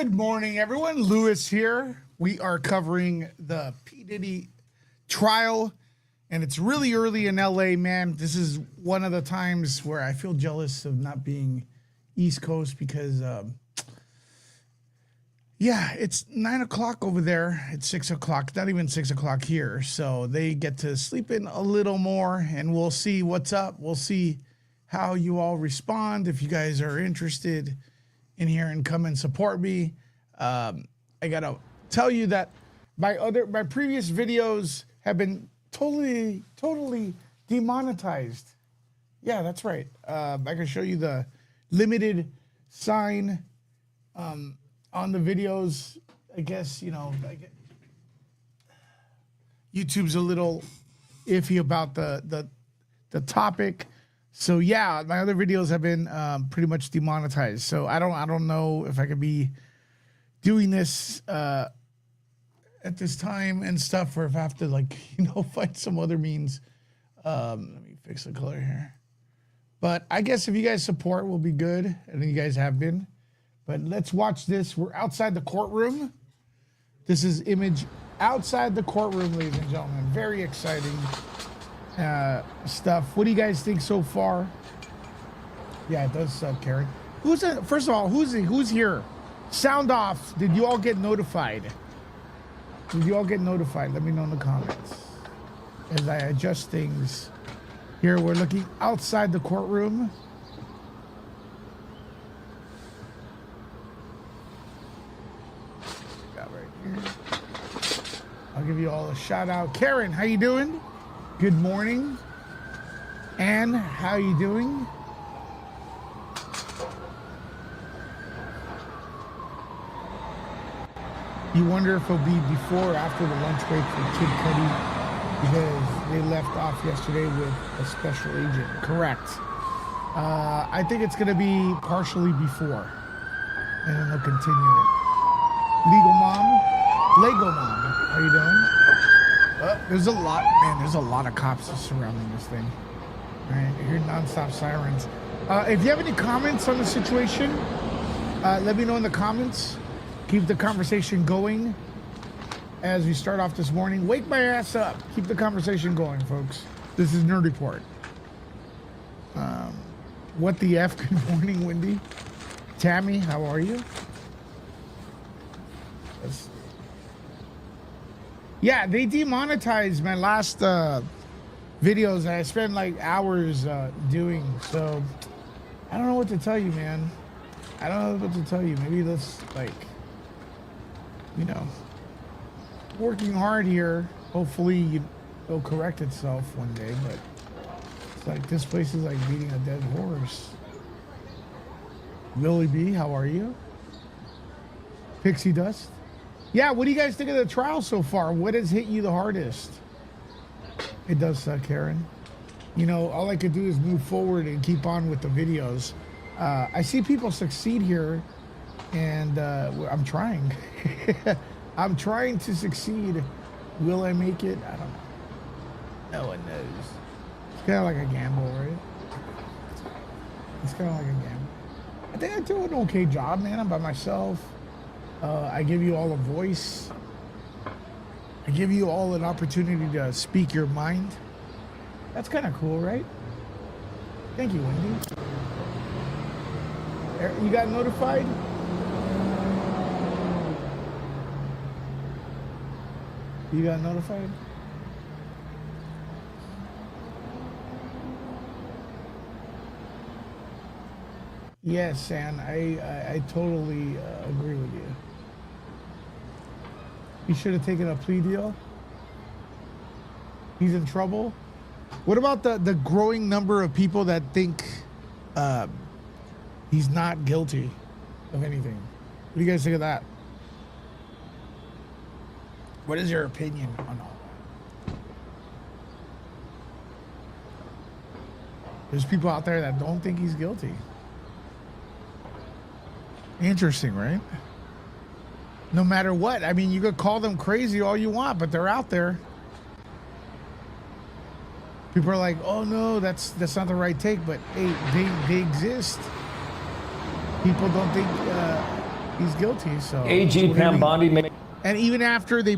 Good morning, everyone. Lewis here. We are covering the P. Diddy trial, and it's really early in LA, man. This is one of the times where I feel jealous of not being East Coast because, yeah, it's 9 o'clock over there. It's 6 o'clock, not even 6 o'clock here. So they get to sleep in a little more, and we'll see what's up. We'll see how you all respond if you guys are interested in here and come and support me. I gotta tell you that my previous videos have been totally demonetized. Yeah, that's right. I can show you the limited sign on the videos. I guess, you know, YouTube's a little iffy about the topic. So yeah, my other videos have been pretty much demonetized. So I don't know if I could be doing this at this time and stuff, or if I have to, like, you know, find some other means. Let me fix the color here. But I guess if you guys support, we'll be good, and you guys have been. But let's watch this. We're outside the courtroom. This is image outside the courtroom, ladies and gentlemen. Very exciting stuff. What do you guys think so far? Yeah, it does suck, Karen. Who's that? First of all, who's here? Sound off. Did you all get notified? Did you all get notified? Let me know in the comments as I adjust things. Here we're looking outside the courtroom. Got right here. I'll give you all a shout out. Karen, how you doing? Good morning. Anne, how you doing? You wonder if it'll be before or after the lunch break for Kid Cudi, because they left off yesterday with a special agent. Correct. I think it's going to be partially before, and then they'll continue it. Legal Mom, Lego Mom, how you doing? There's a lot, man. There's a lot of cops surrounding this thing. All right, I hear nonstop sirens. If you have any comments on the situation, let me know in the comments. Keep the conversation going as we start off this morning. Wake my ass up. Keep the conversation going, folks. This is Nerd Report. What the F? Good morning, Wendy. Tammy, how are you? Yeah, they demonetized my last videos I spent like hours doing. So I don't know what to tell you, man. I don't know what to tell you. Maybe let's, like, you know, working hard here. Hopefully it'll correct itself one day, but it's like this place is like beating a dead horse. Lily B, how are you? Pixie Dust. Yeah, what do you guys think of the trial so far? What has hit you the hardest? It does suck, Karen. You know, all I could do is move forward and keep on with the videos. I see people succeed here, and I'm trying. I'm trying to succeed. Will I make it? I don't know. No one knows. It's kind of like a gamble, right? It's kind of like a gamble. I think I do an okay job, man. I'm by myself. I give you all a voice. I give you all an opportunity to speak your mind. That's kind of cool, right? Thank you, Wendy. You got notified? You got notified? Yes, San, I totally agree with you. He should have taken a plea deal. He's in trouble. What about the growing number of people that think he's not guilty of anything? What do you guys think of that? What is your opinion on all that? There's people out there that don't think he's guilty. Interesting, right? No matter what. I mean, you could call them crazy all you want, but they're out there. People are like, oh no, that's not the right take, but hey, they exist. People don't think he's guilty. So AG Pam Bondi. And even after they,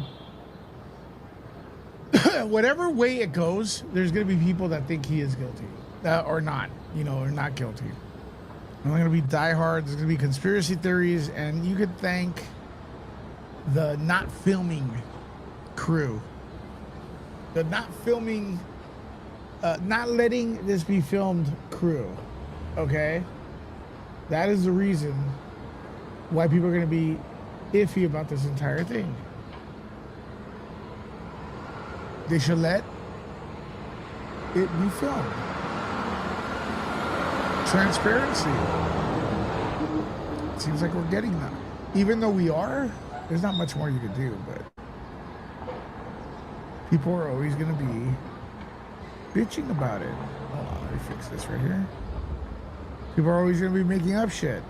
whatever way it goes, there's going to be people that think he is guilty or not, you know, or not guilty. And they're going to be diehards. There's going to be conspiracy theories, and you could thank the not filming crew, the not filming, not letting this be filmed crew. Okay, that is the reason why people are going to be iffy about this entire thing. They should let it be filmed. Transparency. It seems like we're getting that. Even though we are, there's not much more you can do, but people are always going to be bitching about it. Hold on, let me fix this right here. People are always going to be making up shit.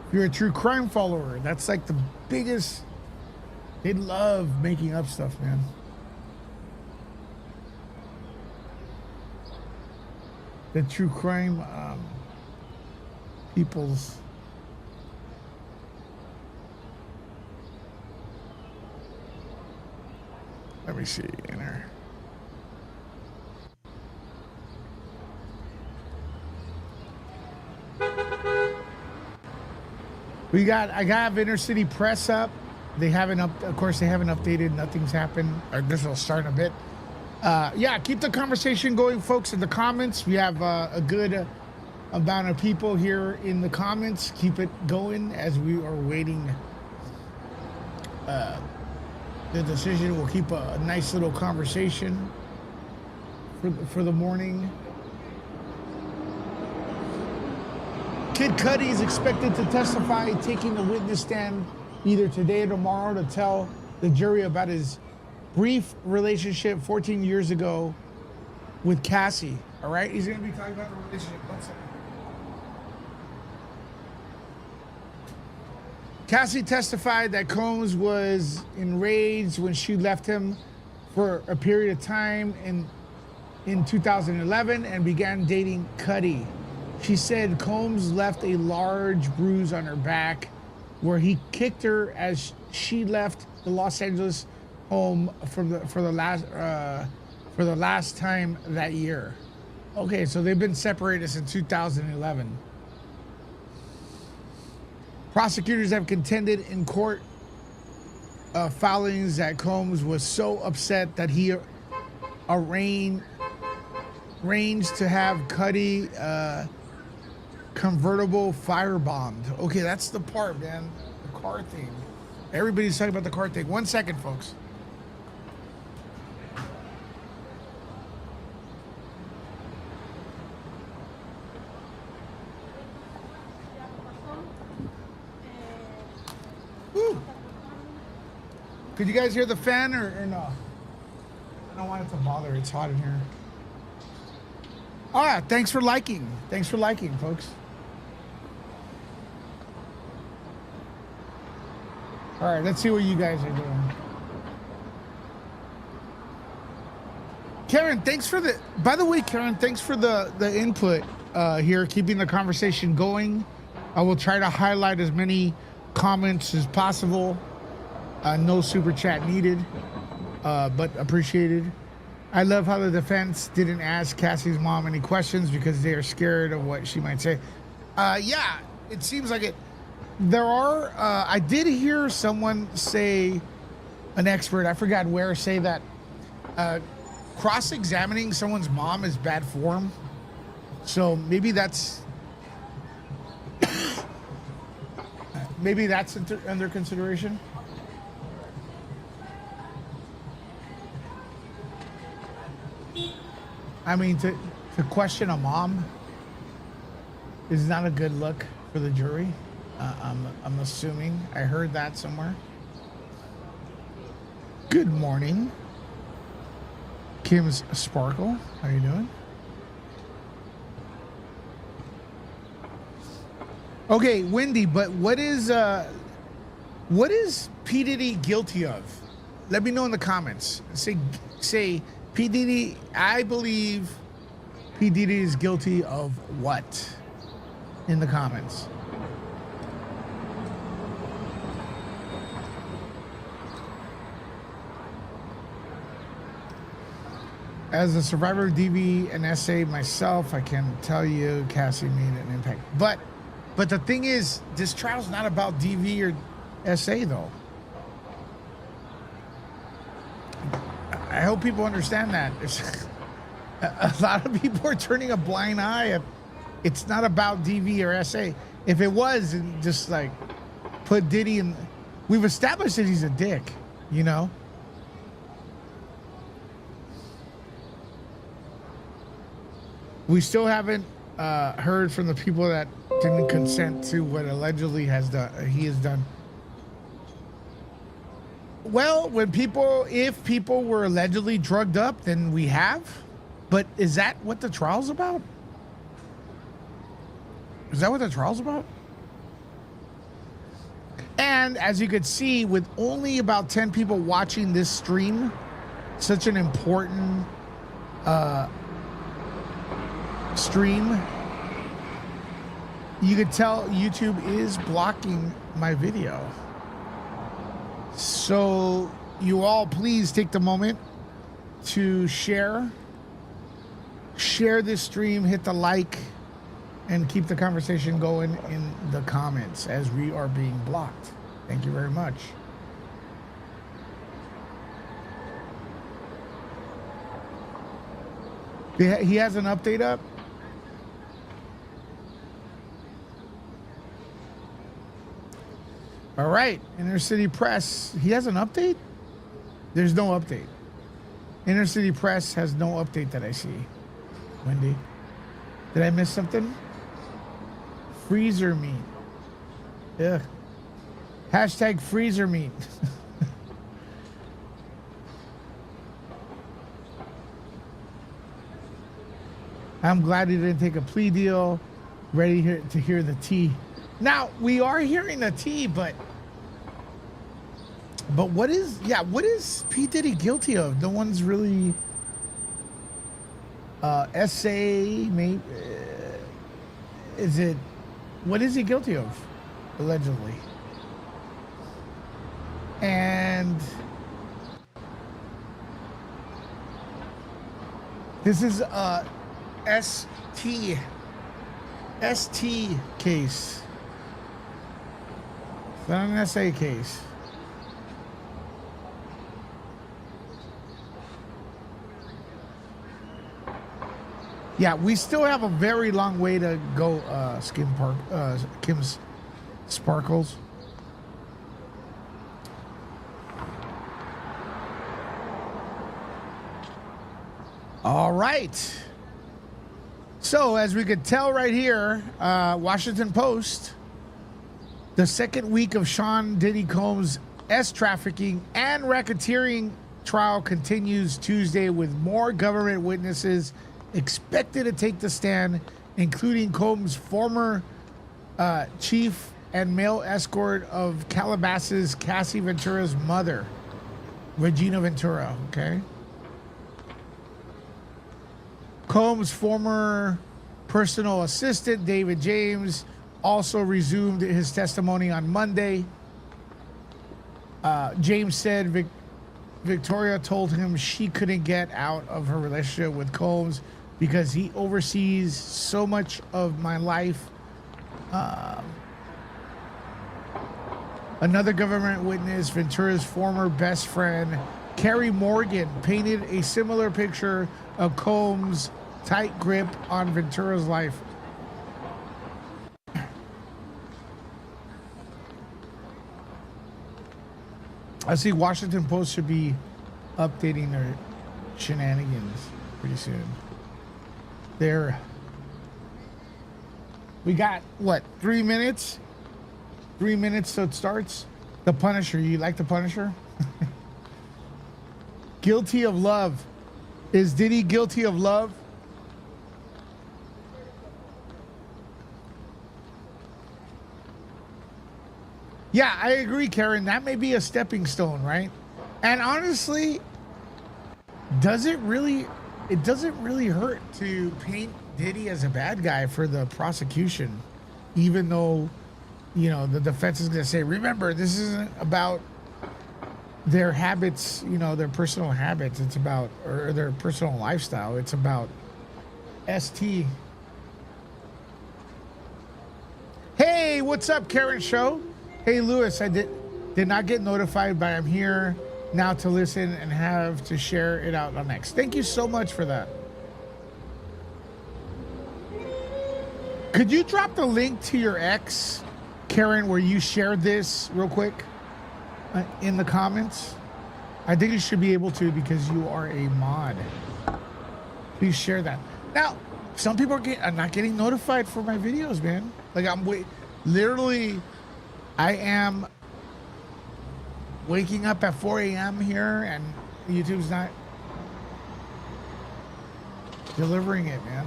If you're a true crime follower, that's like the biggest. They love making up stuff, man. The true crime people's. Let me see in there. I got Inner City Press up. They haven't of course they haven't updated. Nothing's happened. I guess it'll start in a bit. Yeah, keep the conversation going, folks, in the comments. We have a good amount of people here in the comments. Keep it going as we are waiting the decision. We'll keep a nice little conversation for the morning. Kid Cudi is expected to testify, taking the witness stand either today or tomorrow to tell the jury about his brief relationship 14 years ago with Cassie. All right, he's going to be talking about the relationship. 1 second. Cassie testified that Combs was enraged when she left him for a period of time in 2011 and began dating Cudi. She said Combs left a large bruise on her back where he kicked her as she left the Los Angeles home for the last time that year. Okay, so they've been separated since 2011. Prosecutors have contended in court filings that Combs was so upset that he arranged to have Cudi convertible firebombed. Okay, that's the part, man. The car thing. Everybody's talking about the car thing. 1 second, folks. Woo. Could you guys hear the fan or no? I don't want it to bother. It's hot in here. All right, thanks for liking. Thanks for liking, folks. All right, let's see what you guys are doing. Karen, thanks for the, by the way, Karen, thanks for the input here, keeping the conversation going. I will try to highlight as many comments as possible. No super chat needed, but appreciated. I love how the defense didn't ask Cassie's mom any questions because they are scared of what she might say. Yeah, it seems like it. There are, I did hear someone say, an expert, I forgot where, say that cross-examining someone's mom is bad form. So maybe that's, maybe that's under consideration. I mean, to question a mom is not a good look for the jury. I'm assuming. I heard that somewhere. Good morning, Kim's Sparkle. How you doing? Okay, Wendy. But what is P. Diddy guilty of? Let me know in the comments. Say P. Diddy. I believe P. Diddy is guilty of what? In the comments. As a survivor of DV and SA myself, I can tell you Cassie made an impact. But the thing is, this trial's not about DV or SA though. I hope people understand that. A lot of people are turning a blind eye at. It's not about DV or SA. If it was, just like put Diddy in. We've established that he's a dick, you know. We still haven't heard from the people that didn't consent to what allegedly he has done. Well, if people were allegedly drugged up, then we have. But is that what the trial's about? Is that what the trial's about? And as you could see, with only about 10 people watching this stream, such an important stream, you could tell YouTube is blocking my video. So you all please take the moment to share this stream, hit the like, and keep the conversation going in the comments as we are being blocked. Thank you very much. He has an update up. All right, Inner City Press. He has an update? There's no update. Inner City Press has no update that I see. Wendy, did I miss something? Freezer meat. Ugh. Hashtag freezer meat. I'm glad he didn't take a plea deal. Ready to hear the tea. Now, we are hearing the tea, but what is P. Diddy guilty of? No one's really SA, maybe, what is he guilty of, allegedly? And this is a ST case. It's not an SA case. Yeah, we still have a very long way to go, Kim Sparkles. All right. So, as we could tell right here, Washington Post, the second week of Sean Diddy Combs' S-trafficking and racketeering trial continues Tuesday with more government witnesses expected to take the stand, including Combs' former chief and male escort of Calabasas, Cassie Ventura's mother, Regina Ventura, okay? Combs' former personal assistant, David James, also resumed his testimony on Monday. James said Victoria told him she couldn't get out of her relationship with Combs because he oversees so much of my life. Another government witness, Ventura's former best friend, Carrie Morgan, painted a similar picture of Combs' tight grip on Ventura's life. I see Washington Post should be updating their shenanigans pretty soon. We got, what, 3 minutes? 3 minutes till it starts? The Punisher. You like The Punisher? Guilty of love. Is Diddy guilty of love? Yeah, I agree, Karen. That may be a stepping stone, right? And honestly, it doesn't really hurt to paint Diddy as a bad guy for the prosecution, even though, you know, the defense is going to say, remember, this isn't about their habits, you know, their personal habits. It's about, or their personal lifestyle. It's about ST. Hey, what's up, Karen Show? Hey, Lewis, I did not get notified, but I'm here now to listen and have to share it out on X. Thank you so much for that. Could you drop the link to your X, Karen, where you shared this real quick in the comments? I think you should be able to because you are a mod. Please share that. Now, some people are not getting notified for my videos, man. Like literally, I am waking up at 4 a.m. here and YouTube's not delivering it, man.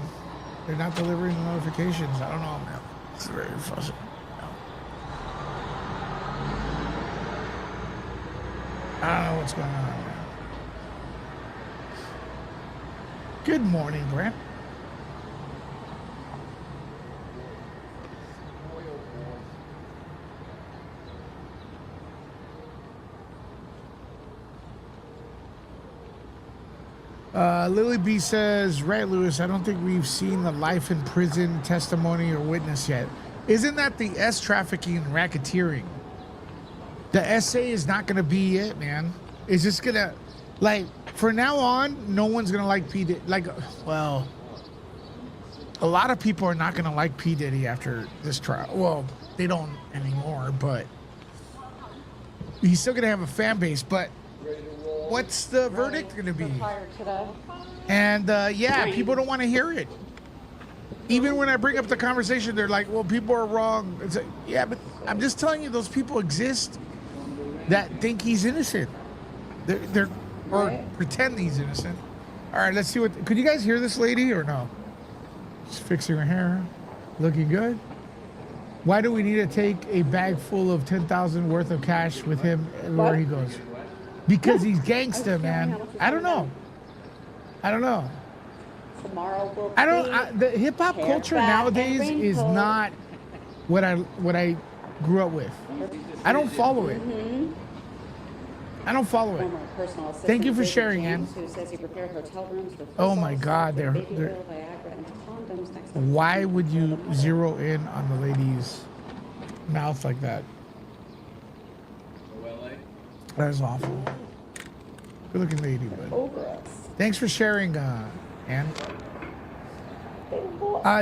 They're not delivering the notifications. I don't know, man. It's very frustrating. I don't know what's going on, man. Good morning, Brent. Lily B says, right, Lewis, I don't think we've seen the life in prison testimony or witness yet. Isn't that the S trafficking and racketeering? The essay is not going to be it, man. It's just going to, like, for now on, no one's going to like P. Diddy. Like, well, a lot of people are not going to like P. Diddy after this trial. Well, they don't anymore, but he's still going to have a fan base. But what's the verdict going to be? And yeah, people don't want to hear it. Even when I bring up the conversation, they're like, well, people are wrong. It's like, yeah, but I'm just telling you, those people exist that think he's innocent. They're or pretend he's innocent. All right, let's see what, could you guys hear this lady or no? She's fixing her hair, looking good. Why do we need to take a bag full of 10,000 worth of cash with him where he goes? Because he's gangster, man. I don't know. Tomorrow will the hip hop culture nowadays is not what I grew up with. I don't follow it. I don't follow it. Thank you for sharing, Ann. Oh my God, they're why would you zero in on the lady's mouth like that? That is awful. Good looking lady, but thanks for sharing, Ann.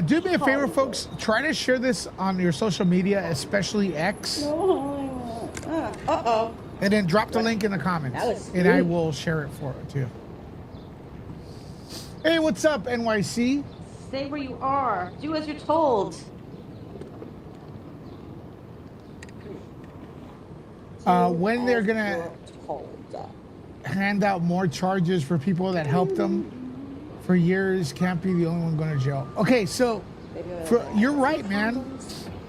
Do me a favor, folks. Try to share this on your social media, especially X. And then drop the link in the comments, and I will share it for it too. Hey, what's up, NYC? Stay where you are. Do as you're told. When they're gonna hand out more charges for people that helped them for years, can't be the only one going to jail. Okay, so you're right, man.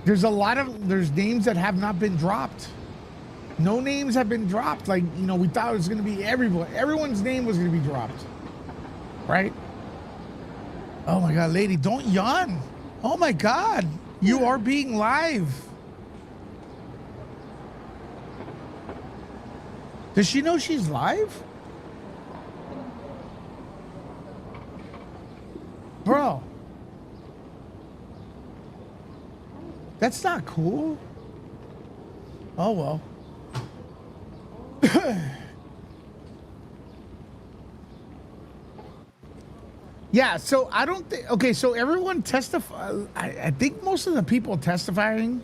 There's there's names that have not been dropped. No names have been dropped. Like, you know, we thought it was going to be everyone's name was going to be dropped, right? Oh my God, lady, don't yawn. Oh my God, you are being live. Does she know she's live? Bro. That's not cool. Oh, well. Yeah, so I don't think... Okay, so everyone testify... I think most of the people testifying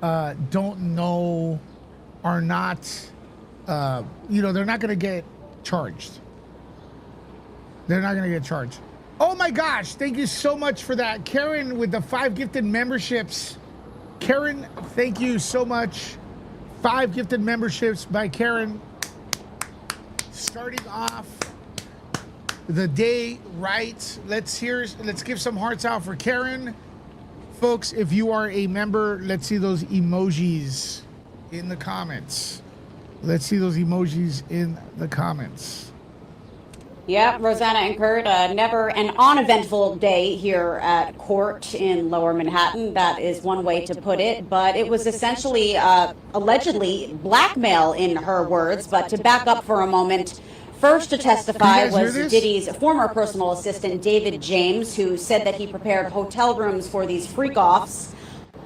don't know, are not... you know, they're not going to get charged. They're not going to get charged. Oh my gosh, thank you so much for that. Karen with the 5 gifted memberships. Karen, thank you so much. 5 gifted memberships by Karen. Starting off the day right. Let's give some hearts out for Karen. Folks, if you are a member, let's see those emojis in the comments. Let's see those emojis in the comments. Yeah, Rosanna and Kurt, never an uneventful day here at court in Lower Manhattan. That is one way to put it. But it was essentially, allegedly, blackmail in her words. But to back up for a moment, first to Can you testify guys hear was this? Diddy's former personal assistant, David James, who said that he prepared hotel rooms for these freak-offs,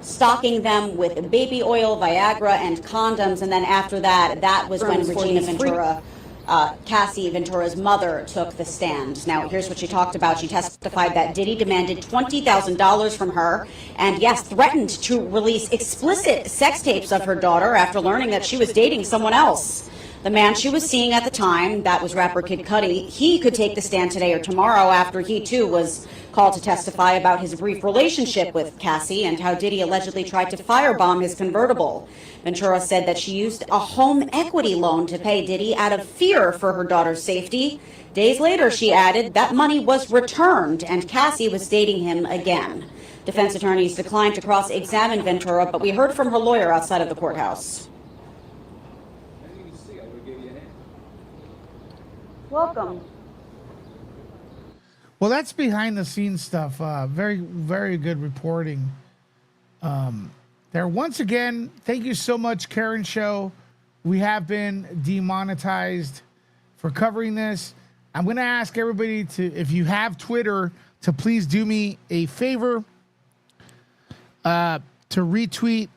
stocking them with baby oil, Viagra, and condoms. And then after that, that was when Regina Ventura, Cassie Ventura's mother, took the stand. Now, here's what she talked about. She testified that Diddy demanded $20,000 from her and, yes, threatened to release explicit sex tapes of her daughter after learning that she was dating someone else. The man she was seeing at the time, that was rapper Kid Cudi, he could take the stand today or tomorrow after he, too, was called to testify about his brief relationship with Cassie and how Diddy allegedly tried to firebomb his convertible. Ventura said that she used a home equity loan to pay Diddy out of fear for her daughter's safety. Days later, she added, that money was returned and Cassie was dating him again. Defense attorneys declined to cross-examine Ventura, but we heard from her lawyer outside of the courthouse. Welcome. Well, that's behind the scenes stuff. Very, very good reporting. There. Once again, thank you so much, Karen Show. We have been demonetized for covering this. I'm going to ask everybody to, if you have Twitter, to please do me a favor to retweet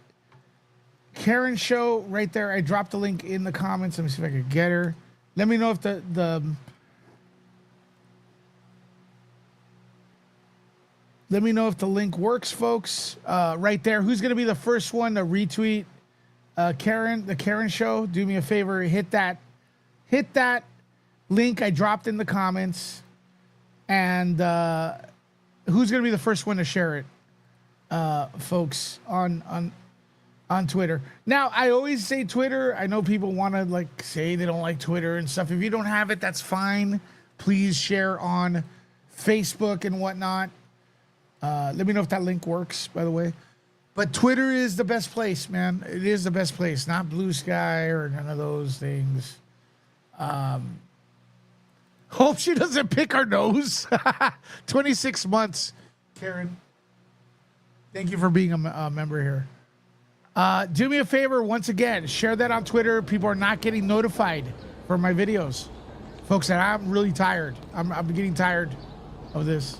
Karen Show right there. I dropped the link in the comments. Let me see if I can get her. Let me know if let me know if the link works, folks. Right there. Who's going to be the first one to retweet Karen, the Karen Show? Do me a favor. Hit that link I dropped in the comments. And who's going to be the first one to share it, folks, on Twitter? Now, I always say Twitter. I know people want to like say they don't like Twitter and stuff. If you don't have it, that's fine. Please share on Facebook and whatnot. Let me know if that link works, by the way. But Twitter is the best place, man. It is the best place, not Blue Sky or none of those things. Hope she doesn't pick our nose. 26 months, Karen. Thank you for being a member here. Do me a favor, once again, share that on Twitter. People are not getting notified for my videos. Folks, and I'm really tired. I'm getting tired of this.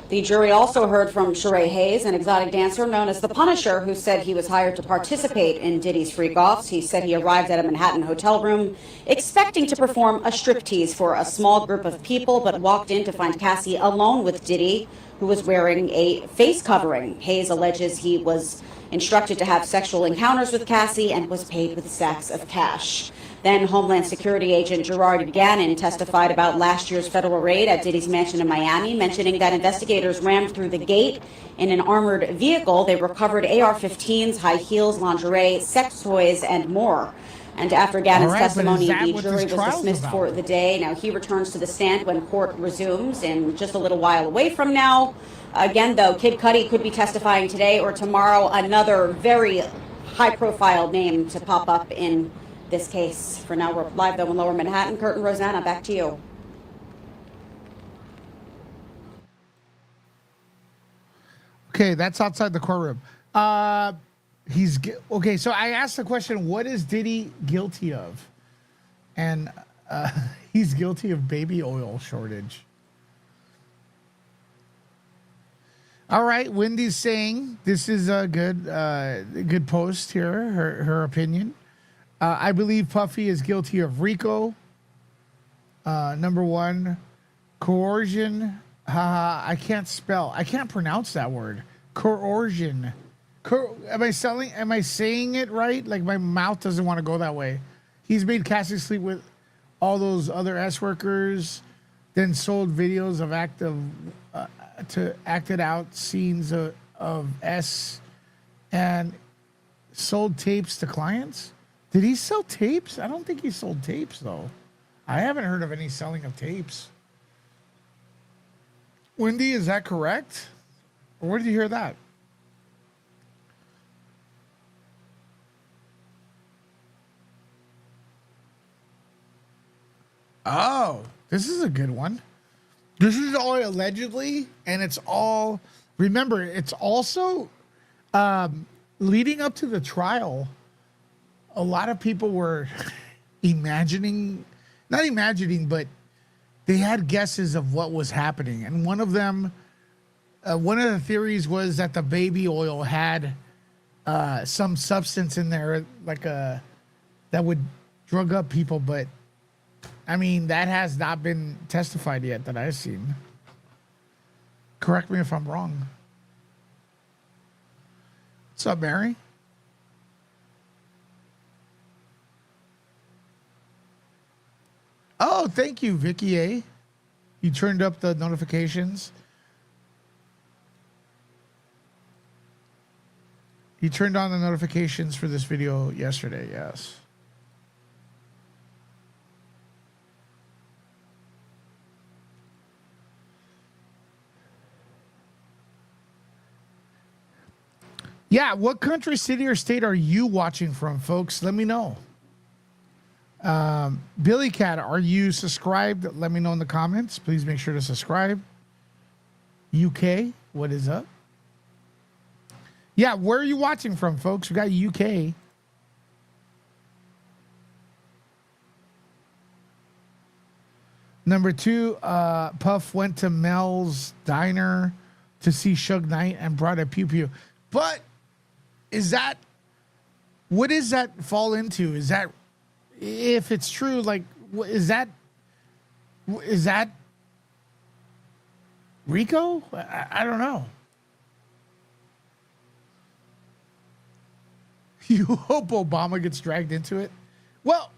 The jury also heard from Sheree Hayes, an exotic dancer known as the Punisher, who said he was hired to participate in Diddy's freak-offs. He said he arrived at a Manhattan hotel room expecting to perform a striptease for a small group of people, but walked in to find Cassie alone with Diddy, who was wearing a face covering. Hayes alleges he was instructed to have sexual encounters with Cassie and was paid with sacks of cash. Then Homeland Security agent Gerard Gannon testified about last year's federal raid at Diddy's mansion in Miami, mentioning that investigators rammed through the gate in an armored vehicle. They recovered AR-15s, high heels, lingerie, sex toys, and more. And after Gannon's testimony, the jury was dismissed for the day. Now he returns to the stand when court resumes in just a little while away from now. Again, though, Kid Cudi could be testifying today or tomorrow. Another very high-profile name to pop up in this case. For now, we're live, though, in Lower Manhattan. Kurt and Rosanna, back to you. Okay, that's outside the courtroom. Okay, so I asked the question, what is Diddy guilty of? And he's guilty of baby oil shortage. All right, Wendy's saying this is a good post here, her opinion. I believe Puffy is guilty of RICO. Number one, coercion. I can't pronounce that word. Coercion. Am I saying it right? Like my mouth doesn't want to go that way. He's made Cassie sleep with all those other S workers, then sold videos of acted out scenes of S, and sold tapes to clients. Did he sell tapes? I don't think he sold tapes, though. I haven't heard of any selling of tapes. Wendy, is that correct? Or where did you hear that? Oh, this is a good one. This is all allegedly, and it's all. Remember, it's also leading up to the trial. A lot of people were not imagining, but they had guesses of what was happening, and one of them, one of the theories was that the baby oil had some substance in there, like that would drug up people, but. I mean, that has not been testified yet that I've seen. Correct me if I'm wrong. What's up, Mary? Oh, thank you, Vicky A. You turned up the notifications. You turned on the notifications for this video yesterday, yes. Yeah, what country, city, or state are you watching from, folks? Let me know. Billy Cat, are you subscribed? Let me know in the comments. Please make sure to subscribe. UK, what is up? Yeah, where are you watching from, folks? We got UK. Number 2, Puff went to Mel's Diner to see Suge Knight and brought a pew-pew. But what does that fall into? Is that, if it's true, like, is that RICO? I don't know. You hope Obama gets dragged into it? Well,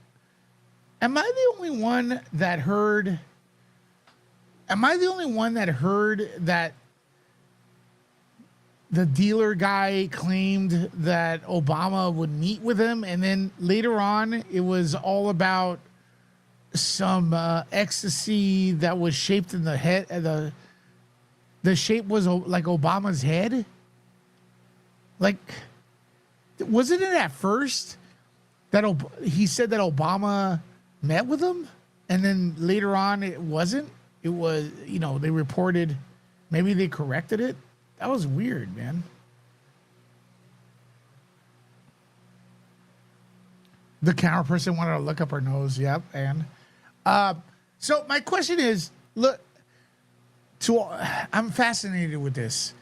am I the only one that heard that the dealer guy claimed that Obama would meet with him, and then later on it was all about some ecstasy that was shaped in the head. The shape was like Obama's head. Like, wasn't it at first that he said that Obama met with him, and then later on it wasn't? It was, they reported, maybe they corrected it. That was weird, man. The camera person wanted to look up her nose. Yep. And so my question is, I'm fascinated with this.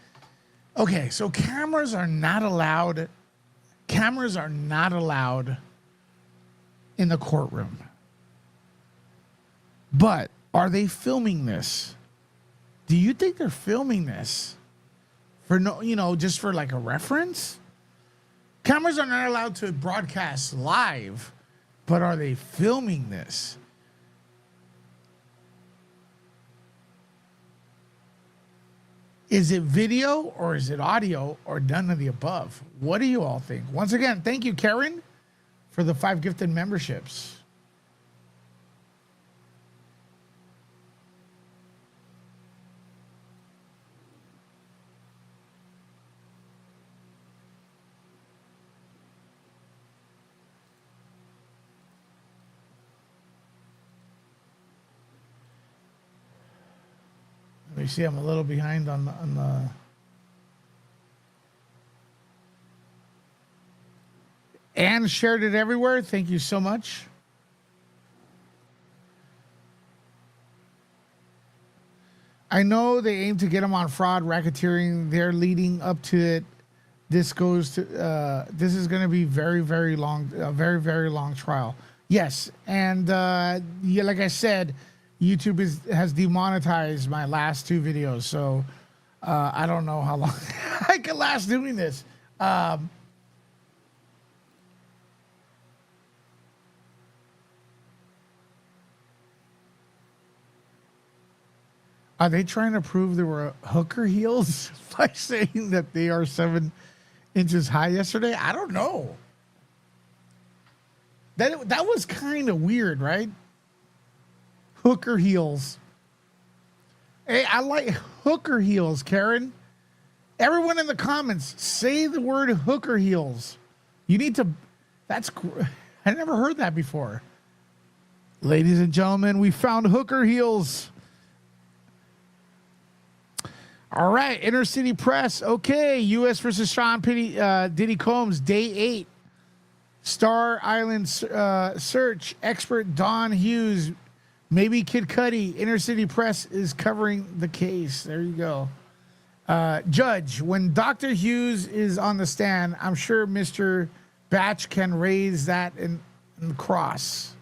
Okay, so cameras are not allowed in the courtroom. But are they filming this? Do you think they're filming this? For just for like a reference? Cameras are not allowed to broadcast live, but are they filming this? Is it video or is it audio or none of the above? What do you all think? Once again, thank you, Karen, for the 5 gifted memberships. You see, I'm a little behind on the. Anne shared it everywhere. Thank you so much. I know they aim to get him on fraud, racketeering. They're leading up to it. This goes to. This is going to be very, very long. A very, very long trial. Yes, and yeah, like I said, YouTube has demonetized my last 2 videos, so I don't know how long I can last doing this. Are they trying to prove there were hooker heels by saying that they are 7 inches high yesterday? I don't know. That was kind of weird, right? Hooker heels. Hey, I like hooker heels, Karen. Everyone in the comments, say the word hooker heels. You need to. I never heard that before. Ladies and gentlemen, we found hooker heels. All right, Inner City Press. Okay, U.S. versus Sean Diddy Combs, day 8. Star Island search expert Don Hughes, maybe Kid Cudi. Inner City Press is covering the case. There you go. Judge, when Dr. Hughes is on the stand, I'm sure Mr. Batch can raise that in cross.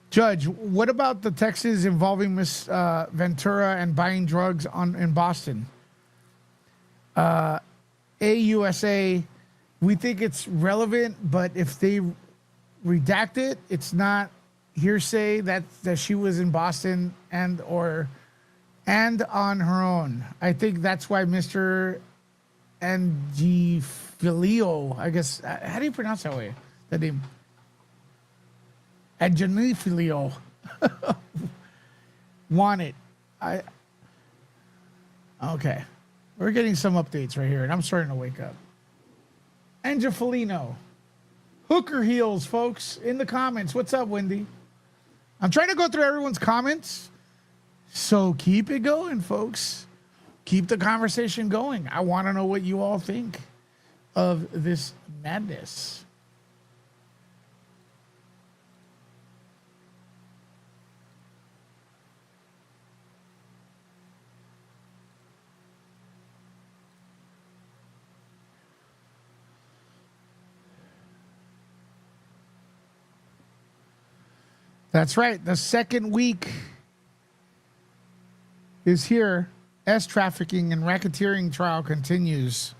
Judge, what about the texts involving Miss Ventura and buying drugs in Boston? AUSA, we think it's relevant, but if they redact it, it's not hearsay that she was in Boston and on her own. I think that's why Mr. Angifilio, I guess, how do you pronounce that way? That name? Angifilio. Want it. Okay. We're getting some updates right here, and I'm starting to wake up. Angelino. Hooker heels, folks, in the comments. What's up, Wendy? I'm trying to go through everyone's comments, so keep it going, folks. Keep the conversation going. I want to know what you all think of this madness. That's right. The second week is here. Trafficking and racketeering trial continues.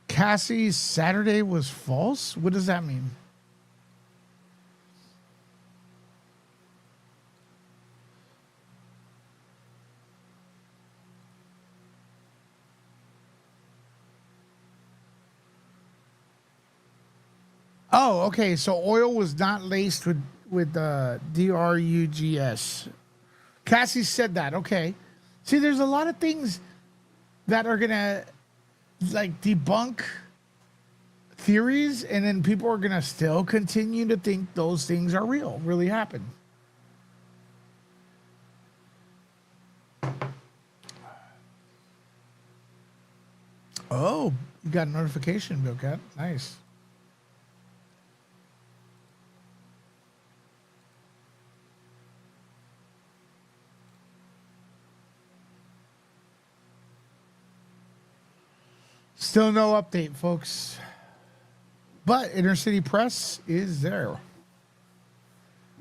Cassie's Saturday was false? What does that mean? Oh, okay. So oil was not laced with drugs. Cassie said that. Okay. See, there's a lot of things that are gonna like debunk theories, and then people are gonna still continue to think those things are real, really happened. Oh, you got a notification, Bill Cat. Nice. Still no update, folks. But Inner City Press is there.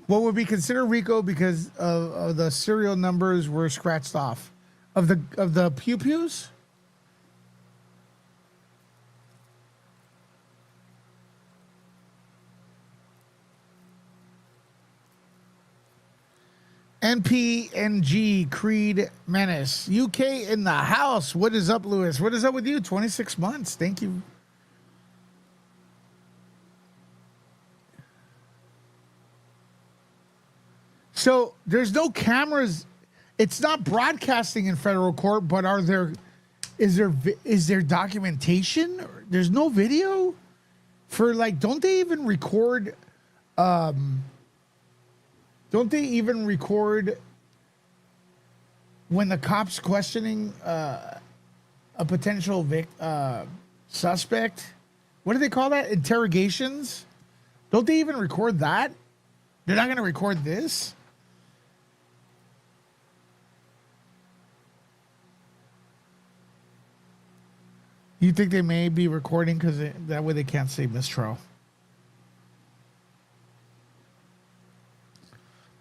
What would be considered RICO because of the serial numbers were scratched off of the pew-pews? NPNG Creed Menace. UK in the house. What is up, Lewis? What is up with you? 26 months. Thank you. So there's no cameras. It's not broadcasting in federal court, but is there documentation? There's no video for don't they even record when the cops questioning a potential suspect? What do they call that? Interrogations? Don't they even record that? They're not going to record this? You think they may be recording because that way they can't say mistrial?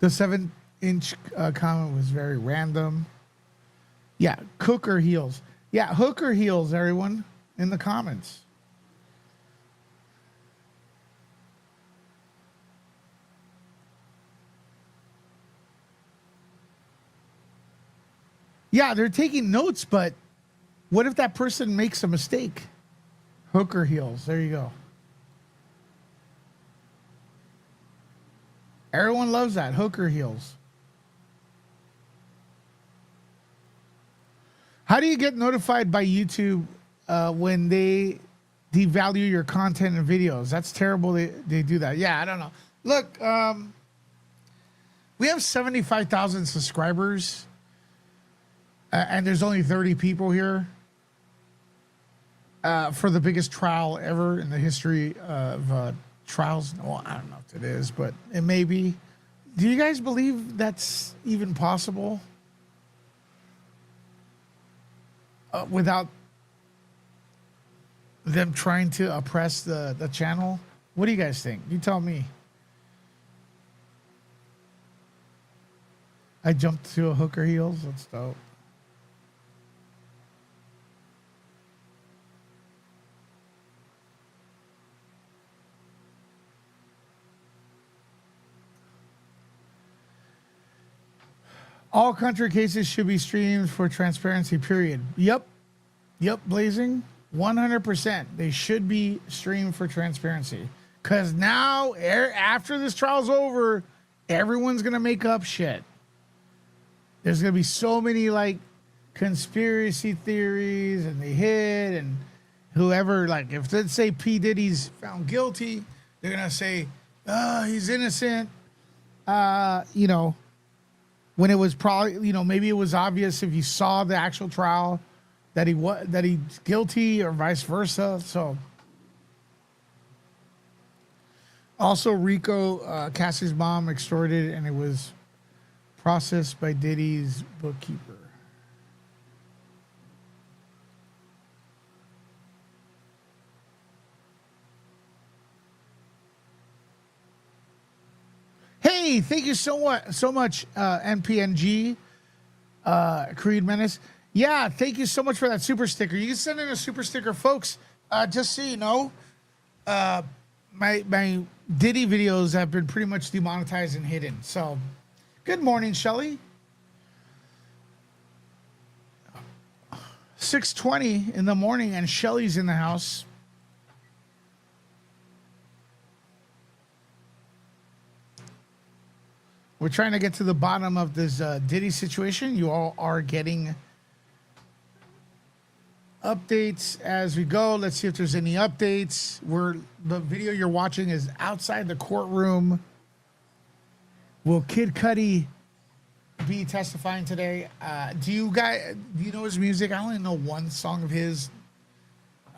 The 7-inch comment was very random. Yeah, Cooker heels. Yeah, hooker heels, everyone, in the comments. Yeah, they're taking notes, but what if that person makes a mistake? Hooker heels. There you go. Everyone loves that. Hooker heels. How do you get notified by YouTube when they devalue your content and videos? That's terrible. They do that. Yeah, I don't know. Look, we have 75,000 subscribers, and there's only 30 people here for the biggest trial ever in the history of trials. Well, I don't know if it is, but it may be. Do you guys believe that's even possible? Without them trying to oppress the channel? What do you guys think? You tell me. I jumped to a hooker heels. That's dope. All country cases should be streamed for transparency, period. Yep, Blazing. 100%. They should be streamed for transparency. Because now, after this trial's over, everyone's going to make up shit. There's going to be so many, like, conspiracy theories, and they hid, and whoever, like, if let's say P. Diddy's found guilty, they're going to say, oh, he's innocent. You know, when it was probably, you know, maybe it was obvious if you saw the actual trial that he's guilty, or vice versa. So also RICO, Cassie's mom extorted, and it was processed by Diddy's bookkeeper. Hey, thank you so much, NPNG, Creed Menace. Yeah, thank you so much for that super sticker. You can send in a super sticker, folks. Just so you know, my Diddy videos have been pretty much demonetized and hidden. So, good morning, Shelly. 6:20 in the morning, and Shelly's in the house. We're trying to get to the bottom of this Diddy situation. You all are getting updates as we go. Let's see if there's any updates. The video you're watching is outside the courtroom. Will Kid Cudi be testifying today? Do you know his music? I only know one song of his.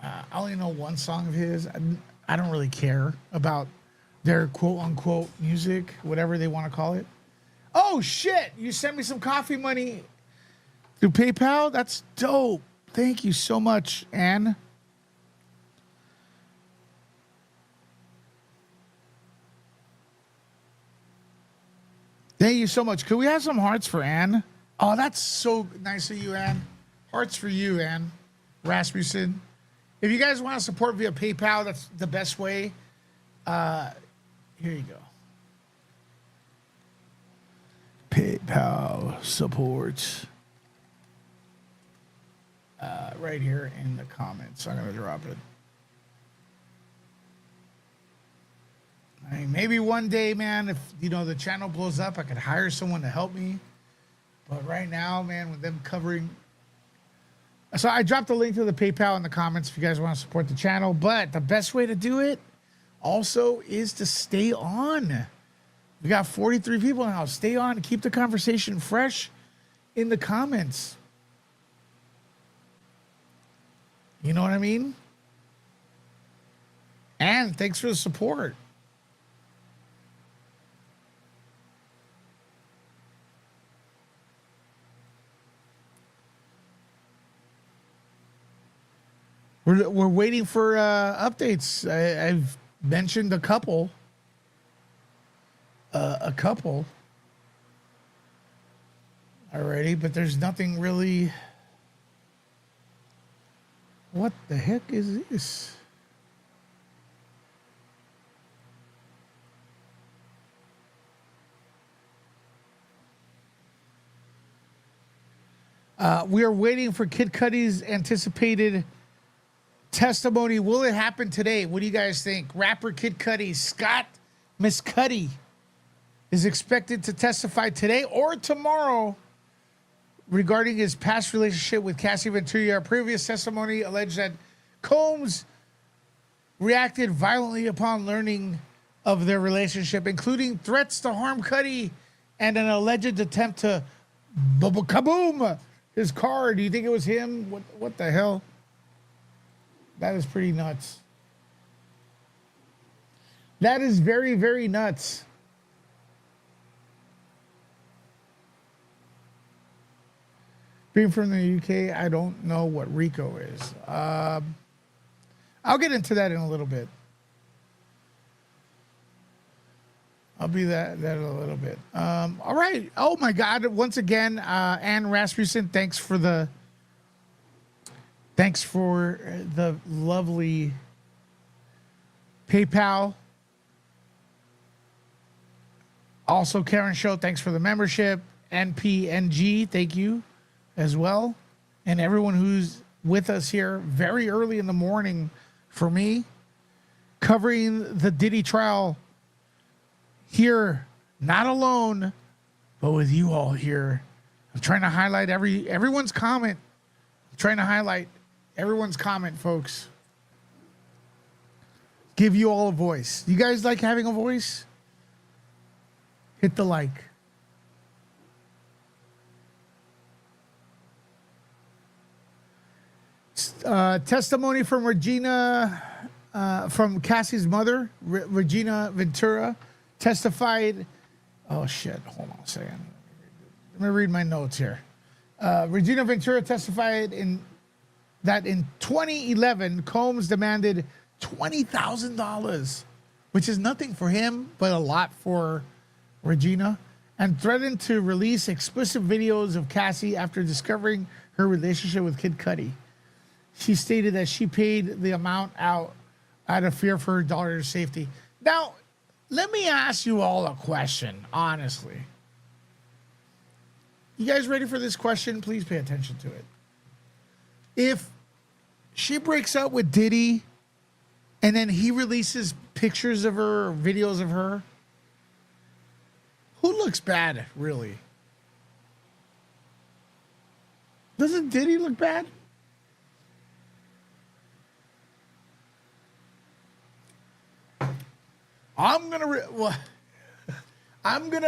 I don't really care about their quote-unquote music, whatever they want to call it. Oh, shit! You sent me some coffee money through PayPal? That's dope. Thank you so much, Ann. Thank you so much. Could we have some hearts for Ann? Oh, that's so nice of you, Ann. Hearts for you, Ann. Rasmussen. If you guys want to support via PayPal, that's the best way. Here you go. PayPal support. Right here in the comments. I'm going to drop it. I mean, maybe one day, man, if, the channel blows up, I could hire someone to help me. But right now, man, with them covering... So I dropped the link to the PayPal in the comments if you guys want to support the channel. But the best way to do it also is to stay on. We got 43 people now. Stay on and keep the conversation fresh in the comments. You know what I mean? And thanks for the support. We're waiting for updates. I've mentioned a couple already, but there's nothing really. What the heck is this? We are waiting for Kid Cudi's anticipated testimony. Will it happen today? What do you guys think? Rapper Kid Cudi, Scott Miss Cudi, is expected to testify today or tomorrow regarding his past relationship with Cassie Ventura. Previous testimony alleged that Combs reacted violently upon learning of their relationship, including threats to harm Cudi and an alleged attempt to kaboom his car. Do you think it was him? What the hell? That is pretty nuts. That is very, very nuts. Being from the UK, I don't know what RICO is. I'll get into that in a little bit. I'll be that in a little bit. All right. Oh my God! Once again, Ann Rasmussen, thanks for the lovely PayPal. Also, Karen Show, thanks for the membership. NPNG, thank you as well. And everyone who's with us here very early in the morning for me, covering the Diddy trial here, not alone, but with you all here. I'm trying to highlight everyone's comment. I'm trying to highlight everyone's comment, folks. Give you all a voice. You guys like having a voice? Hit the like. Testimony from Regina, from Cassie's mother, Regina Ventura, testified. Oh shit! Hold on a second. Let me read my notes here. Regina Ventura testified that in 2011, Combs demanded $20,000, which is nothing for him, but a lot for Regina, and threatened to release explicit videos of Cassie after discovering her relationship with Kid Cudi. She stated that she paid the amount out of fear for her daughter's safety. Now, let me ask you all a question, honestly. You guys ready for this question? Please pay attention to it. If she breaks up with Diddy and then he releases pictures of her or videos of her, who looks bad, really? Doesn't Diddy look bad? I'm gonna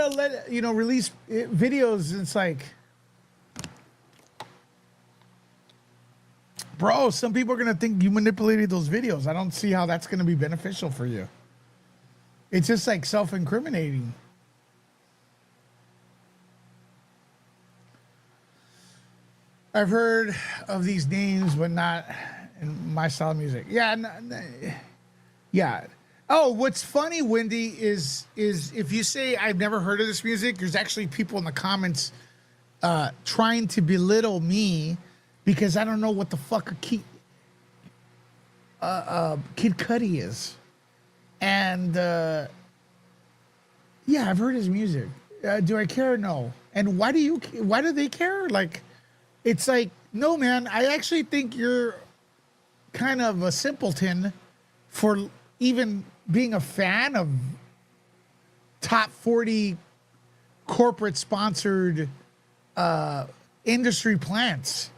let release videos. It's like, bro, some people are gonna think you manipulated those videos. I don't see how that's gonna be beneficial for you. It's just like self-incriminating. I've heard of these names, but not in my style of music. Yeah, yeah. Oh, what's funny, Wendy, is if you say I've never heard of this music, there's actually people in the comments trying to belittle me because I don't know what the fuck a Kid Cudi is. And yeah, I've heard his music. Do I care? No. And why do they care? Like, it's like, no, man, I actually think you're kind of a simpleton for even being a fan of top 40 corporate sponsored industry plants.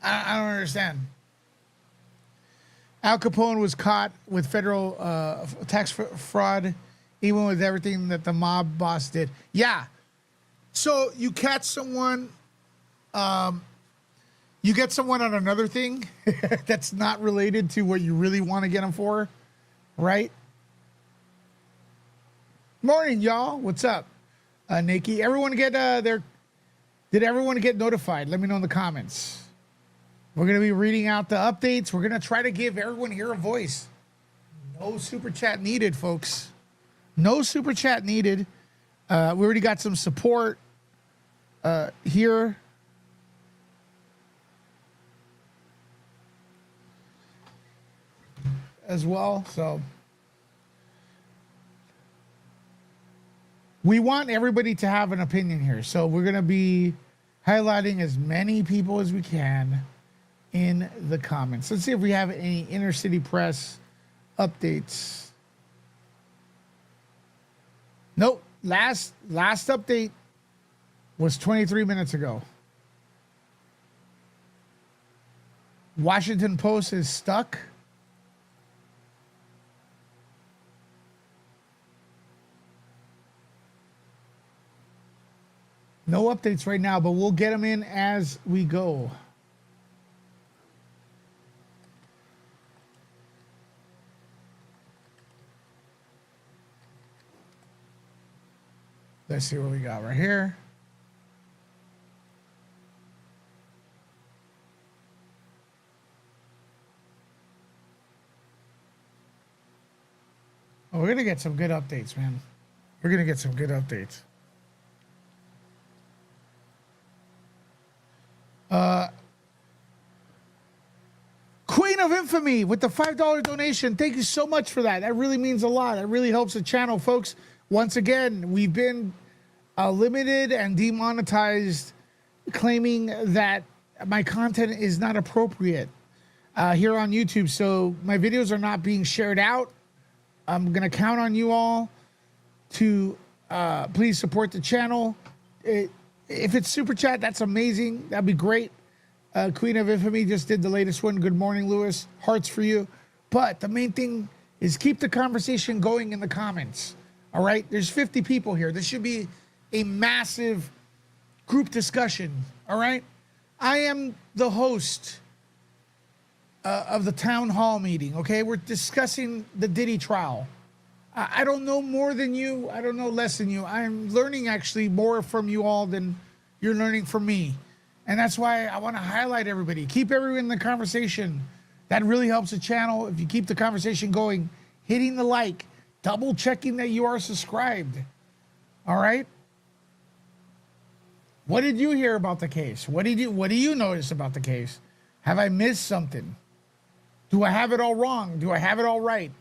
I don't understand. Al Capone was caught with federal tax fraud, even with everything that the mob boss did. Yeah. So you catch someone, you get someone on another thing that's not related to what you really want to get them for, right? Morning, y'all. What's up, Nikki? Everyone get Did everyone get notified? Let me know in the comments. We're gonna be reading out the updates. We're gonna try to give everyone here a voice. No super chat needed, folks. No super chat needed. We already got some support here. As well, so We want everybody to have an opinion here. So we're going to be highlighting as many people as we can in the comments. Let's see if we have any inner city press updates. Nope. Last update was 23 minutes ago. Washington Post is stuck. No updates right now, but we'll get them in as we go. Let's see what we got right here. Oh, we're going to get some good updates, man. We're going to get some good updates. Queen of Infamy with the $5 donation. Thank you so much for that. That really means a lot. It really helps the channel, folks. Once again, we've been limited and demonetized, claiming that my content is not appropriate here on YouTube. So my videos are not being shared out. I'm going to count on you all to please support the channel. If it's super chat, that's amazing. That'd be great. Queen of Infamy just did the latest one. Good morning, Lewis. Hearts for you. But the main thing is keep the conversation going in the comments. All right? There's 50 people here. This should be a massive group discussion. All right? I am the host of the town hall meeting. Okay? We're discussing the Diddy trial. I don't know more than you. I don't know less than you. I'm learning actually more from you all than you're learning from me. And that's why I want to highlight everybody. Keep everyone in the conversation. That really helps the channel. If you keep the conversation going, hitting the like, double checking that you are subscribed. All right? What did you hear about the case? What do you notice about the case? Have I missed something? Do I have it all wrong? Do I have it all right?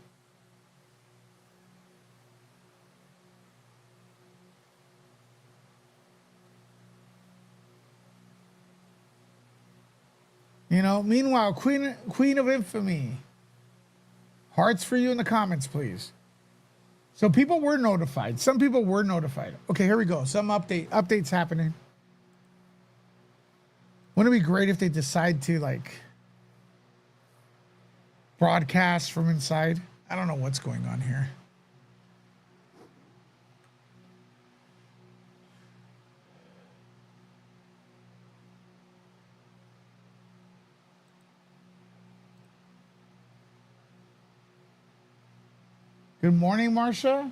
You know, meanwhile, Queen of Infamy. Hearts for you in the comments, please. So people were notified. Some people were notified. Okay, here we go. Some updates happening. Wouldn't it be great if they decide to like broadcast from inside? I don't know what's going on here. Good morning, Marsha.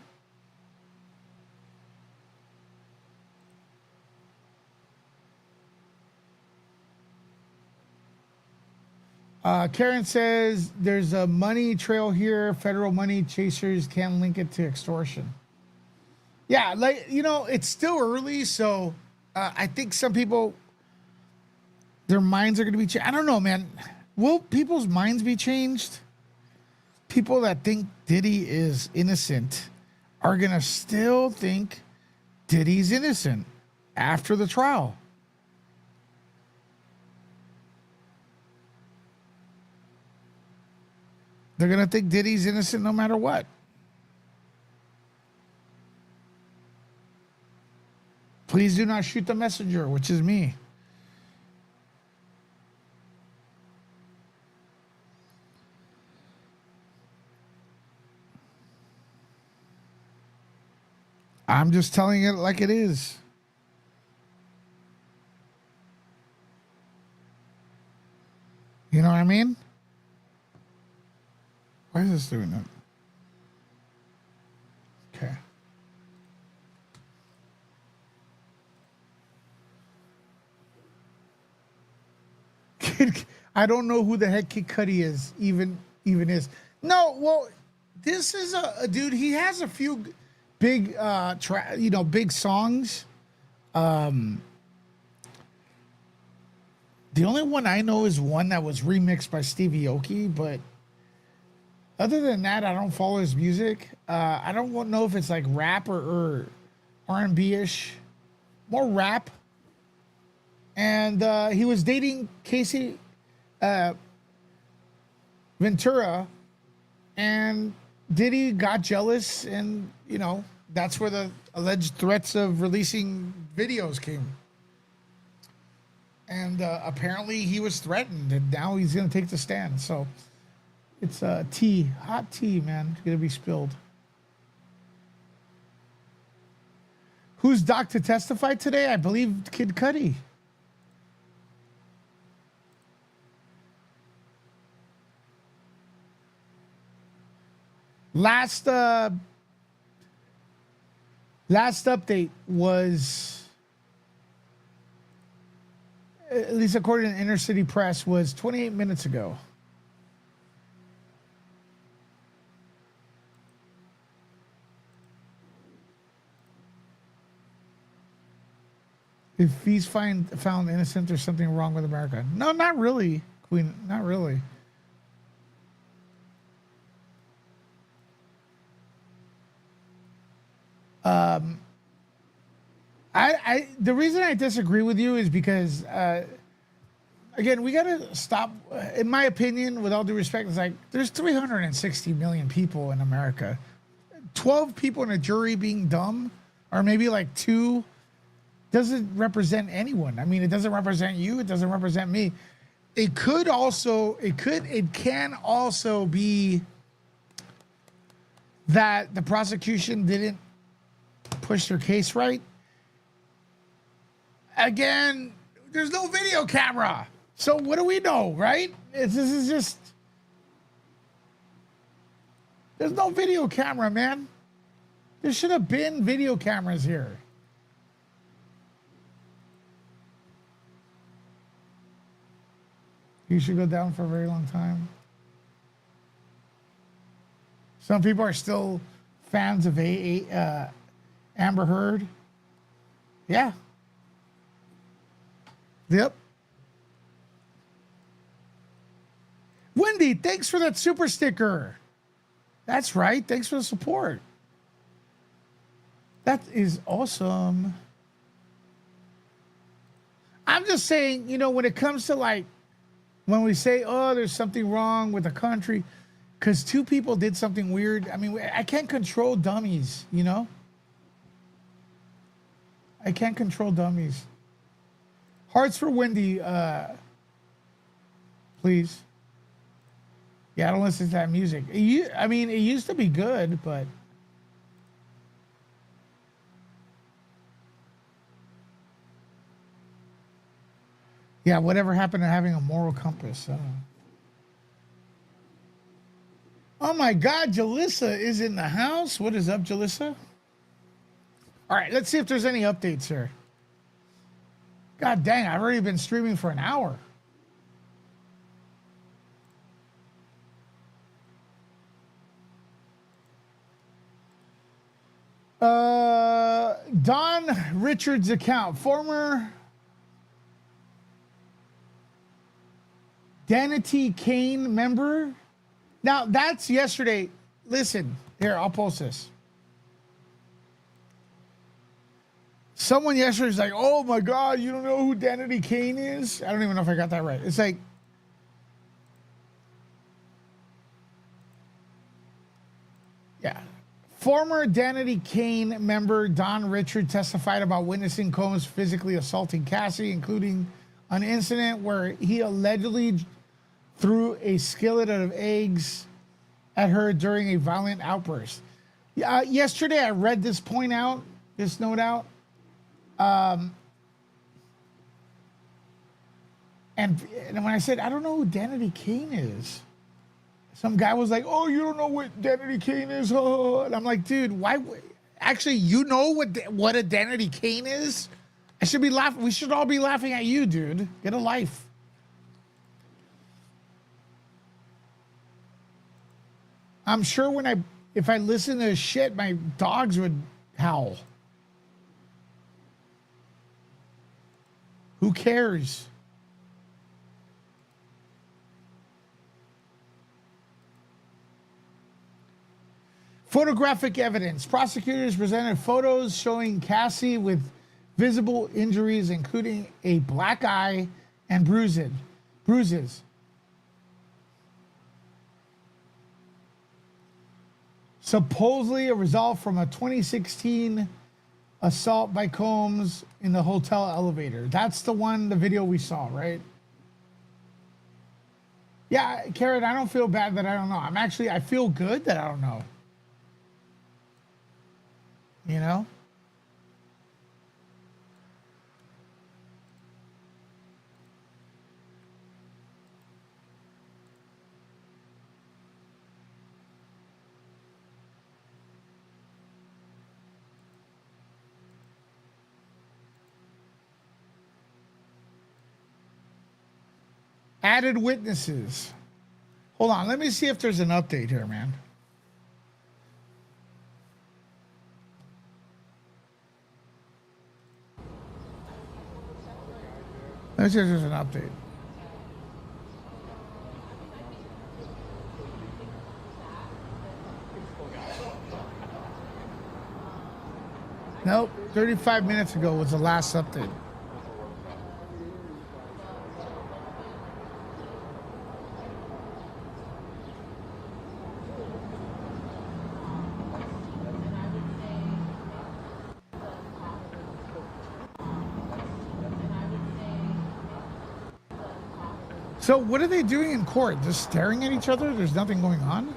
Karen says there's a money trail here. Federal money chasers can link it to extortion. Yeah, like, you know, it's still early, so I think some people, their minds are going to be changed. I don't know, man. Will people's minds be changed? People that think Diddy is innocent are going to still think Diddy's innocent after the trial. They're going to think Diddy's innocent no matter what. Please do not shoot the messenger, which is me. I'm just telling it like it is. You know what I mean? Why is this doing that? Okay. I don't know who the heck Kid Cudi is, even is. No, well, this is a dude. He has a few big, big songs. The only one I know is one that was remixed by Stevie Aoki, but other than that, I don't follow his music. I don't know if it's like rap or R&B-ish, more rap. And he was dating Casey Ventura, and Diddy got jealous, and you know that's where the alleged threats of releasing videos came. And apparently he was threatened, and now he's going to take the stand. So it's hot tea, man. It's going to be spilled. Who's docked to testify today? I believe Kid Cudi. Last update was, at least according to Inner City Press, was 28 minutes ago. If he's found innocent, there's something wrong with America. No, not really, Queen. Not really. The reason I disagree with you is because, again, we got to stop. In my opinion, with all due respect, it's like there's 360 million people in America. 12 people in a jury being dumb, or maybe like 2, doesn't represent anyone. I mean, it doesn't represent you. It doesn't represent me. It can also be that the prosecution didn't push their case right. Again, there's no video camera. So what do we know, right? This is just, there's no video camera, man. There should have been video cameras here. You should go down for a very long time. Some people are still fans of Amber Heard. Yeah. Yep. Wendy, thanks for that super sticker. That's right. Thanks for the support. That is awesome. I'm just saying, you know, when it comes to like, when we say, oh, there's something wrong with the country, because 2 people did something weird. I mean, I can't control dummies, you know? I can't control dummies. Hearts for Wendy, please. Yeah, I don't listen to that music. I mean, it used to be good, but... Yeah, whatever happened to having a moral compass? Oh my God, Jalissa is in the house. What is up, Jalissa? All right, let's see if there's any updates here. God dang, I've already been streaming for an hour. Don Richards' account, former Danity Kane member. Now, that's yesterday. Listen, here, I'll post this. Someone yesterday is like, oh my God, you don't know who Danity Kane is? I don't even know if I got that right. It's like, yeah. Former Danity Kane member Don Richard testified about witnessing Combs physically assaulting Cassie, including an incident where he allegedly threw a skillet of eggs at her during a violent outburst. Yesterday, I read this note out. And when I said, I don't know who Danity Kane is, some guy was like, oh, you don't know what Danity Kane is? And I'm like, dude, why? Actually, you know what a Danity Kane is? I should be laughing. We should all be laughing at you, dude. Get a life. I'm sure if I listen to shit, my dogs would howl. Who cares? Photographic evidence. Prosecutors presented photos showing Cassie with visible injuries, including a black eye and bruises. Supposedly a result from a 2016 assault by Combs in the hotel elevator. That's the video we saw, right? Yeah, Karen, I don't feel bad that I don't know. I feel good that I don't know. You know? Added witnesses. Hold on, let me see if there's an update here, man. Let me see if there's an update. Nope, 35 minutes ago was the last update. So what are they doing in court? Just staring at each other? There's nothing going on?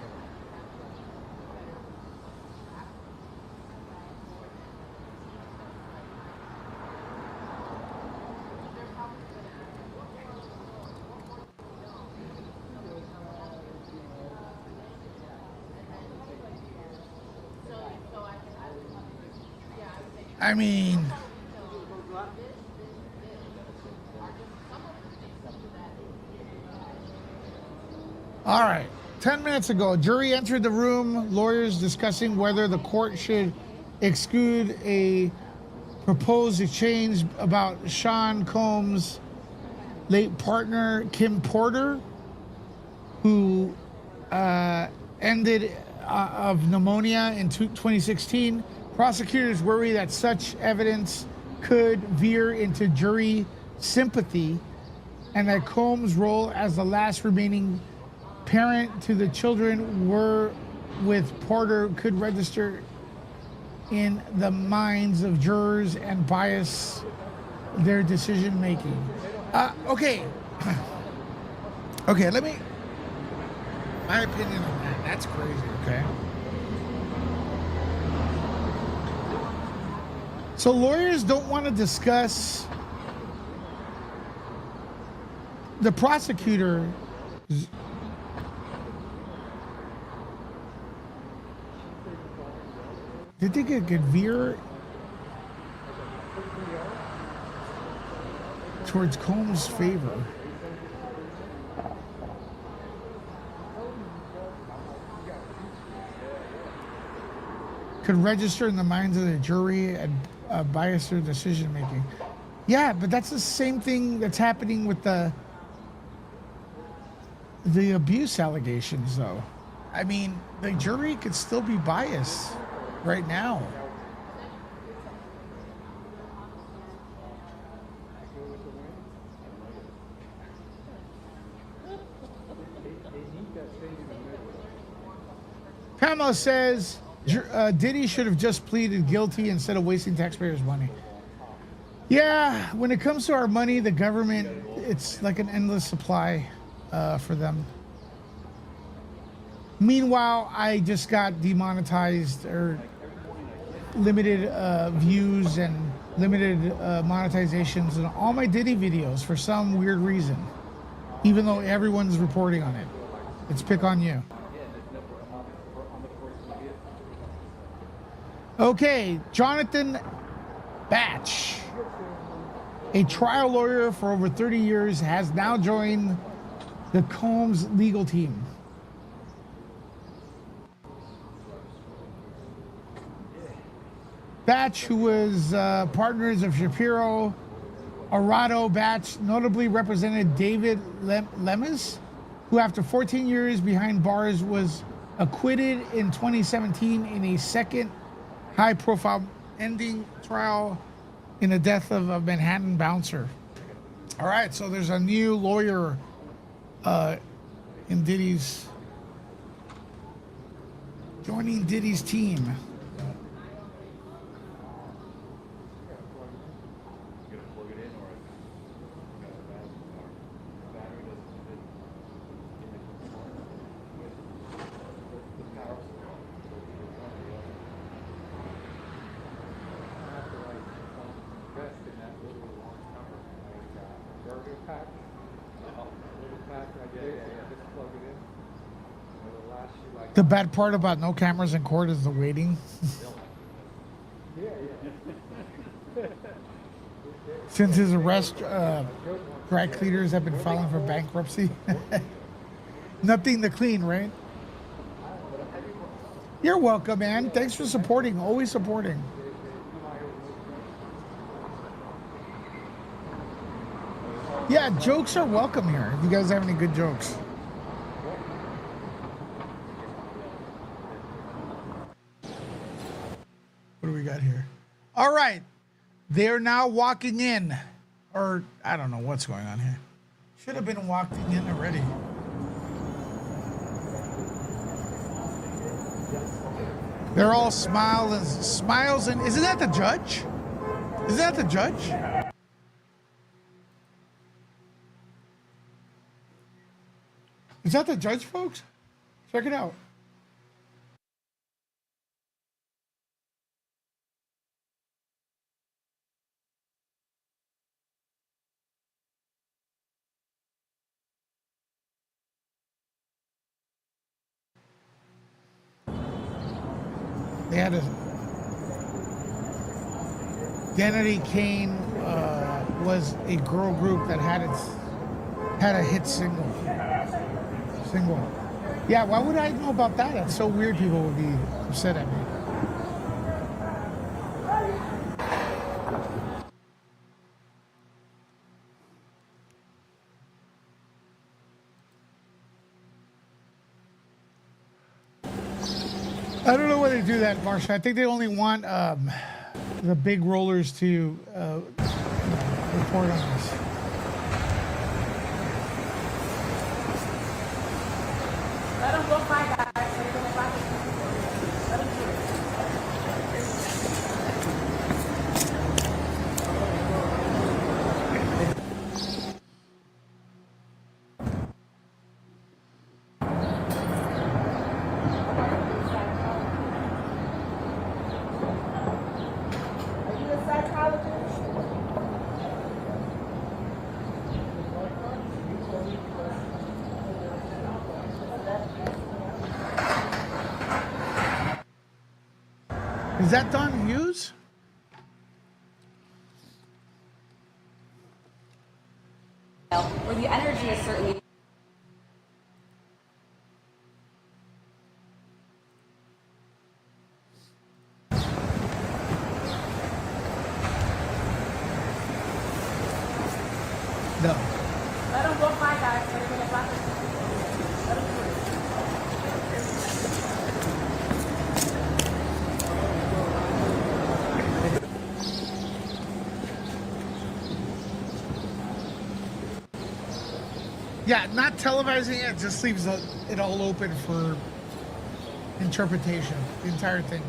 I mean... All right. 10 minutes ago, jury entered the room, lawyers discussing whether the court should exclude a proposed exchange about Sean Combs' late partner, Kim Porter, who ended of pneumonia in 2016. Prosecutors worry that such evidence could veer into jury sympathy and that Combs' role as the last remaining parent to the children were with Porter could register in the minds of jurors and bias their decision making. Okay, let me, my opinion on that. That's crazy, okay? So lawyers don't want to discuss the prosecutor. Did they get veer towards Combs' favor? Could register in the minds of the jury and bias their decision making. Yeah, but that's the same thing that's happening with the abuse allegations, though. I mean, the jury could still be biased right now. Pamela says Diddy should have just pleaded guilty instead of wasting taxpayers' money. Yeah, when it comes to our money, the government, it's like an endless supply for them. Meanwhile, I just got demonetized or limited views and limited monetizations on all my Diddy videos for some weird reason, even though everyone's reporting on it. It's pick on you. Okay, Jonathan Batch, a trial lawyer for over 30 years, has now joined the Combs legal team. Batch, who was partners of Shapiro, Arado Batch, notably represented David Lemes, who after 14 years behind bars was acquitted in 2017 in a second high-profile ending trial in the death of a Manhattan bouncer. All right, so there's a new lawyer in Diddy's, joining Diddy's team. The bad part about no cameras in court is the waiting. Since his arrest, dry cleaners have been filing for bankruptcy. Nothing to clean, right? You're welcome, man. Thanks for supporting. Always supporting. Yeah, jokes are welcome here. If you guys have any good jokes. What do we got here? All right. They're now walking in. Or, I don't know what's going on here. Should have been walking in already. They're all smiles and isn't that the judge? Is that the judge? Is that the judge, folks? Check it out. They had a Danity Kane was a girl group that had a hit single. Yeah, why would I know about that? That's so weird. People would be upset at me. I don't know why they do that, Marsha. I think they only want the big rollers to report on this. Let them go fight, guys. Let them go fight. Let them do it. Are you a psychologist? Is that Don Hughes? Where the energy is certainly. No. Let them go fight, guys. Let them go fight. Let them do it. Yeah, not televising it just leaves it all open for interpretation. The entire thing.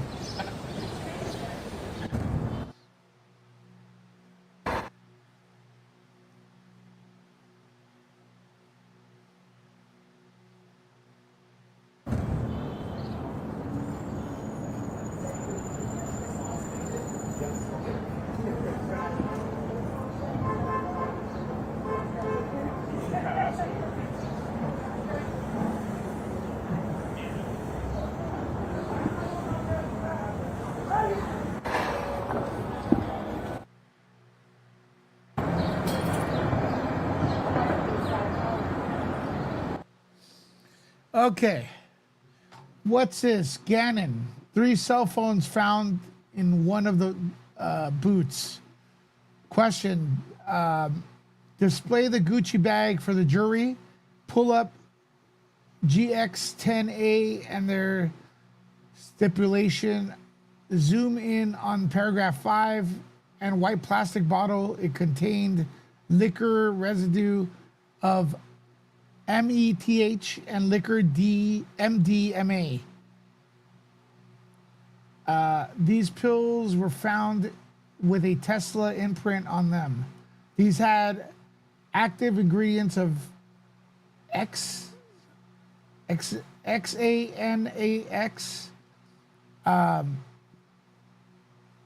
Okay. What's this? Gannon. 3 cell phones found in one of the boots. Question. Display the Gucci bag for the jury. Pull up GX10A and their stipulation. Zoom in on paragraph 5 and white plastic bottle. It contained liquor residue of METH and liquor MDMA. These pills were found with a Tesla imprint on them. These had active ingredients of XANAX.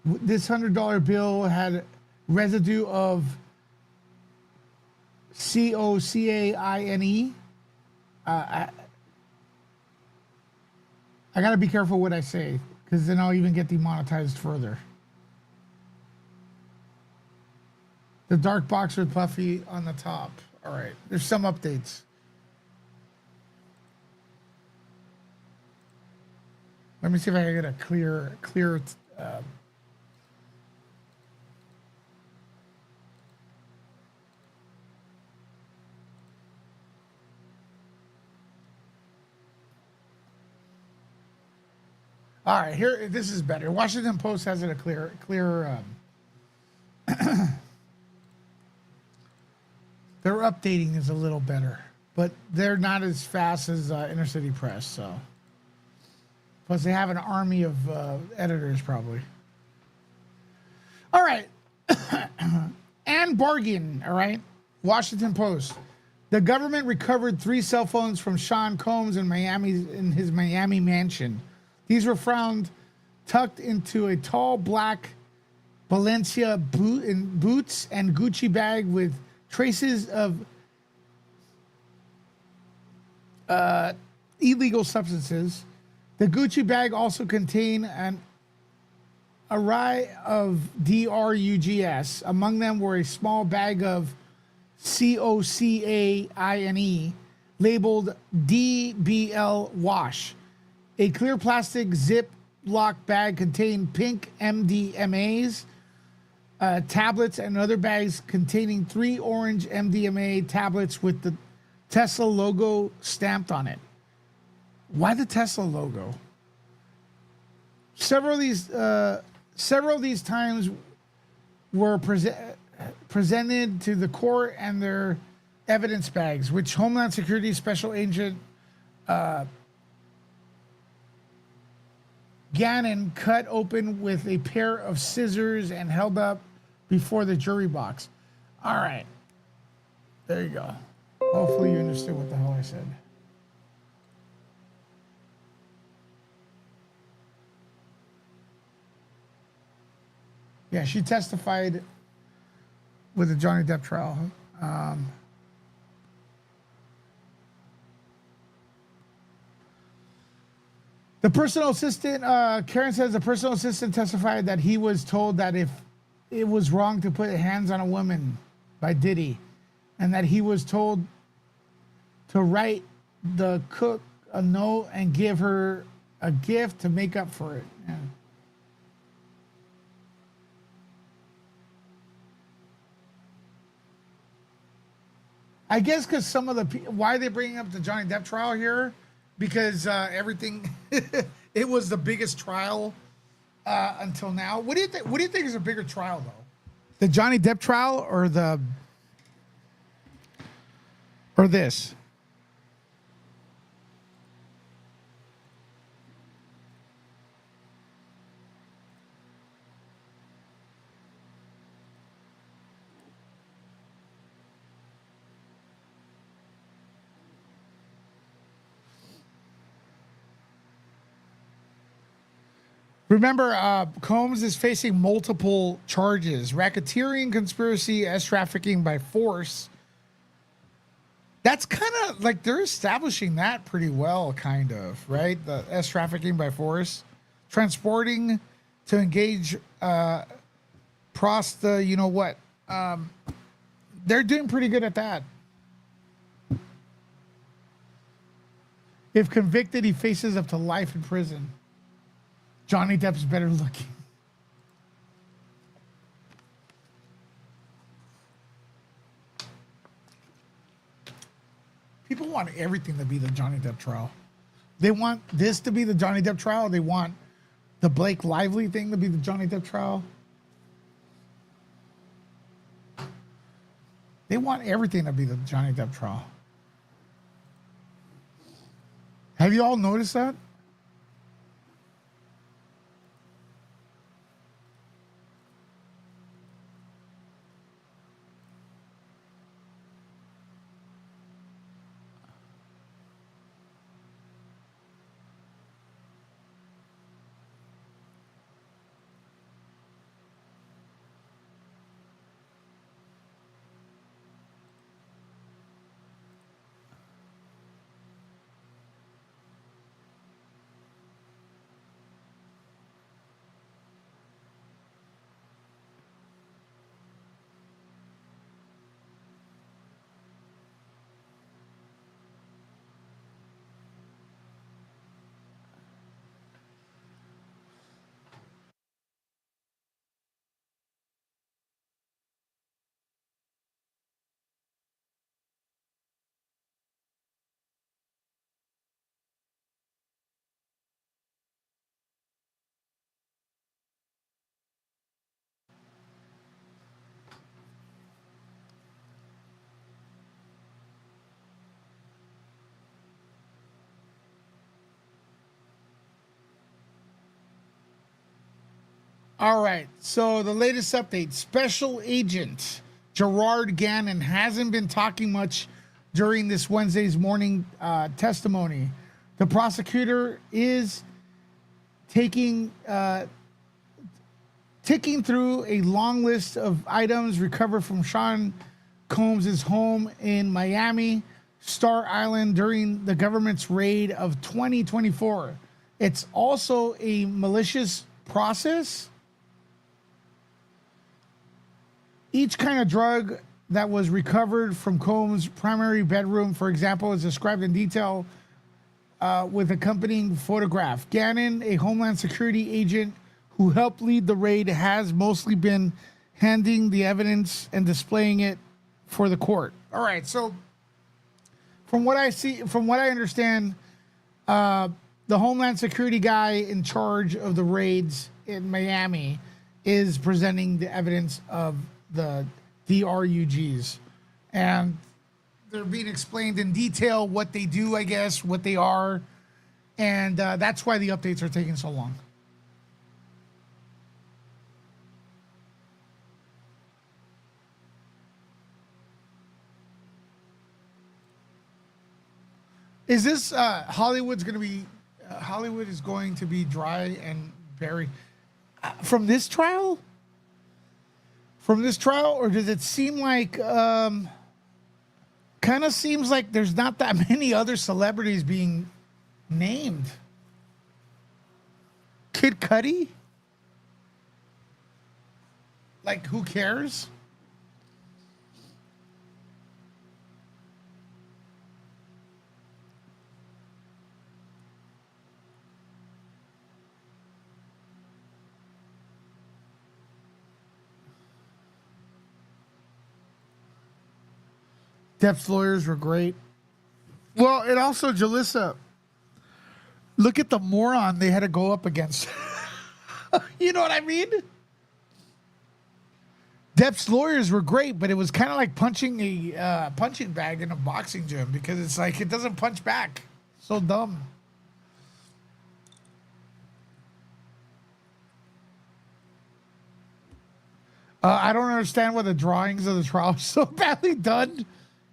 This $100 bill had residue of COCAINE. I gotta be careful what I say, because then I'll even get demonetized further. The dark box with Puffy on the top. All right, there's some updates. Let me see if I can get a clear. All right, here, this is better. Washington Post has it a clear. Their updating is a little better, but they're not as fast as Inner City Press. So, plus they have an army of editors probably. All right, and bargain. All right, Washington Post. The government recovered 3 cell phones from Sean Combs in his Miami mansion. These were found tucked into a tall black Balenciaga boots and Gucci bag with traces of illegal substances. The Gucci bag also contained an array of drugs. Among them were a small bag of COCAINE labeled DBL wash. A clear plastic Ziploc bag contained pink MDMAs, tablets, and other bags containing 3 orange MDMA tablets with the Tesla logo stamped on it. Why the Tesla logo? Several of these times were presented to the court and their evidence bags, which Homeland Security Special Agent Gannon cut open with a pair of scissors and held up before the jury box. All right. There you go. Hopefully you understood what the hell I said. Yeah, she testified with the Johnny Depp trial. The personal assistant, Karen says the personal assistant testified that he was told that if it was wrong to put hands on a woman by Diddy, and that he was told to write the cook a note and give her a gift to make up for it. Yeah. I guess because some of the why are they bringing up the Johnny Depp trial here? Because everything, it was the biggest trial until now. What do you think? What do you think is a bigger trial, though? The Johnny Depp trial or this? Remember, Combs is facing multiple charges: racketeering, conspiracy, trafficking by force. That's kind of like they're establishing that pretty well, kind of, right? The trafficking by force, transporting to engage, you know what? They're doing pretty good at that. If convicted, he faces up to life in prison. Johnny Depp's better looking. people want everything to be the Johnny Depp trial. They want this to be the Johnny Depp trial. They want the Blake Lively thing to be the Johnny Depp trial. They want everything to be the Johnny Depp trial. Have you all noticed that? All right. So the latest update: Special Agent Gerard Gannon hasn't been talking much during this Wednesday's morning testimony. The prosecutor is ticking through a long list of items recovered from Sean Combs' home in Miami, Star Island, during the government's raid of 2024. It's also a malicious process. Each kind of drug that was recovered from Combs' primary bedroom, for example, is described in detail with accompanying photograph. Gannon, a Homeland Security agent who helped lead the raid, has mostly been handing the evidence and displaying it for the court. All right, so from what I understand, the Homeland Security guy in charge of the raids in Miami is presenting the evidence of the DRUGs, and they're being explained in detail what they do, I guess, what they are, and that's why the updates are taking so long. Is this Hollywood is going to be dry and buried from this trial? From this trial, or does it seem like kind of seems like there's not that many other celebrities being named? Kid Cudi? Like, who cares? Depp's lawyers were great. Well, and also Jalissa. Look at the moron they had to go up against. You know what I mean? Depp's lawyers were great, but it was kind of like punching a punching bag in a boxing gym, because it's like it doesn't punch back. So dumb. I don't understand why the drawings of the trial are so badly done.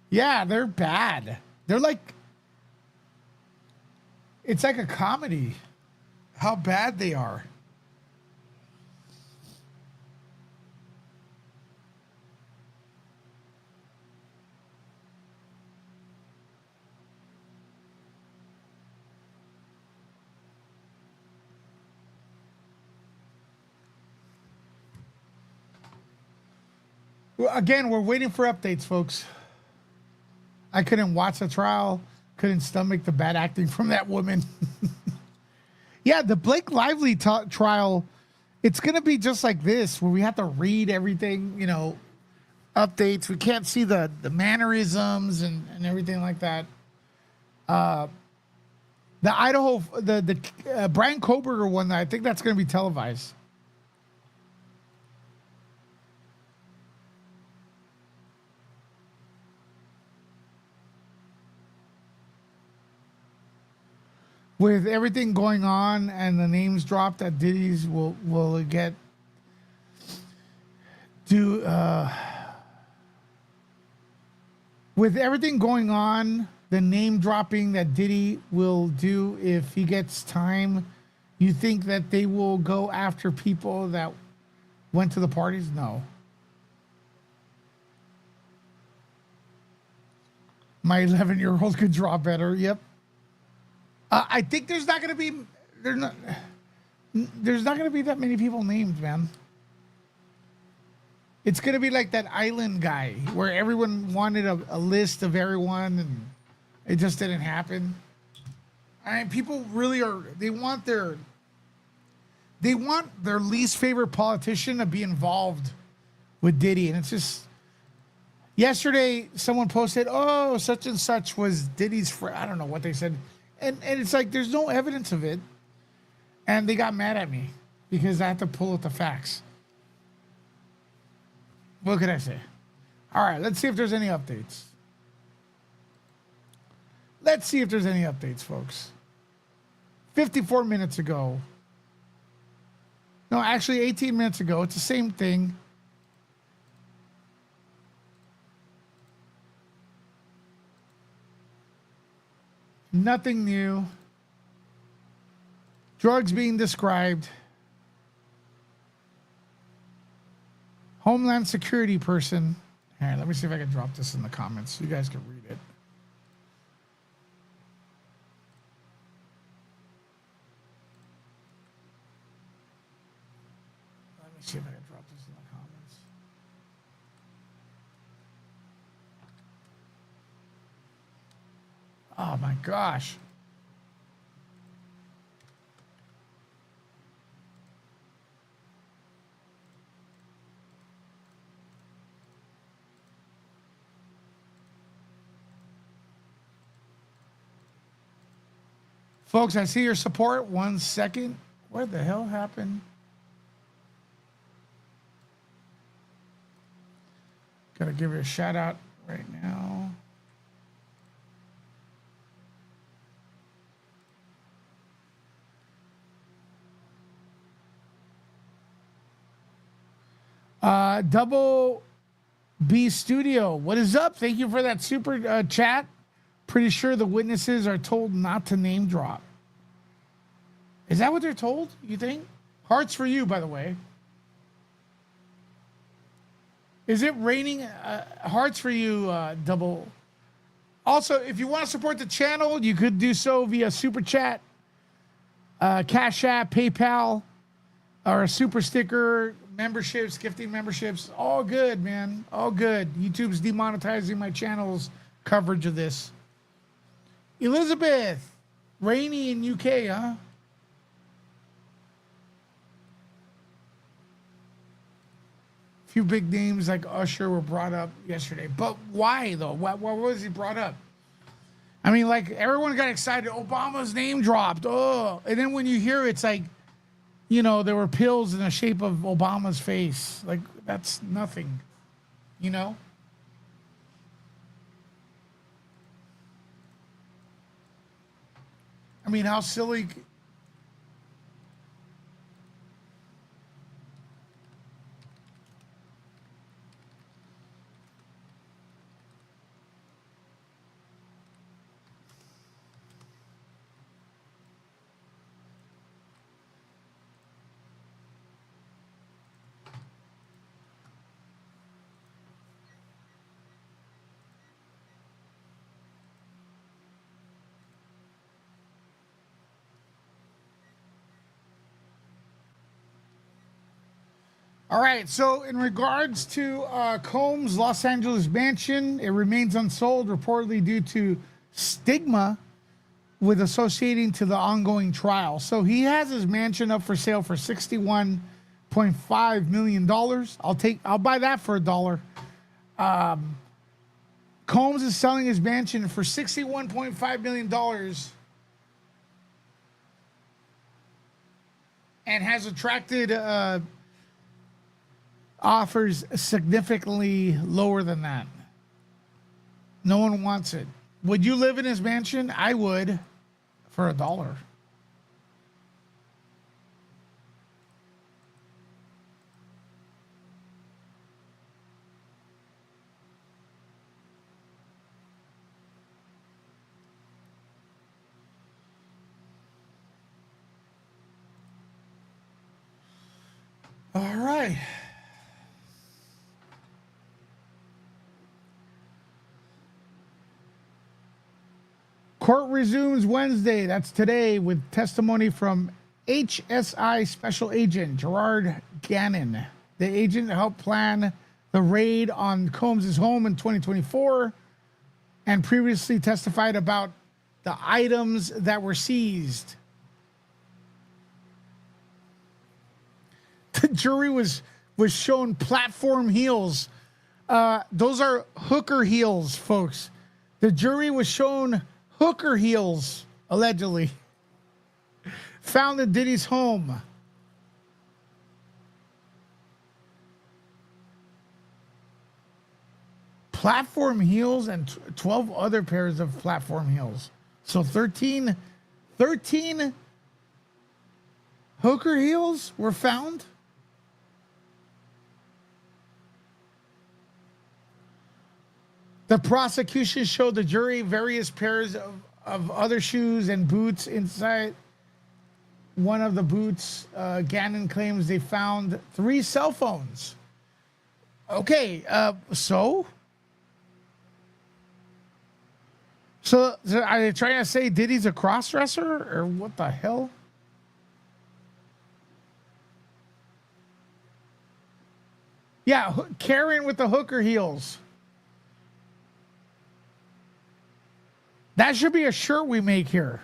Yeah, they're bad. They're like, it's like a comedy, how bad they are. Well, again, we're waiting for updates, folks. I couldn't watch the trial, couldn't stomach the bad acting from that woman. Yeah, the Blake Lively trial, it's going to be just like this, where we have to read everything, you know, updates. We can't see the mannerisms and everything like that. The Idaho, the Brian Koberger one, I think that's going to be televised. With everything going on and the names dropped at Diddy's, will it get with everything going on, the name dropping that Diddy will do if he gets time, you think that they will go after people that went to the parties? No. My 11-year-old could draw better. Yep. I think there's not going to be that many people named, man. It's going to be like that island guy where everyone wanted a list of everyone and it just didn't happen. I mean, people really they want their least favorite politician to be involved with Diddy. And it's just, yesterday someone posted, oh, such and such was Diddy's friend. I don't know what they said. And it's like, there's no evidence of it. And they got mad at me because I have to pull out the facts. What could I say? All right, let's see if there's any updates. Let's see if there's any updates, folks. 54 minutes ago. No, actually 18 minutes ago. It's the same thing. Nothing new. Drugs being described. Homeland Security person. All right, let me see if I can drop this in the comments so you guys can read it. Let me see if I can drop this in the comments. Oh my gosh. Folks, I see your support. 1 second. What the hell happened? Gotta give you a shout out right now. Double B Studio, what is up? Thank you for that super chat. Pretty sure the witnesses are told not to name drop. Is that what they're told, you think? Hearts for you, by the way. Is it raining? Hearts for you, double. Also, if you want to support the channel, you could do so via super chat, Cash App, PayPal, or a super sticker, memberships, gifting memberships. All good, man. All good. YouTube's demonetizing my channel's coverage of this. Elizabeth, rainy in UK, huh? Few big names like Usher were brought up yesterday. But why, though? Why was he brought up? I mean, like, everyone got excited. Obama's name dropped. Oh. And then when you hear it's like, you know, there were pills in the shape of Obama's face. Like, that's nothing, you know? I mean, how silly. All right, so in regards to Combs' Los Angeles mansion, it remains unsold, reportedly due to stigma with associating to the ongoing trial. So he has his mansion up for sale for $61.5 million. I'll buy that for $1. Combs is selling his mansion for $61.5 million and has attracted offers significantly lower than that. No one wants it. Would you live in his mansion? I would, for $1. All right. Court resumes Wednesday. That's today with testimony from HSI Special Agent Gerard Gannon. The agent helped plan the raid on Combs' home in 2024 and previously testified about the items that were seized. The jury was shown platform heels. Those are hooker heels, folks. The jury was shown hooker heels, allegedly, found at Diddy's home. Platform heels and 12 other pairs of platform heels. So 13 hooker heels were found. The prosecution showed the jury various pairs of other shoes and boots inside one of the boots. Gannon claims they found 3 cell phones. Okay, so are they trying to say Diddy's a crossdresser or what the hell? Yeah, Karen with the hooker heels. That should be a shirt we make here.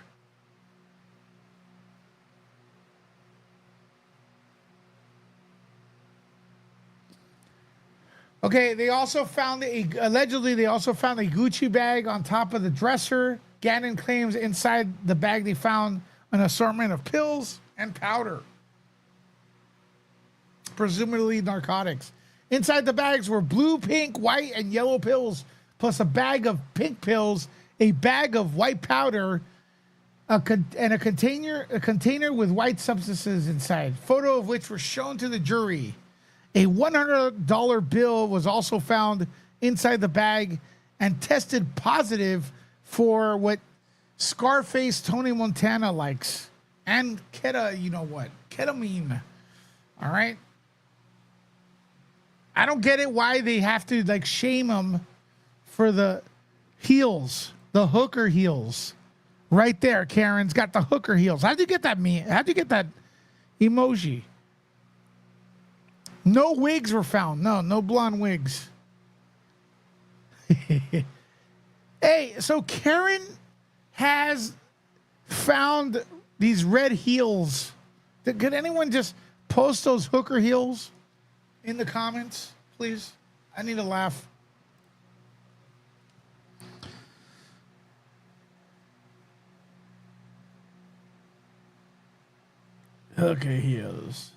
Okay, allegedly they also found a Gucci bag on top of the dresser. Gannon claims inside the bag they found an assortment of pills and powder, presumably narcotics. Inside the bags were blue, pink, white, and yellow pills, plus a bag of pink pills, a bag of white powder, and a container with white substances inside, photo of which were shown to the jury. A $100 bill was also found inside the bag and tested positive for what Scarface Tony Montana likes. And ketamine. All right. I don't get it why they have to shame him for the heels. The hooker heels. Right there, Karen's got the hooker heels. How'd you get that How'd you get that emoji? No wigs were found. No blonde wigs. Hey, so Karen has found these red heels. Could anyone just post those hooker heels in the comments, please? I need to laugh. Okay, heels.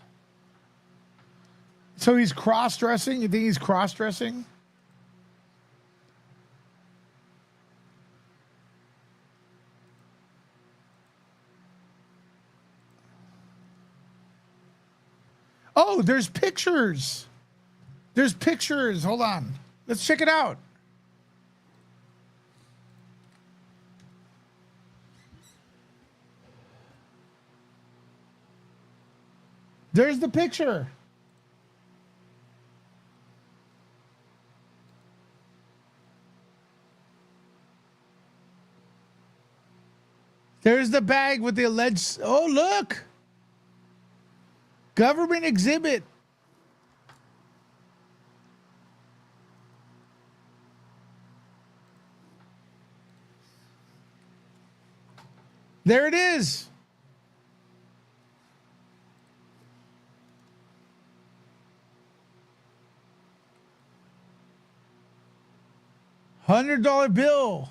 So he's cross-dressing? You think he's cross-dressing? Oh, there's pictures. There's pictures. Hold on. Let's check it out. There's the picture. There's the bag with the alleged. Oh, look. Government exhibit. There it is. $100 bill.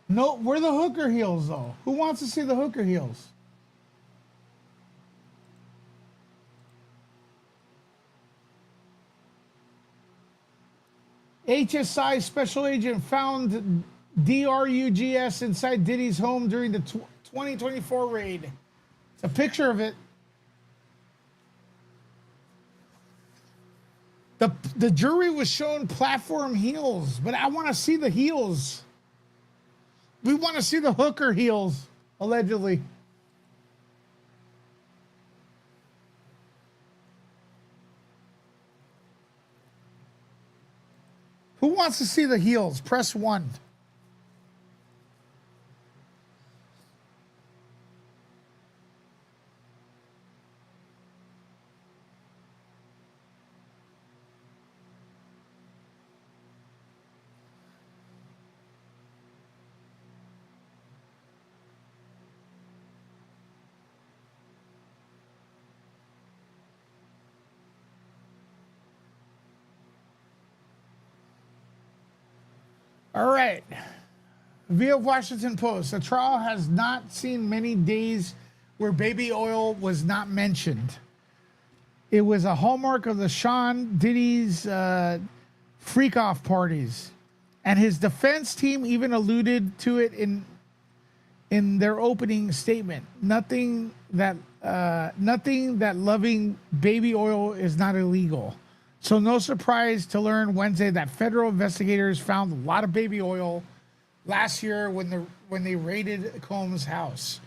No, where are the hooker heels though? Who wants to see the hooker heels? HSI special agent found DRUGS inside Diddy's home during the 2024 raid. It's a picture of it. The jury was shown platform heels, but I want to see the heels. We want to see the hooker heels, allegedly. Who wants to see the heels? Press 1. All right. Via Washington Post, the trial has not seen many days where baby oil was not mentioned. It was a hallmark of the Sean Diddy's freak-off parties. And his defense team even alluded to it in their opening statement. Nothing that loving baby oil is not illegal. So no surprise to learn Wednesday that federal investigators found a lot of baby oil last year when they raided Combs' house.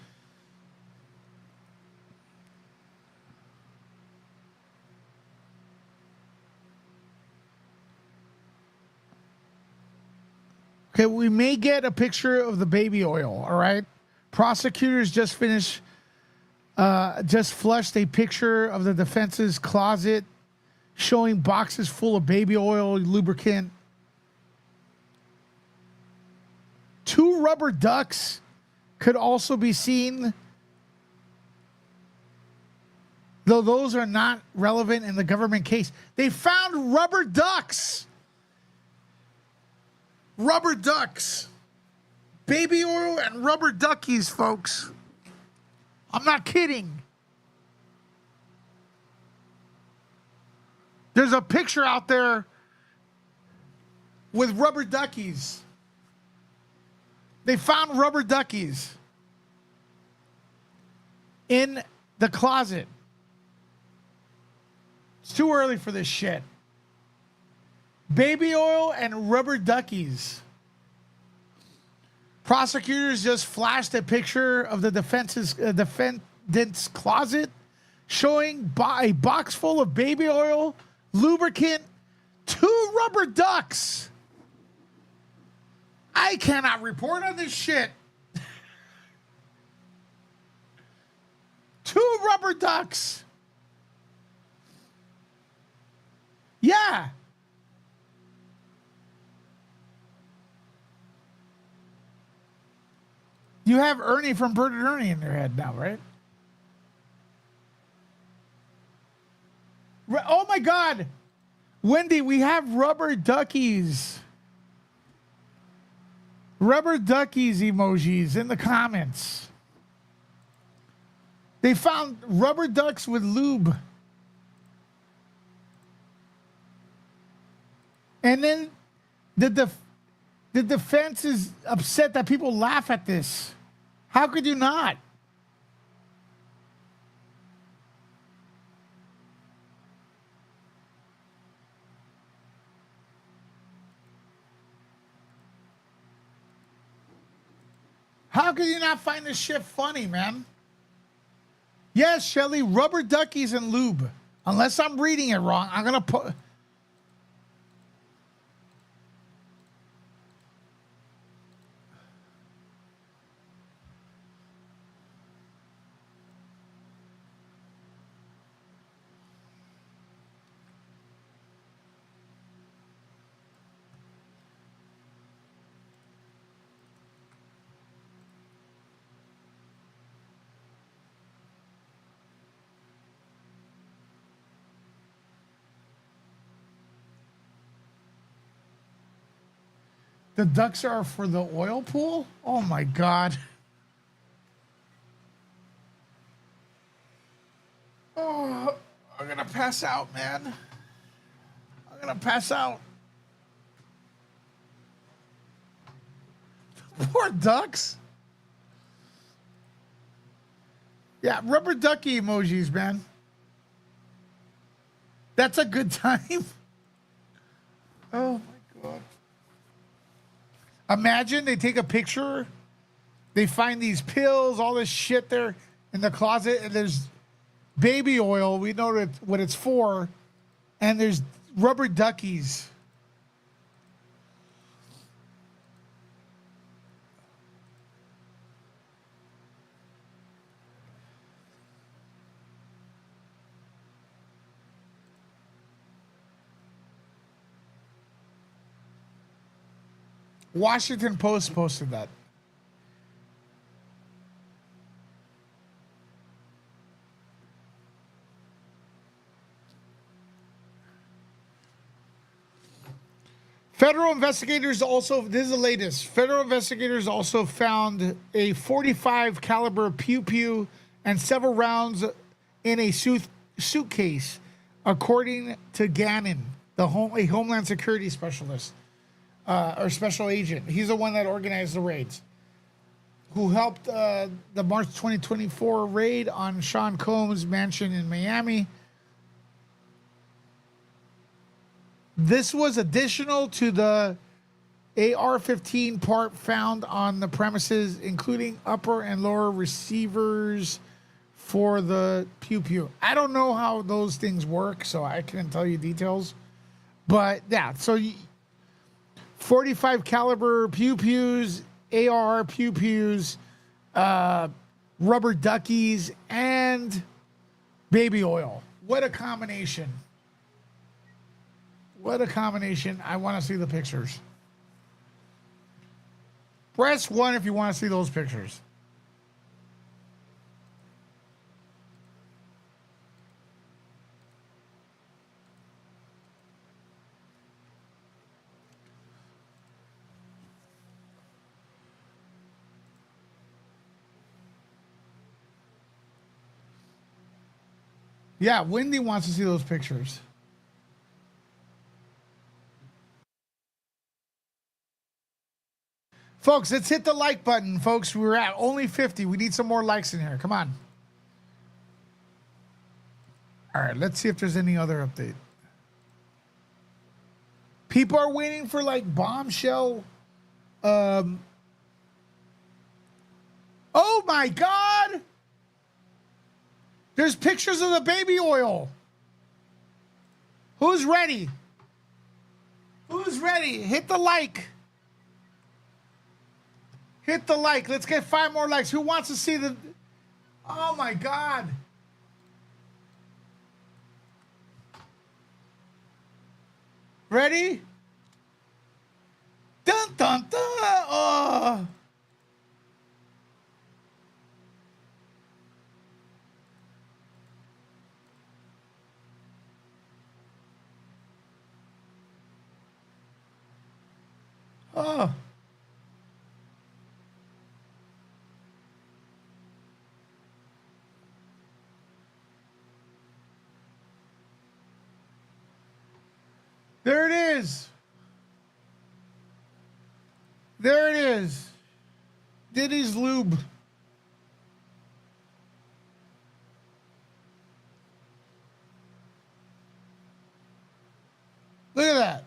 Okay, we may get a picture of the baby oil, all right? Prosecutors just flushed a picture of the defense's closet showing boxes full of baby oil, lubricant. 2 rubber ducks could also be seen, though those are not relevant in the government case. They found rubber ducks. Rubber ducks. Baby oil and rubber duckies, folks. I'm not kidding. There's a picture out there with rubber duckies. They found rubber duckies in the closet. It's too early for this shit. Baby oil and rubber duckies. Prosecutors just flashed a picture of the defendant's closet showing a box full of baby oil, lubricant, 2 rubber ducks. I cannot report on this shit. 2 rubber ducks. Yeah. You have Ernie from Bert and Ernie in your head now, right? Oh my God. Wendy, we have rubber duckies. Rubber duckies emojis in the comments. They found rubber ducks with lube. And then the defense is upset that people laugh at this. How could you not? How could you not find this shit funny, man? Yes, Shelly, rubber duckies and lube. Unless I'm reading it wrong, I'm going to put... The ducks are for the oil pool? Oh my God. Oh, I'm gonna pass out, man. I'm gonna pass out. Poor ducks. Yeah, rubber ducky emojis, man. That's a good time. Oh my God. Imagine they take a picture, they find these pills, all this shit there in the closet, and there's baby oil. We know what it's for, and there's rubber duckies. Washington Post posted that. Federal investigators also, this is the latest. Federal investigators also found a .45 caliber pew pew and several rounds in a suitcase, according to Gannon, a Homeland Security specialist. Or special agent. He's the one that organized the raids, who helped the March 2024 raid on Sean Combs' mansion in Miami. This was additional to the AR-15 part found on the premises, including upper and lower receivers for the pew pew. I don't know how those things work, so I couldn't tell you details. But yeah, so .45 caliber pew pews, AR pew pews, rubber duckies, and baby oil. What a combination. What a combination. I want to see the pictures. Press 1 if you want to see those pictures. Yeah, Wendy wants to see those pictures. Folks, let's hit the like button, folks. We're at only 50. We need some more likes in here. Come on. All right, let's see if there's any other update. People are waiting for like bombshell. Oh my God. There's pictures of the baby oil. Who's ready? Who's ready? Hit the like. Hit the like. Let's get 5 more likes. Who wants to see the... Oh, my God. Ready? Dun, dun, dun. Oh. Oh. There it is. There it is. Diddy's lube. Look at that.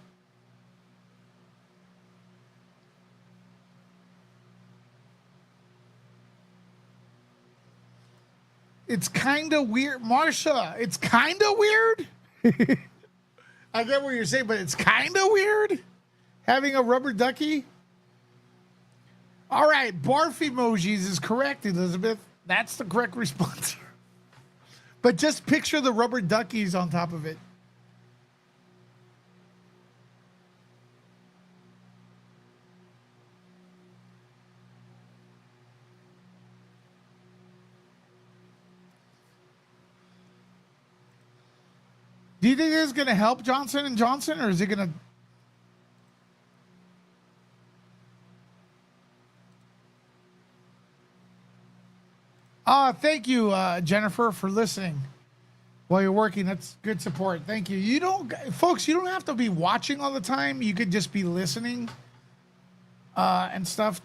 It's kind of weird. Marsha, it's kind of weird. I get what you're saying, but it's kind of weird having a rubber ducky. All right, barf emojis is correct, Elizabeth. That's the correct response. But just picture the rubber duckies on top of it. Do you think this is going to help Johnson & Johnson, or is it going to... Thank you, Jennifer, for listening while you're working. That's good support. Thank you. You don't, folks, you don't have to be watching all the time. You could just be listening and stuff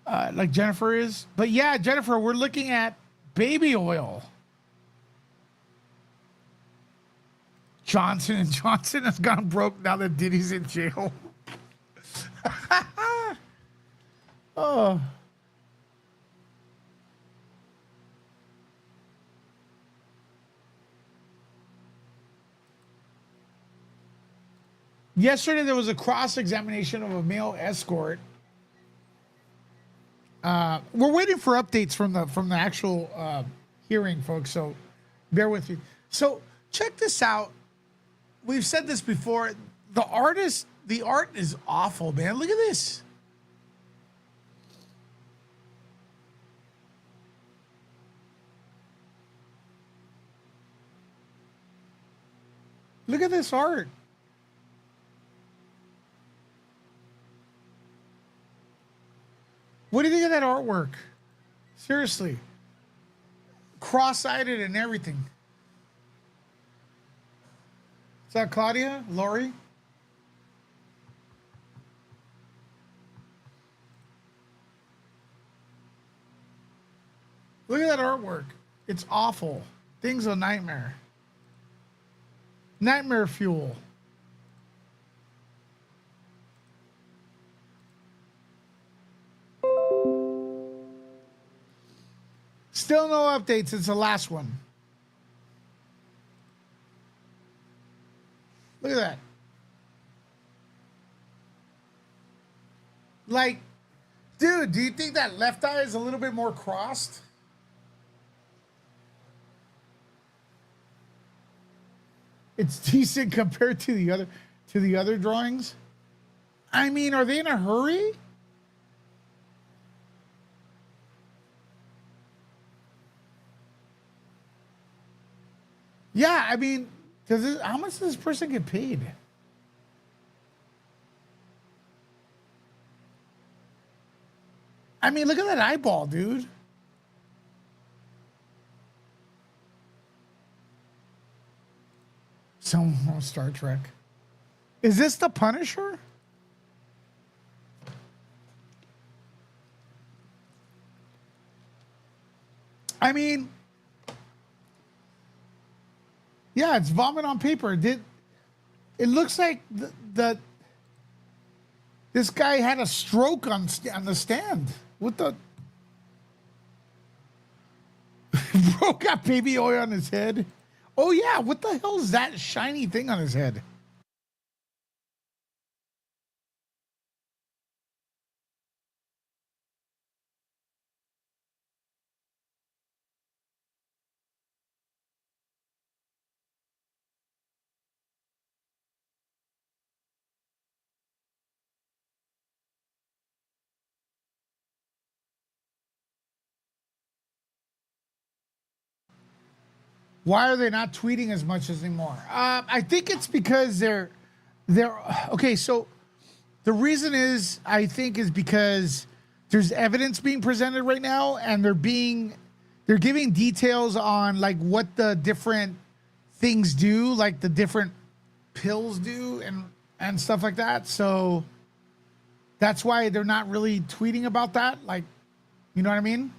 like Jennifer is. But yeah, Jennifer, we're looking at baby oil. Johnson and Johnson has gone broke now that Diddy's in jail. Oh. Yesterday there was a cross-examination of a male escort. We're waiting for updates from the actual hearing, folks. So bear with me. So check this out. We've said this before. The art is awful, man. Look at this. Look at this art. What do you think of that artwork? Seriously. Cross-eyed and everything. Is that Claudia? Lori? Look at that artwork. It's awful. Thing's a nightmare. Nightmare fuel. Still no updates. It's the last one. Look at that. Like, dude, do you think that left eye is a little bit more crossed? It's decent compared to the other drawings. I mean, are they in a hurry? Yeah, I mean, how much does this person get paid? I mean, look at that eyeball, dude. Some Star Trek. Is this the Punisher? I mean, yeah, it's vomit on paper. It looks like this guy had a stroke on the stand. What the? Bro got baby oil on his head. Oh yeah, what the hell is that shiny thing on his head? Why are they not tweeting as much as anymore? I think it's because they're okay. So the reason is, I think, is because there's evidence being presented right now, and they're giving details on like what the different things do, like the different pills do, and stuff like that. So that's why they're not really tweeting about that. Like, you know what I mean?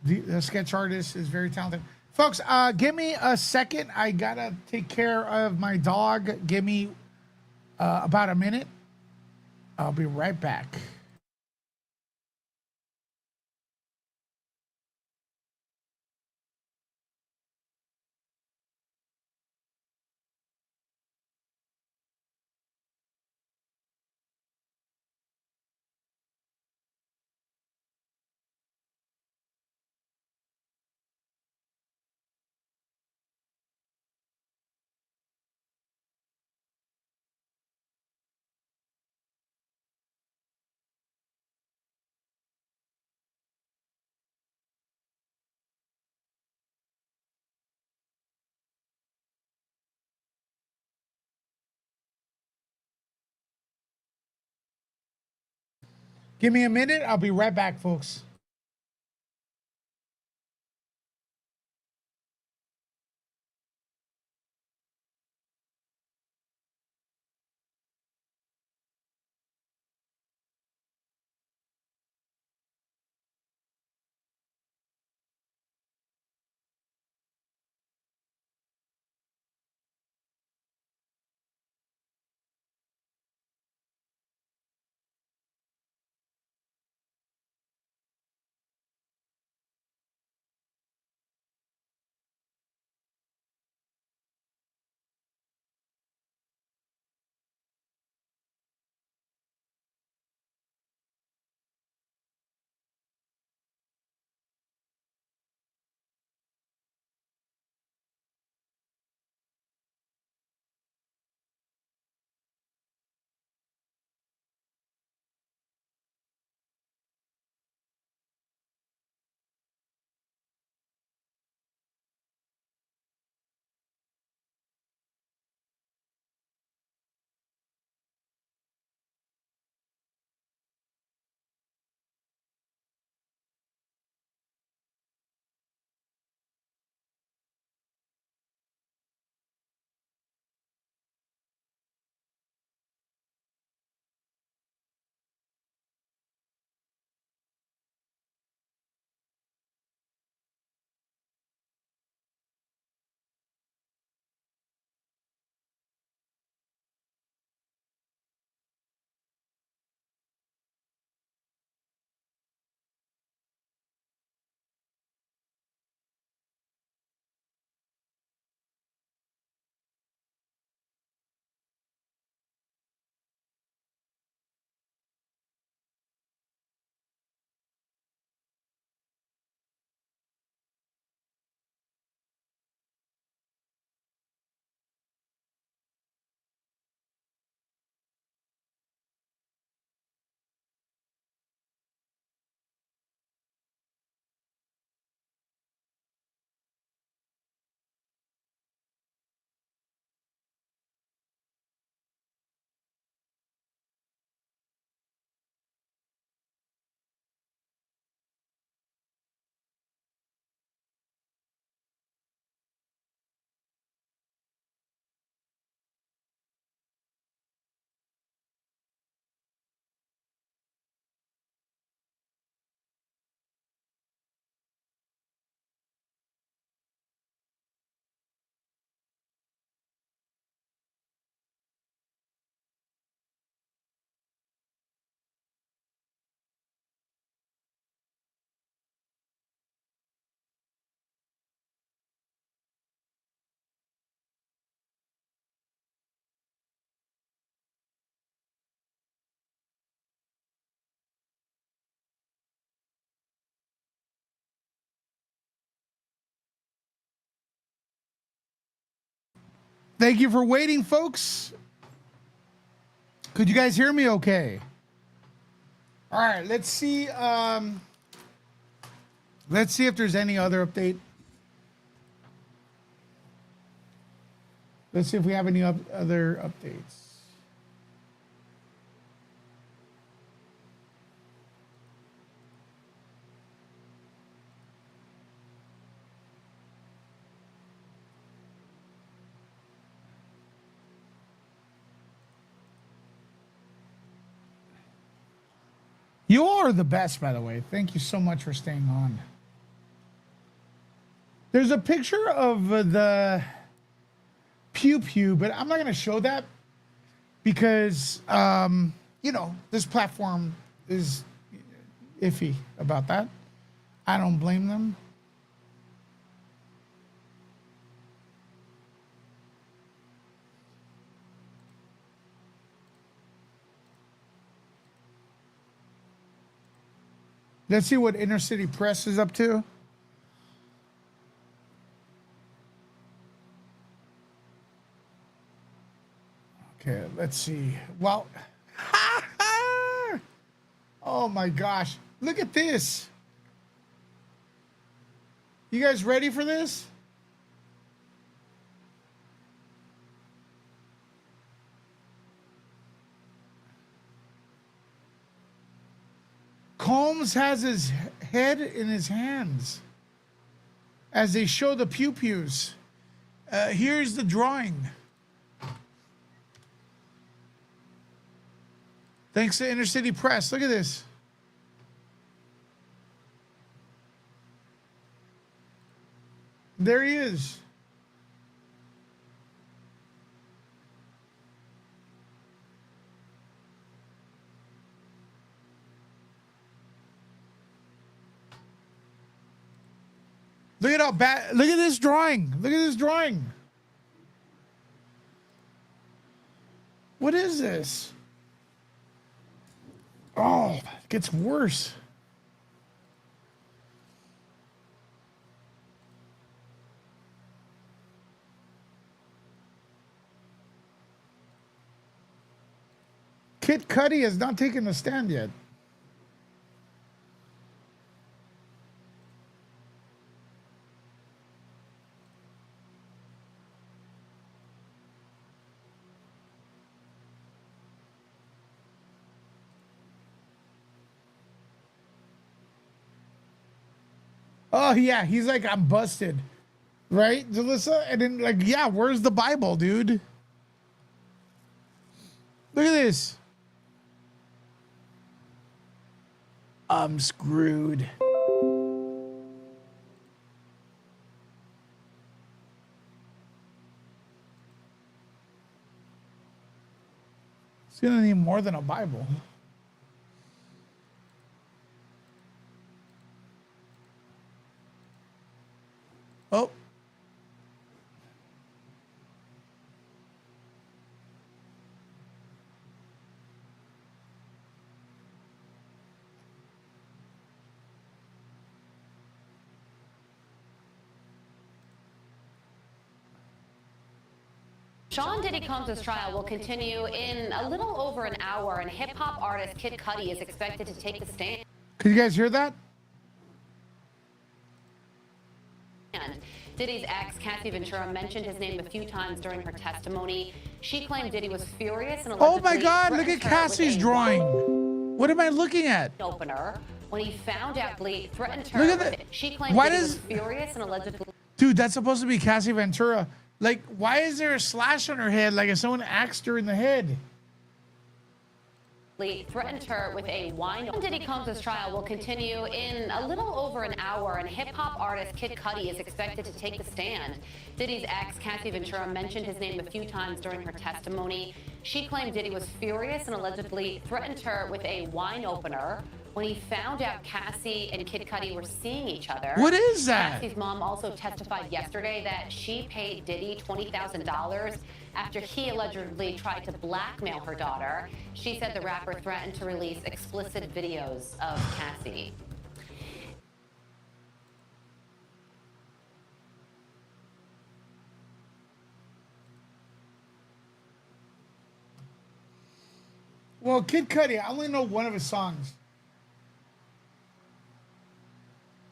The sketch artist is very talented. Folks, give me a second. I gotta take care of my dog. Give me about a minute. I'll be right back. Give me a minute. I'll be right back, folks. Thank you for waiting, folks. Could you guys hear me okay? All right, let's see. Let's see if there's any other update. Let's see if we have any other updates. You all are the best, by the way. Thank you so much for staying on. There's a picture of the pew pew, but I'm not going to show that because, you know, this platform is iffy about that. I don't blame them. Let's see what Inner City Press is up to. Okay, let's see. Well, oh my gosh. Look at this. You guys ready for this? Combs has his head in his hands as they show the pew-pews. Here's the drawing. Thanks to Inner City Press. Look at this. There he is. Look at how bad. Look at this drawing. Look at this drawing. What is this? Oh, it gets worse. Kid Cudi has not taken the stand yet. Oh yeah, he's like, I'm busted, right, Jalissa? And then like, yeah, where's the Bible, dude? Look at this. I'm screwed. It's gonna need more than a Bible. Oh. Sean Diddy Combs' trial will continue in a little over an hour, and hip-hop artist Kid Cudi is expected to take the stand. Could you guys hear that? Diddy's ex, Cassie Ventura, mentioned his name a few times during her testimony. She claimed Diddy was furious and oh my God, look at Cassie's drawing. What am I looking at? Opener when he found out Lee threatened her. Look at that. She claimed Why Diddy does was furious and allegedly. Dude, that's supposed to be Cassie Ventura. Like, why is there a slash on her head like if someone axed her in the head? Threatened her with a wine. Diddy Combs' trial will continue in a little over an hour, and hip-hop artist Kid Cudi is expected to take the stand. Diddy's ex, Cassie Ventura, mentioned his name a few times during her testimony. She claimed Diddy was furious and allegedly threatened her with a wine opener when he found out Cassie and Kid Cudi were seeing each other. What is that? Cassie's mom also testified yesterday that she paid Diddy $20,000 after he allegedly tried to blackmail her daughter. She said the rapper threatened to release explicit videos of Cassie. Well, Kid Cudi, I only know one of his songs.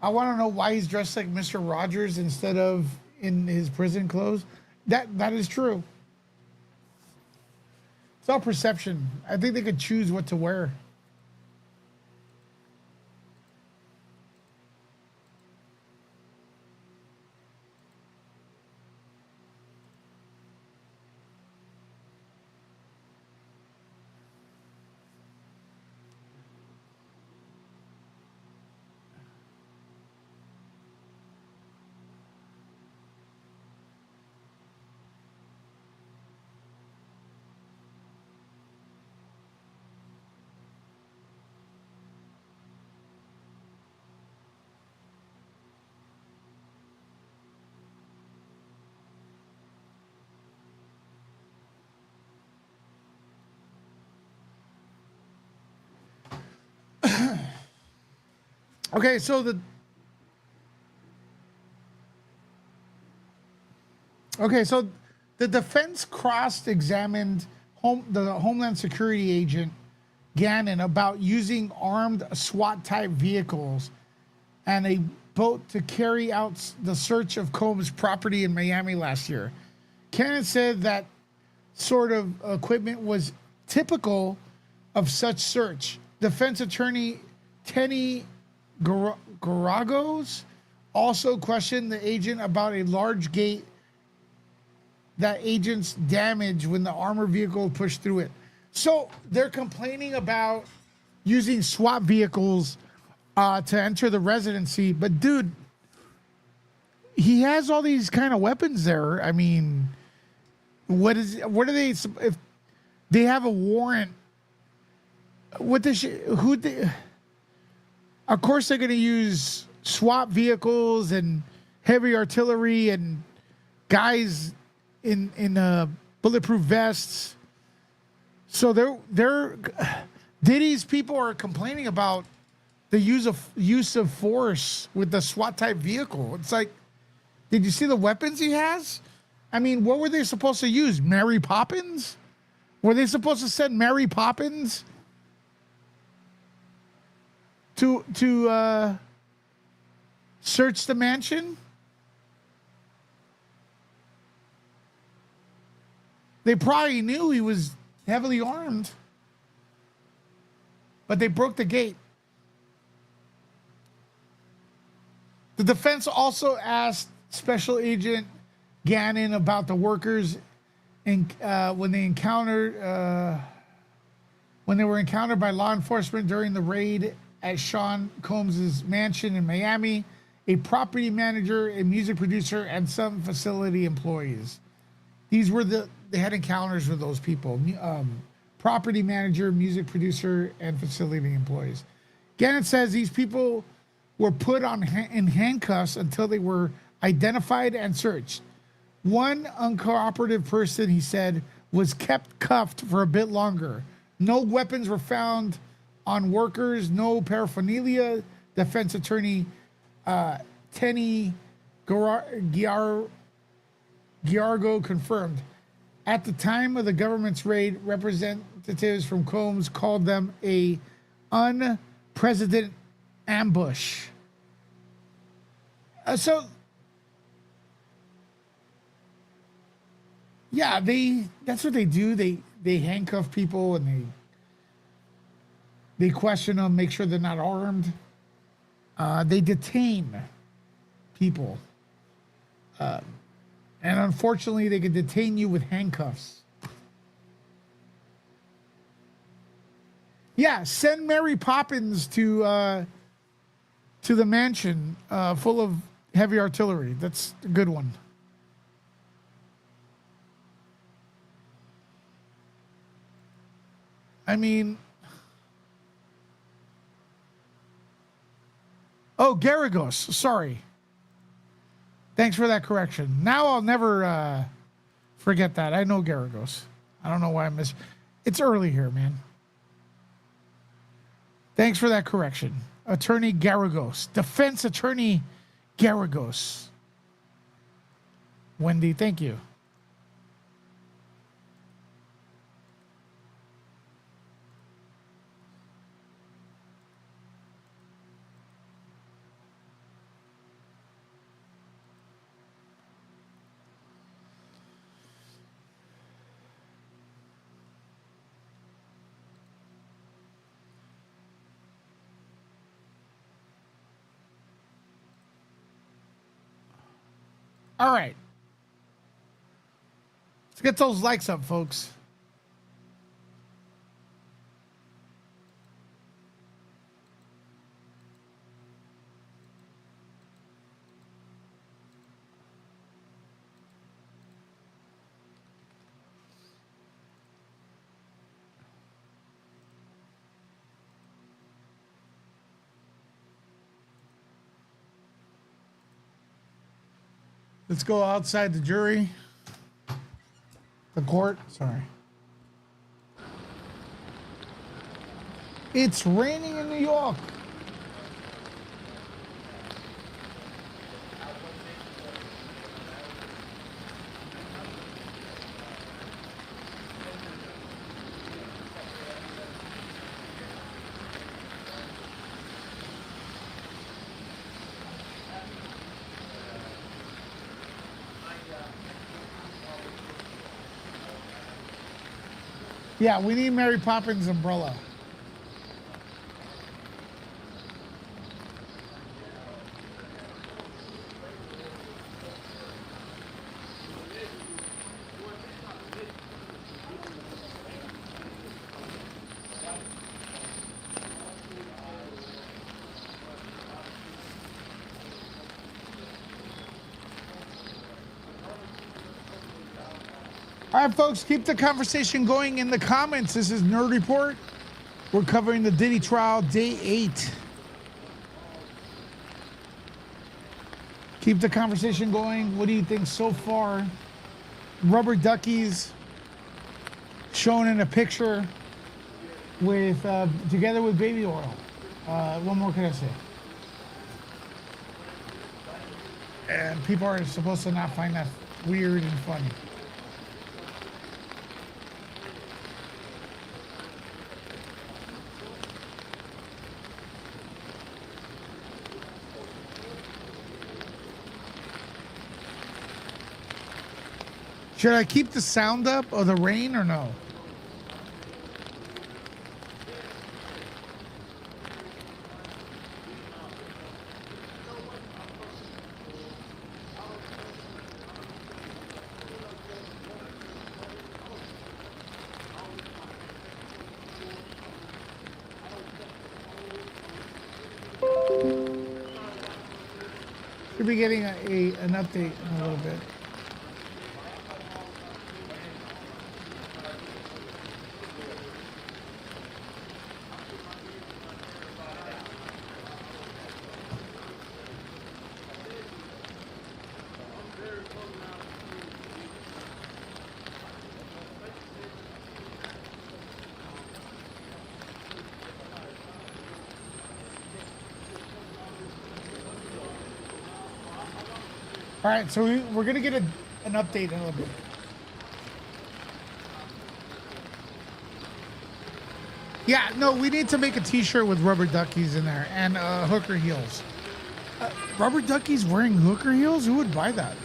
I want to know why he's dressed like Mr. Rogers instead of in his prison clothes. That is true. It's all perception. I think they could choose what to wear. Okay, so the defense cross-examined the Homeland Security agent Gannon about using armed SWAT-type vehicles and a boat to carry out the search of Combs' property in Miami last year. Gannon said that sort of equipment was typical of such search. Defense attorney Tenny Garagos also questioned the agent about a large gate that agents damaged when the armored vehicle pushed through it. So they're complaining about using SWAT vehicles to enter the residency. But dude, he has all these kind of weapons there. I mean, what are they, if they have a warrant, of course they're going to use SWAT vehicles and heavy artillery and guys in bulletproof vests. So Diddy's people are complaining about the use of force with the SWAT type vehicle. It's like, did you see the weapons he has? I mean, what were they supposed to use? Mary Poppins? Were they supposed to send Mary Poppins to search the mansion? They probably knew he was heavily armed, but they broke the gate. The defense also asked Special Agent Gannon about the workers and when they were encountered by law enforcement during the raid at Sean Combs' mansion in Miami, a property manager, a music producer, and some facility employees. These were they had encounters with those people. Property manager, music producer, and facility employees. Gannon says these people were put in handcuffs until they were identified and searched. One uncooperative person, he said, was kept cuffed for a bit longer. No weapons were found on workers, no paraphernalia. Defense attorney Tenny Giargo confirmed. At the time of the government's raid, representatives from Combs called them a unprecedented ambush. Yeah, that's what they do. They handcuff people and they question them, make sure they're not armed. They detain people. And unfortunately, they can detain you with handcuffs. Yeah, send Mary Poppins to the mansion full of heavy artillery. That's a good one. I mean, oh, Garagos. Sorry. Thanks for that correction. Now I'll never forget that. I know Garagos. I don't know why I missed. It's early here, man. Thanks for that correction. Attorney Garagos. Defense Attorney Garagos. Wendy, thank you. All right. Let's get those likes up, folks. Let's go outside the jury. The court. Sorry. It's raining in New York. Yeah, we need Mary Poppins' umbrella. All right, folks, keep the conversation going in the comments. This is Nerd Report. We're covering the Diddy Trial, Day 8. Keep the conversation going. What do you think so far? Rubber duckies shown in a picture with together with baby oil. What more can I say? And people are supposed to not find that weird and funny. Should I keep the sound up of the rain or no? Should be getting an update in a little bit. All right, so we're going to get an update in a little bit. Yeah, no, we need to make a t-shirt with rubber duckies in there and hooker heels. Rubber duckies wearing hooker heels? Who would buy that?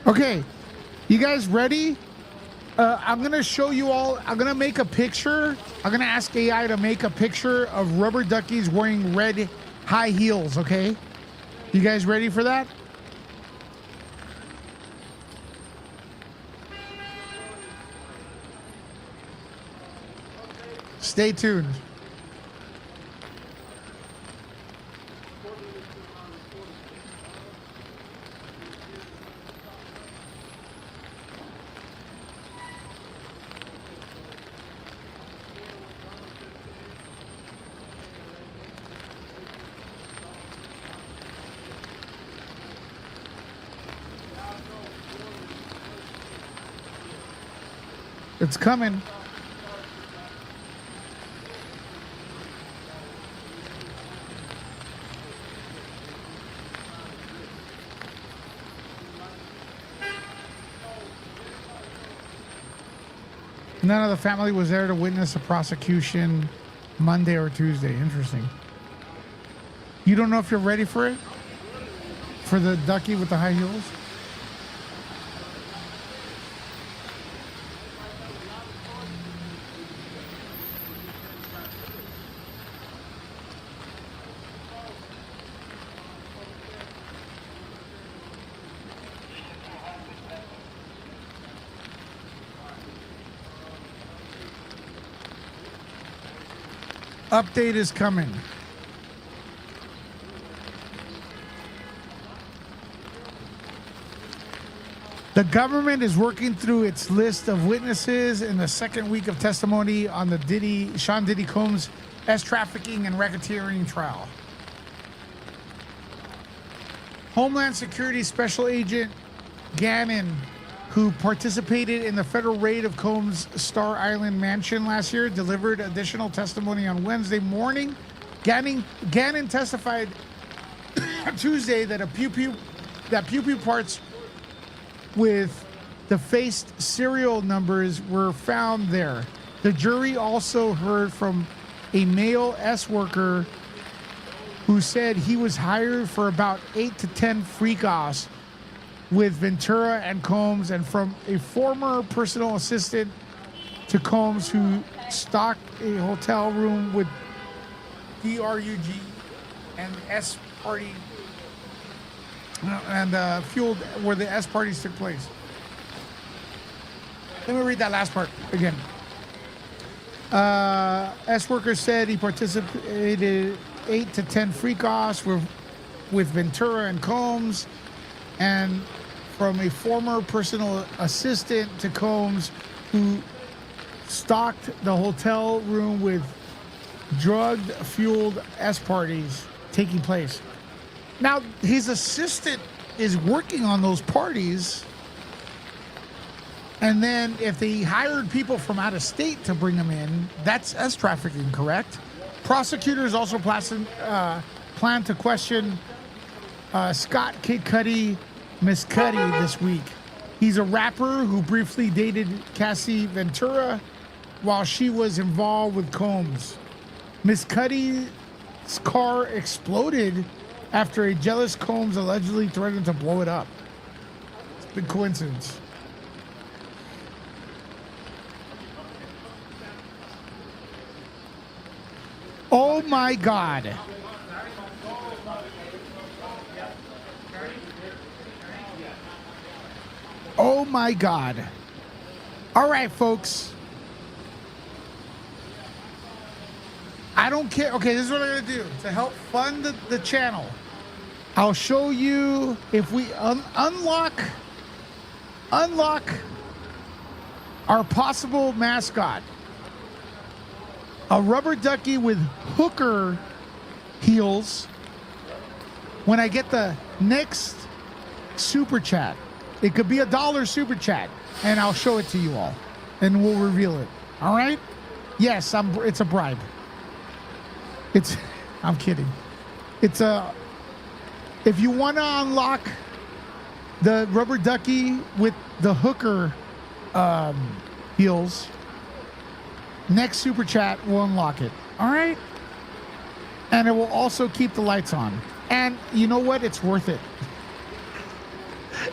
Okay, you guys ready? I'm going to show you all. I'm going to make a picture. I'm going to ask AI to make a picture of rubber duckies wearing red high heels, okay? You guys ready for that? Stay tuned. It's coming. None of the family was there to witness the prosecution Monday or Tuesday. Interesting. You don't know if you're ready for it? For the ducky with the high heels? Update is coming. The government is working through its list of witnesses in the second week of testimony on the Sean Diddy Combs trafficking and racketeering trial. Homeland Security Special Agent Gannon, who participated in the federal raid of Combs' Star Island mansion last year, delivered additional testimony on Wednesday morning. Gannon testified Tuesday that pew pew parts with defaced serial numbers were found there. The jury also heard from a male S worker who said he was hired for about 8 to 10 freak-offs with Ventura and Combs, and from a former personal assistant to Combs who stocked a hotel room with DRUG and S party and fueled where the S parties took place. Let me read that last part again. S worker said he participated 8 to 10 freak-offs with Ventura and Combs, and from a former personal assistant to Combs, who stocked the hotel room with drug-fueled S parties taking place. Now, his assistant is working on those parties, and then if they hired people from out of state to bring them in, that's S trafficking, correct? Prosecutors also plan to question Scott Kid Cudi, Miss Cudi, this week. He's a rapper who briefly dated Cassie Ventura while she was involved with Combs. Miss Cudi's car exploded after a jealous Combs allegedly threatened to blow it up. It's a big coincidence. Oh my God. Oh my God. All right, folks. I don't care. Okay, this is what I'm going to do to help fund the channel. I'll show you if we unlock our possible mascot. A rubber ducky with hooker heels when I get the next super chat. It could be $1 super chat, and I'll show it to you all, and we'll reveal it. All right? Yes, it's a bribe. I'm kidding. If you want to unlock the rubber ducky with the hooker heels, next super chat will unlock it. All right? And it will also keep the lights on. And you know what? It's worth it.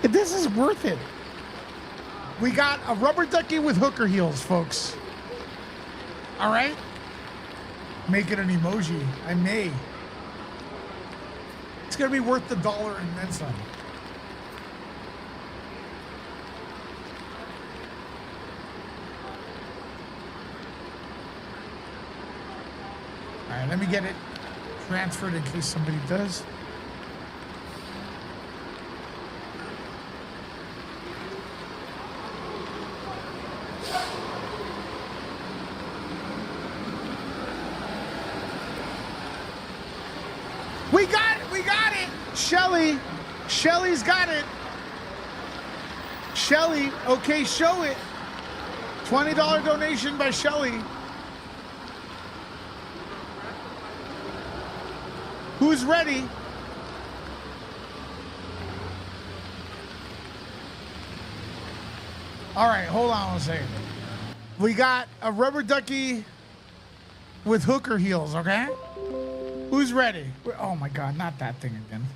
This is worth it. We got a rubber ducky with hooker heels, folks. All right? Make it an emoji. I may. It's going to be worth the $1 and then some. All right, let me get it transferred in case somebody does. We got it. Shelly's got it. Shelly, okay, show it. $20 donation by Shelly. Who's ready? All right, hold on a second. We got a rubber ducky with hooker heels, okay? Who's ready? Oh my God, not that thing again.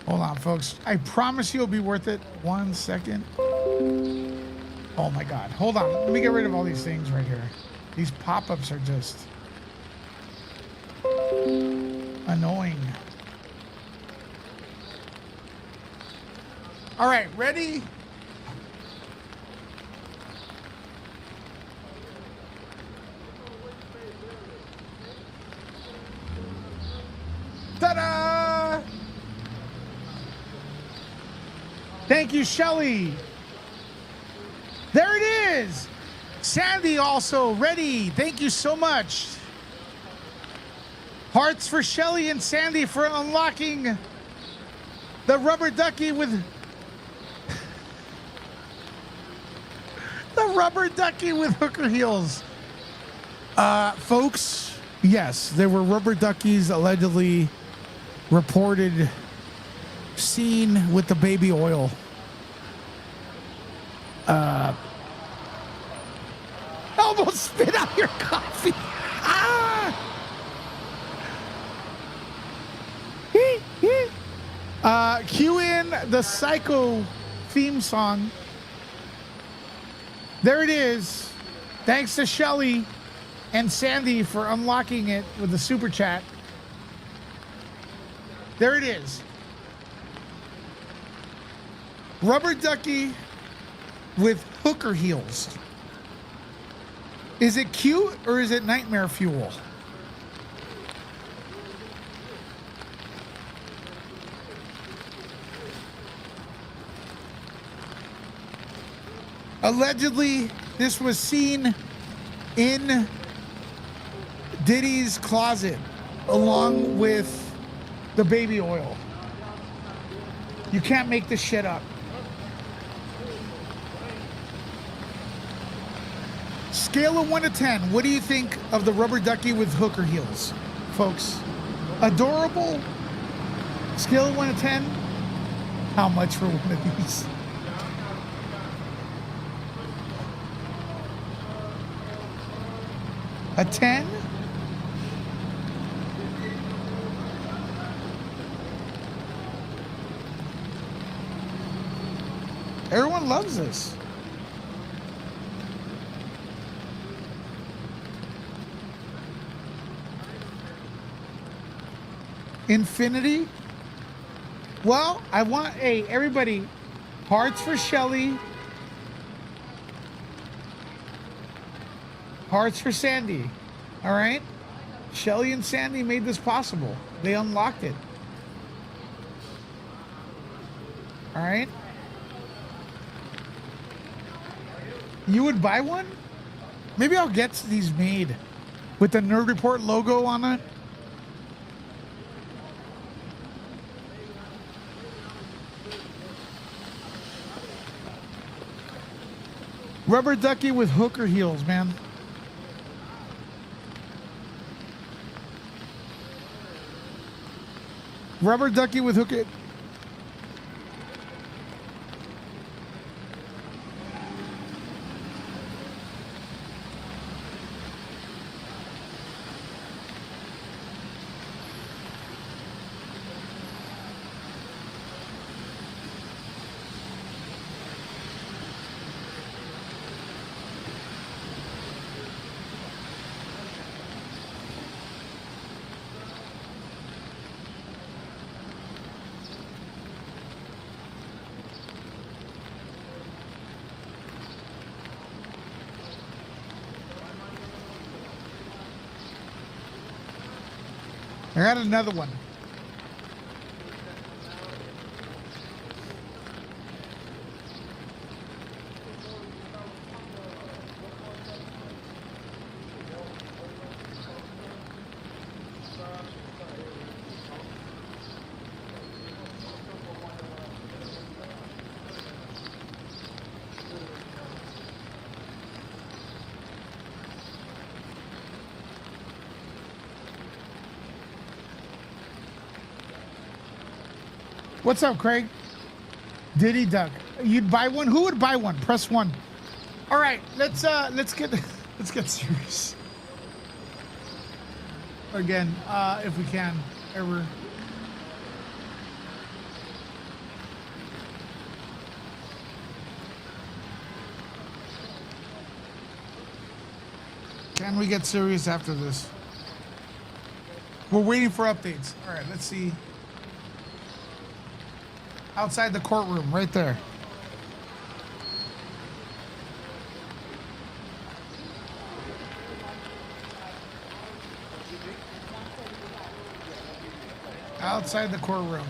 Hold on, folks. I promise you it'll be worth it. 1 second. Oh my God. Hold on. Let me get rid of all these things right here. These pop-ups are just annoying. All right, ready? Ta-da! Thank you, Shelly. There it is. Sandy also ready. Thank you so much. Hearts for Shelly and Sandy for unlocking the rubber ducky with the rubber ducky with hooker heels. Folks, yes, there were rubber duckies allegedly reported seen with the baby oil. Almost spit out your coffee. Ah! Cue in the Psycho theme song. There it is. Thanks to Shelly and Sandy for unlocking it with the super chat. There it is. Rubber ducky with hooker heels. Is it cute or is it nightmare fuel? Allegedly, this was seen in Diddy's closet along with the baby oil. You can't make this shit up. Scale of 1 to 10, what do you think of the rubber ducky with hooker heels, folks? Adorable? Scale of 1 to 10? How much for one of these? A 10? Everyone loves this. Infinity? Well, I want, hey, everybody, hearts for Shelly. Hearts for Sandy. All right? Shelly and Sandy made this possible. They unlocked it. All right? You would buy one? Maybe I'll get these made with the Nerd Report logo on it. Rubber ducky with hooker heels, man. Rubber ducky with hooker. I got another one. What's up, Craig? Diddy Duck. You'd buy one? Who would buy one? Press 1. All right, let's get serious. Again, if we can ever. Can we get serious after this? We're waiting for updates. All right, let's see. Outside the courtroom, right there. Outside the courtroom.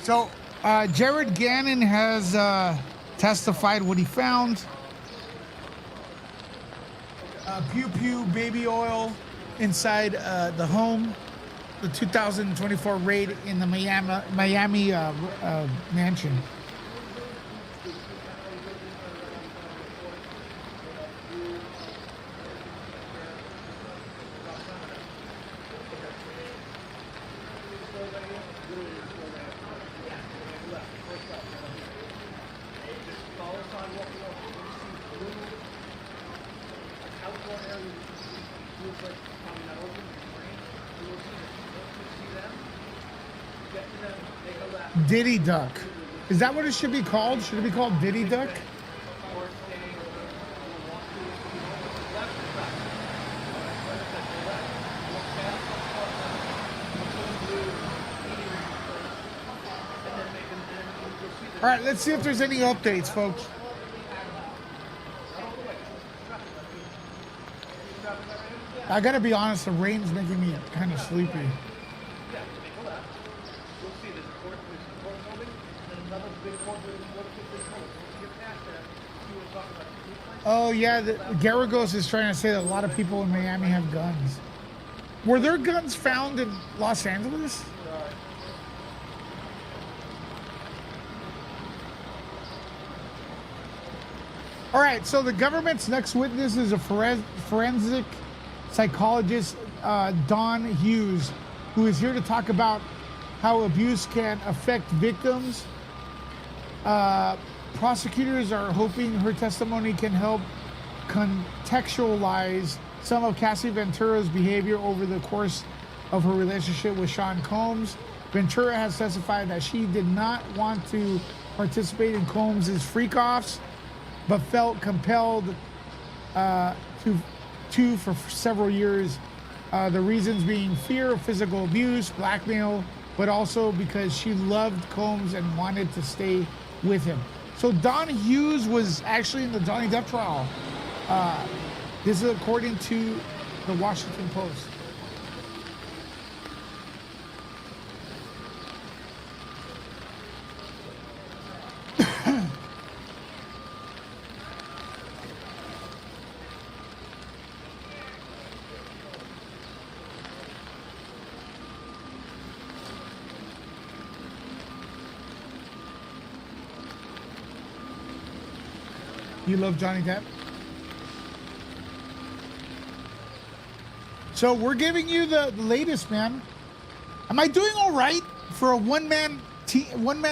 So, Jared Gannon has testified what he found. Pew Pew baby oil inside the home, the 2024 raid in the Miami mansion. Diddy Duck. Is that what it should be called? Should it be called Diddy Duck? All right, let's see if there's any updates, folks. I gotta be honest, the rain's making me kind of sleepy. Oh yeah, Garagos is trying to say that a lot of people in Miami have guns. Were there guns found in Los Angeles? All right, so the government's next witness is a forensic psychologist, Don Hughes, who is here to talk about how abuse can affect victims. Prosecutors are hoping her testimony can help contextualize some of Cassie Ventura's behavior over the course of her relationship with Sean Combs. Ventura has testified that she did not want to participate in Combs' freak-offs, but felt compelled to for several years. The reasons being fear of physical abuse, blackmail, but also because she loved Combs and wanted to stay with him. So Don Hughes was actually in the Johnny Depp trial. This is according to the Washington Post. You love Johnny Depp? So we're giving you the latest, man. Am I doing all right for a one-man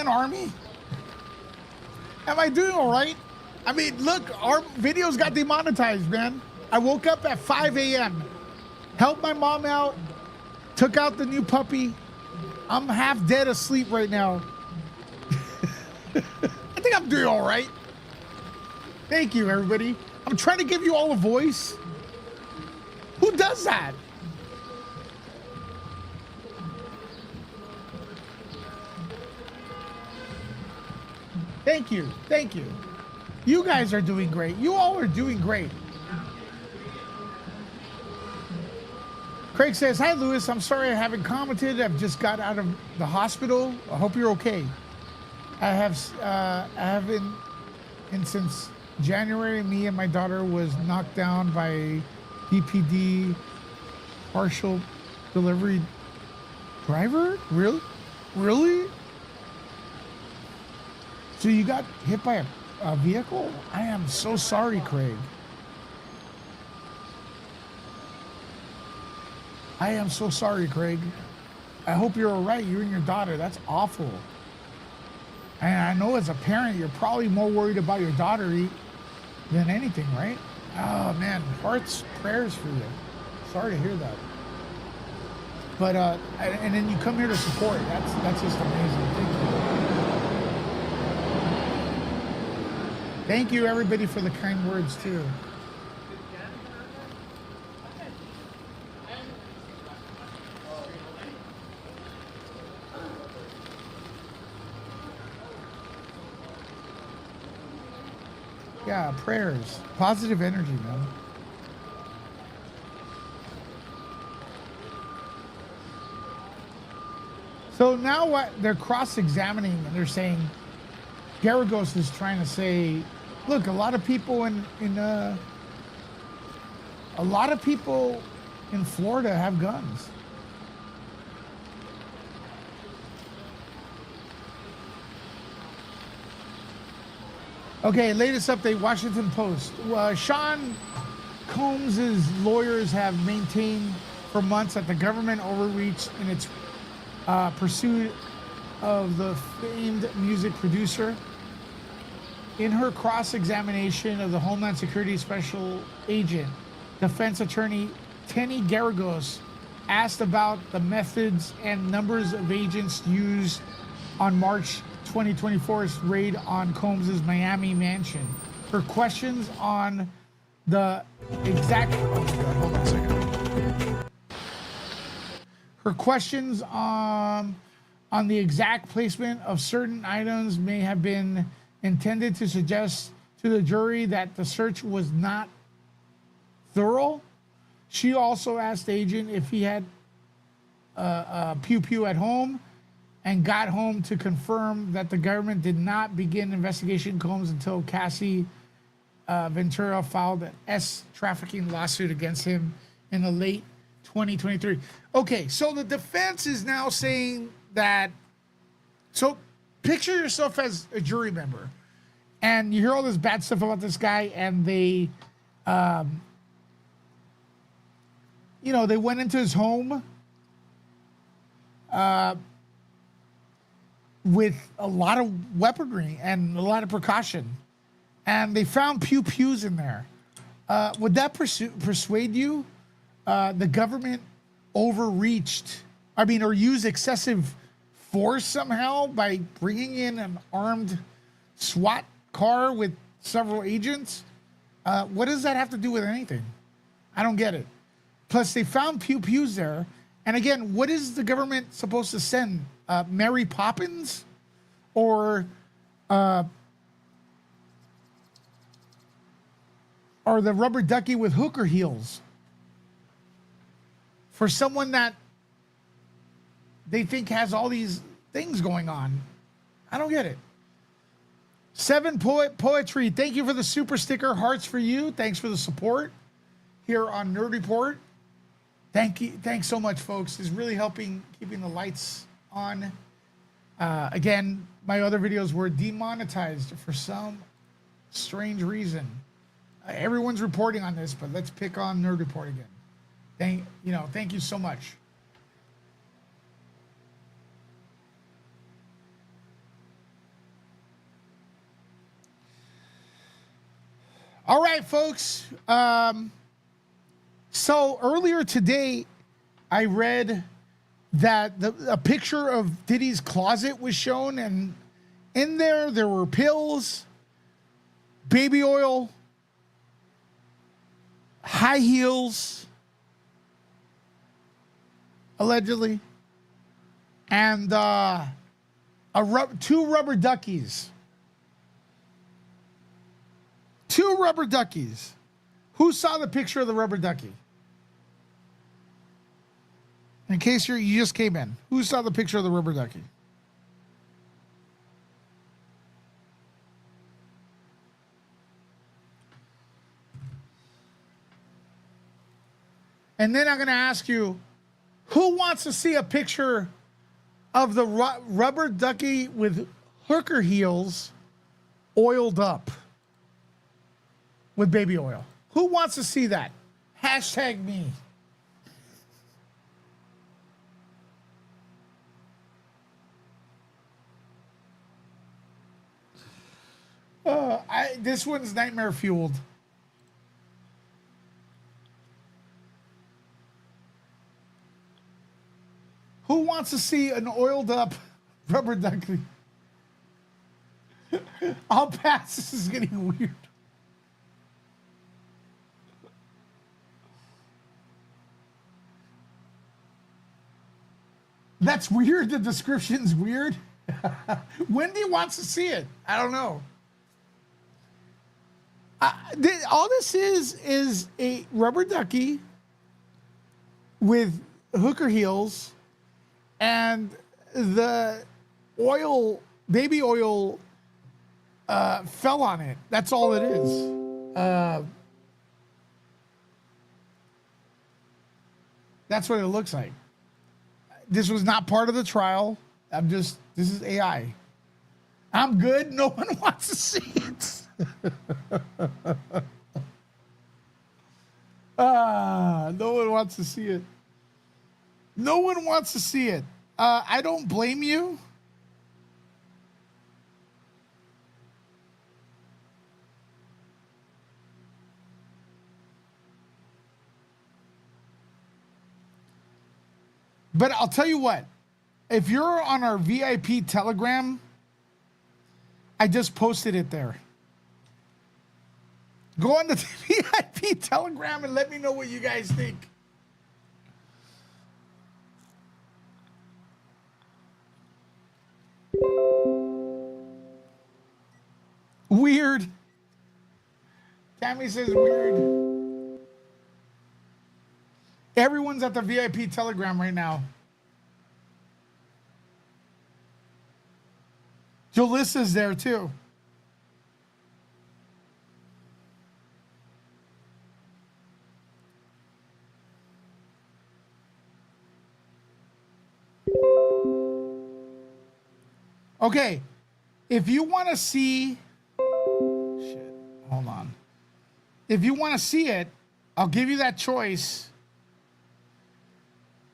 army? Am I doing all right? I mean, look, our videos got demonetized, man. I woke up at 5 a.m., helped my mom out, took out the new puppy. I'm half dead asleep right now. I think I'm doing all right. Thank you, everybody. I'm trying to give you all a voice. Who does that? Thank you. Thank you. You guys are doing great. You all are doing great. Craig says, hi, Lewis. I'm sorry I haven't commented. I've just got out of the hospital. I hope you're okay. I haven't, and since January, me and my daughter was knocked down by DPD partial delivery driver? Really? So you got hit by a vehicle? I am so sorry, Craig. I am so sorry, Craig. I hope you're all right. You and your daughter. That's awful. And I know as a parent, you're probably more worried about your daughter than anything, right? Oh man, hearts, prayers for you. Sorry to hear that. But and then you come here to support. That's just amazing. Thank you. Thank you, everybody, for the kind words too. Yeah, prayers, positive energy, man. So now what they're cross-examining and they're saying, Garagos is trying to say, look, a lot of people in Florida have guns. Okay, latest update, Washington Post. Sean Combs' lawyers have maintained for months that the government overreached in its pursuit of the famed music producer. In her cross-examination of the Homeland Security Special Agent, defense attorney Tenny Garagos asked about the methods and numbers of agents used on March 2024's raid on Combs's Miami mansion. Her questions on the exact... Oh my God, hold on a second. Her questions on the exact placement of certain items may have been intended to suggest to the jury that the search was not thorough. She also asked the agent if he had a pew-pew at home and got home to confirm that the government did not begin investigation Combs until Cassie Ventura filed an trafficking lawsuit against him in the late 2023. Okay, so the defense is now saying that, so picture yourself as a jury member and you hear all this bad stuff about this guy and they, they went into his home with a lot of weaponry and a lot of precaution. And they found pew-pews in there. Would that persuade you the government overreached, or used excessive force somehow by bringing in an armed SWAT car with several agents? What does that have to do with anything? I don't get it. Plus, they found pew-pews there. And again, what is the government supposed to send? Mary Poppins? Or the rubber ducky with hooker heels? For someone that they think has all these things going on. I don't get it. 7 Poetry, thank you for the super sticker. Hearts for you. Thanks for the support here on Nerd Report. Thank you. Thanks so much, folks. It's really helping keeping the lights on. Again, my other videos were demonetized for some strange reason. Everyone's reporting on this, but let's pick on Nerd Report again. Thank you so much. All right, folks. So earlier today, I read that a picture of Diddy's closet was shown, and in there were pills, baby oil, high heels, allegedly, and two rubber duckies. Two rubber duckies. Who saw the picture of the rubber ducky? In case you just came in, who saw the picture of the rubber ducky? And then I'm going to ask you, who wants to see a picture of the rubber ducky with hooker heels oiled up with baby oil? Who wants to see that? Hashtag me. This one's nightmare fueled. Who wants to see an oiled up rubber ducky? I'll pass. This is getting weird. That's weird. The description's weird. Wendy wants to see it. I don't know. All this is a rubber ducky with hooker heels, and the baby oil, fell on it. That's all it is. That's what it looks like. This was not part of the trial. This is AI. I'm good. No one wants to see it. No one wants to see it. No one wants to see it. I don't blame you. But I'll tell you what, if you're on our VIP Telegram, I just posted it there. Go on the VIP Telegram and let me know what you guys think. Weird. Tammy says weird. Everyone's at the VIP Telegram right now. Jalissa's there too. Okay, if you want to see, shit, hold on. If you want to see it, I'll give you that choice.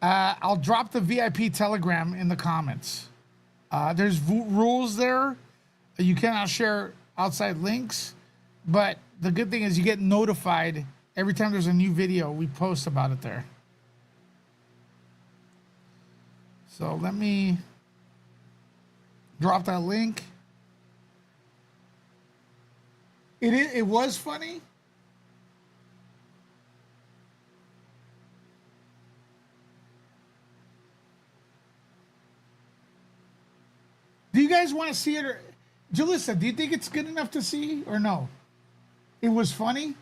I'll drop the VIP Telegram in the comments. There's rules there. You cannot share outside links, but the good thing is you get notified every time there's a new video. We post about it there. So let me drop that link. It was funny. Do you guys want to see it? Or Jalissa, do you think it's good enough to see or no? It was funny.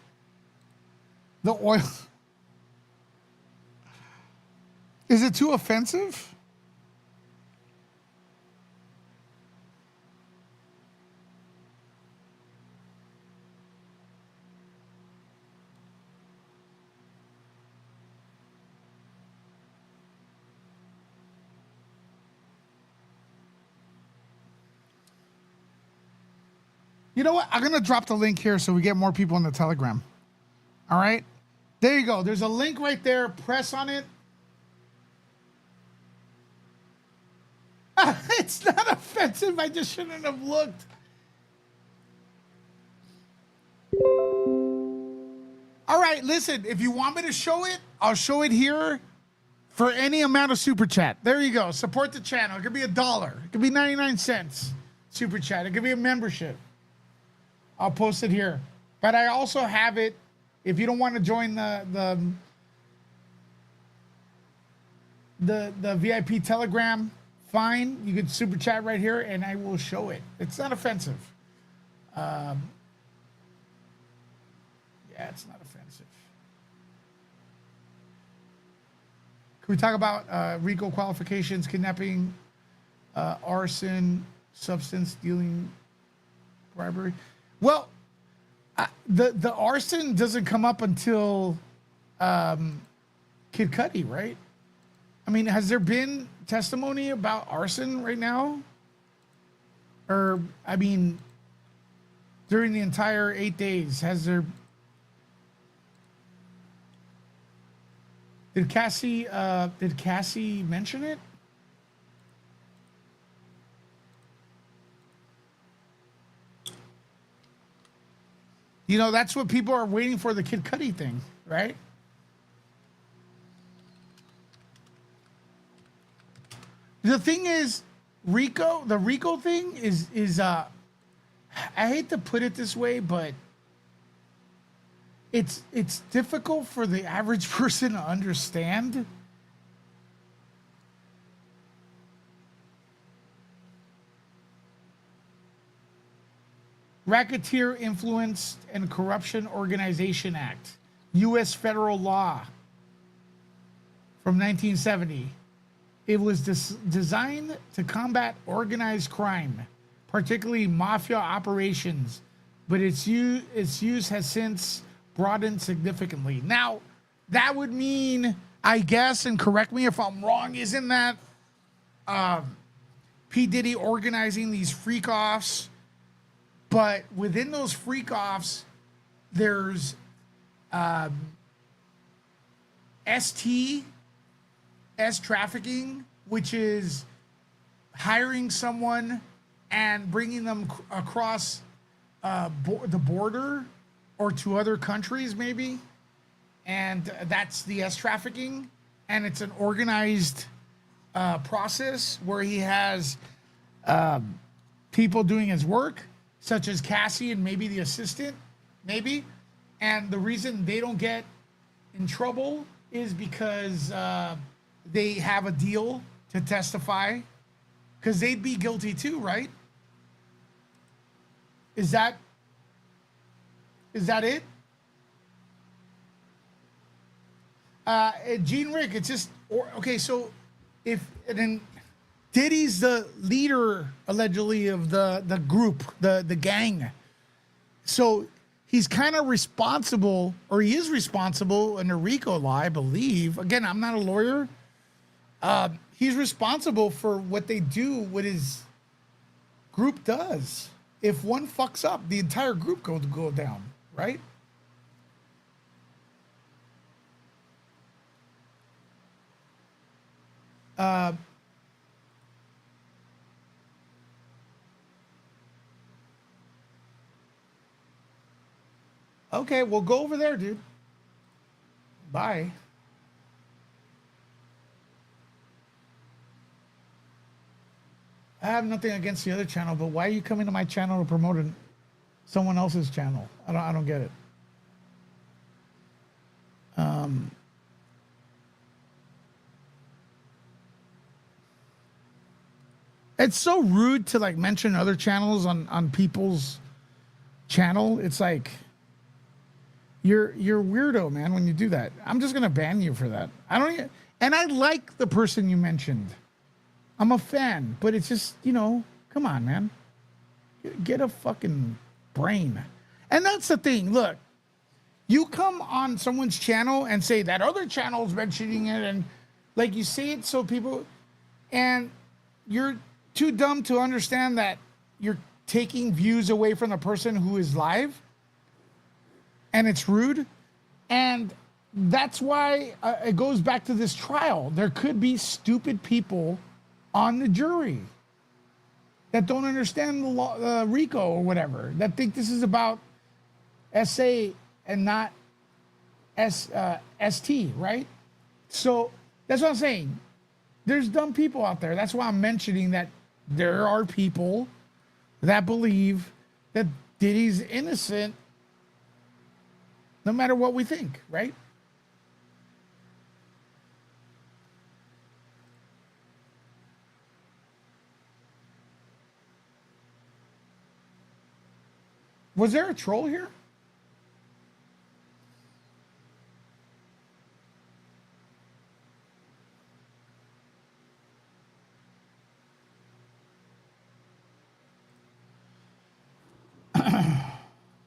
The oil. Is it too offensive? You know what? I'm going to drop the link here so we get more people on the Telegram. All right? There you go. There's a link right there. Press on it. It's not offensive. I just shouldn't have looked. All right, listen. If you want me to show it, I'll show it here for any amount of super chat. There you go. Support the channel. It could be $1. It could be 99 cents super chat. It could be a membership. I'll post it here. But I also have it, if you don't want to join the VIP Telegram, fine. You can super chat right here and I will show it. It's not offensive. Yeah, it's not offensive. Can we talk about RICO qualifications, kidnapping, arson, substance dealing, bribery? Well, the arson doesn't come up until Kid Cudi, right? I mean, has there been testimony about arson right now? Or, I mean, during the entire 8 days, has there... Did Cassie mention it? You know, that's what people are waiting for, the Kid Cudi thing, right? The thing is, the RICO thing is I hate to put it this way, but it's difficult for the average person to understand. Racketeer Influenced and Corruption Organization Act, U.S. federal law from 1970. It was designed to combat organized crime, particularly mafia operations, but its use has since broadened significantly. Now, that would mean, I guess, and correct me if I'm wrong, isn't that P. Diddy organizing these freak-offs? But within those freak-offs, there's S trafficking, which is hiring someone and bringing them across the border or to other countries, maybe. And that's the S trafficking. And it's an organized process where he has people doing his work, such as Cassie and maybe the assistant, maybe. And the reason they don't get in trouble is because they have a deal to testify, because they'd be guilty too, right? Is that it? Gene Rick, it's just okay. So if then Diddy's the leader allegedly of the group, the gang. So he's kind of responsible, or he is responsible in a RICO law, I believe. Again, I'm not a lawyer. He's responsible for what they do, what his group does. If one fucks up, the entire group go down, right? Okay, well, go over there, dude. Bye. I have nothing against the other channel, but why are you coming to my channel to promote someone else's channel? I don't get it. It's so rude to like mention other channels on people's channel. It's like you're weirdo, man, when you do that. I'm just gonna ban you for that. And I like the person you mentioned. I'm a fan, but it's just, come on, man. Get a fucking brain. And that's the thing. Look, you come on someone's channel and say that other channel's mentioning it, and like you say it so people, and you're too dumb to understand that you're taking views away from the person who is live, and it's rude. And that's why it goes back to this trial. There could be stupid people on the jury that don't understand the law, RICO or whatever, that think this is about SA and not ST, right? So that's what I'm saying. There's dumb people out there. That's why I'm mentioning that there are people that believe that Diddy's innocent no matter what we think, right? Was there a troll here?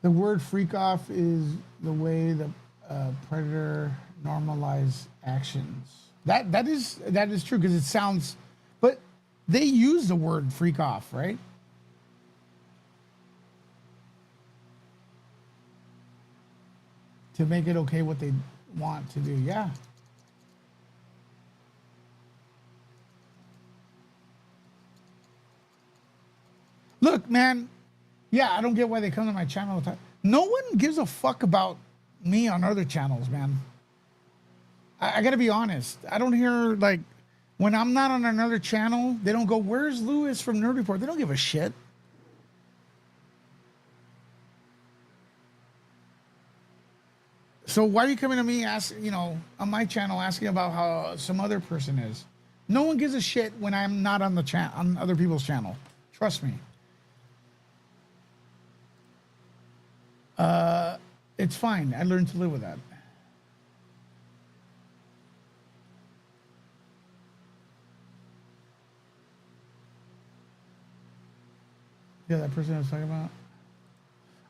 The word freak off is the way the predator normalize actions. That is true, because it sounds, but they use the word freak off, right? To make it okay what they want to do. Yeah. Look, man. Yeah, I don't get why they come to my channel all the time. No one gives a fuck about me on other channels, man. I gotta be honest. I don't hear, like, when I'm not on another channel, they don't go, "Where's Lewis from Nerd Report?" They don't give a shit. So why are you coming to me on my channel asking about how some other person is? No one gives a shit when I'm not on on other people's channel. Trust me. It's fine. I learned to live with that. Yeah, that person I was talking about.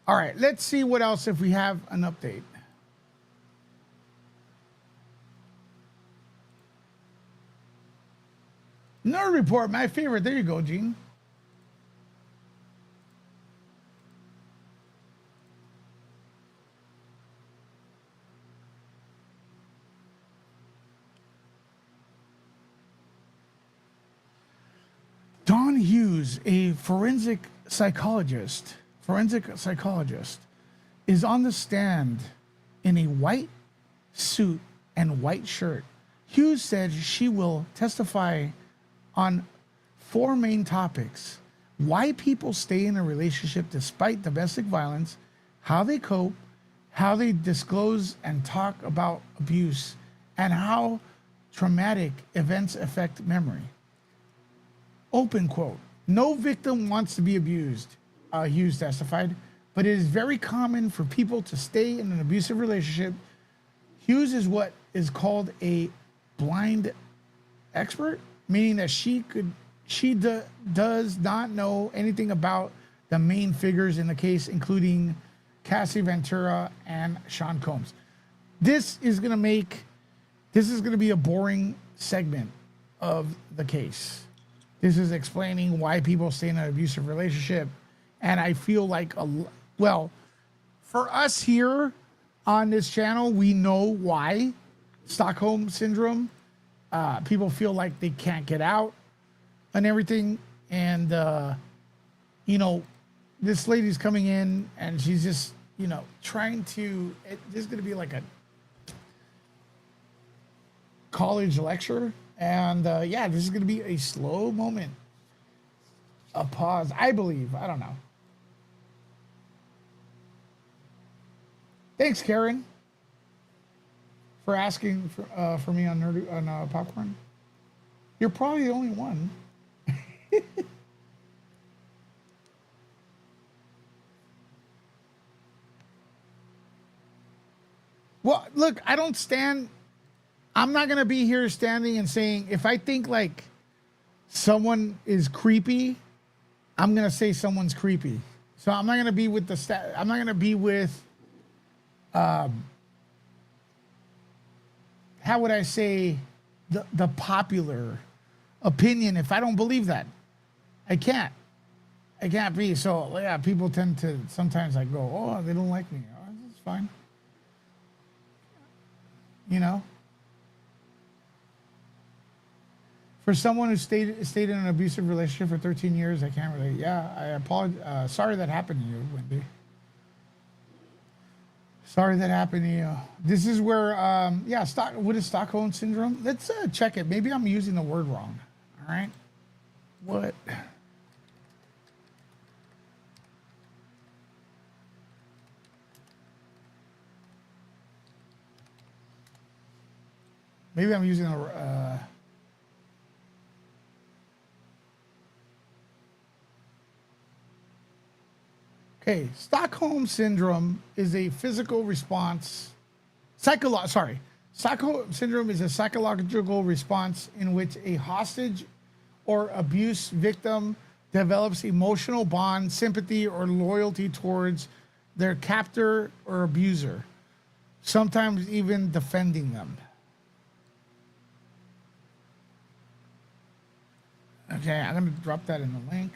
All right, let's see what else if we have an update. Nerd Report, my favorite. There you go, Gene. Don Hughes, a forensic psychologist, is on the stand in a white suit and white shirt. Hughes said she will testify on 4 main topics: why people stay in a relationship despite domestic violence, how they cope, how they disclose and talk about abuse, and how traumatic events affect memory. Open quote. No victim wants to be abused, Hughes testified, but it is very common for people to stay in an abusive relationship. Hughes is what is called a blind expert, meaning that does not know anything about the main figures in the case, including Cassie Ventura and Sean Combs. This is going to be a boring segment of the case. This is explaining why people stay in an abusive relationship. And I feel like, for us here on this channel, we know why. Stockholm Syndrome. People feel like they can't get out and everything. And, this lady's coming in and she's just, trying to, this is going to be like a college lecture. And this is going to be a slow moment, a pause, I believe. I don't know. Thanks, Karen, for asking for me on popcorn. You're probably the only one. Well, look, I'm not going to be here standing and saying, if I think like someone is creepy, I'm going to say someone's creepy. So I'm not going to be with I'm not going to be with, how would I say, the popular opinion if I don't believe that. I can't be. So yeah, people tend to sometimes like go, oh, they don't like me. Oh, that's fine. For someone who stayed in an abusive relationship for 13 years, I can't relate. Yeah, I apologize. Sorry that happened to you, Wendy. Sorry that happened to you. This is where, what is Stockholm Syndrome? Let's check it. Maybe I'm using the word wrong. All right. What? Maybe I'm using the... Okay, Stockholm Syndrome is a physical response. Stockholm Syndrome is a psychological response in which a hostage or abuse victim develops emotional bond, sympathy, or loyalty towards their captor or abuser, sometimes even defending them. Okay, I'm going to drop that in the link.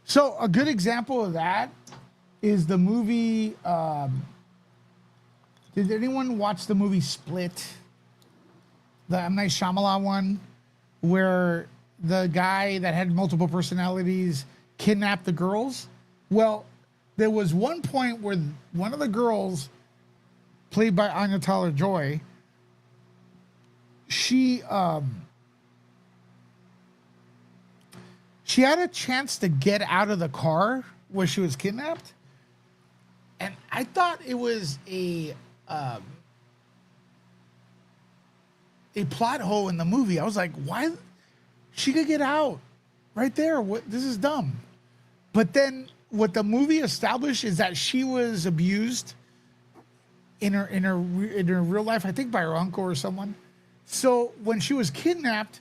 So a good example of that is the movie. Did anyone watch the movie Split? The M. Night Shyamalan one, where the guy that had multiple personalities kidnapped the girls? Well, there was one point where one of the girls, played by Anya Taylor-Joy, she had a chance to get out of the car where she was kidnapped, and I thought it was a plot hole in the movie. I was like, why? She could get out right there. What? This is dumb. But then what the movie established is that she was abused in her real life, I think by her uncle or someone. So when she was kidnapped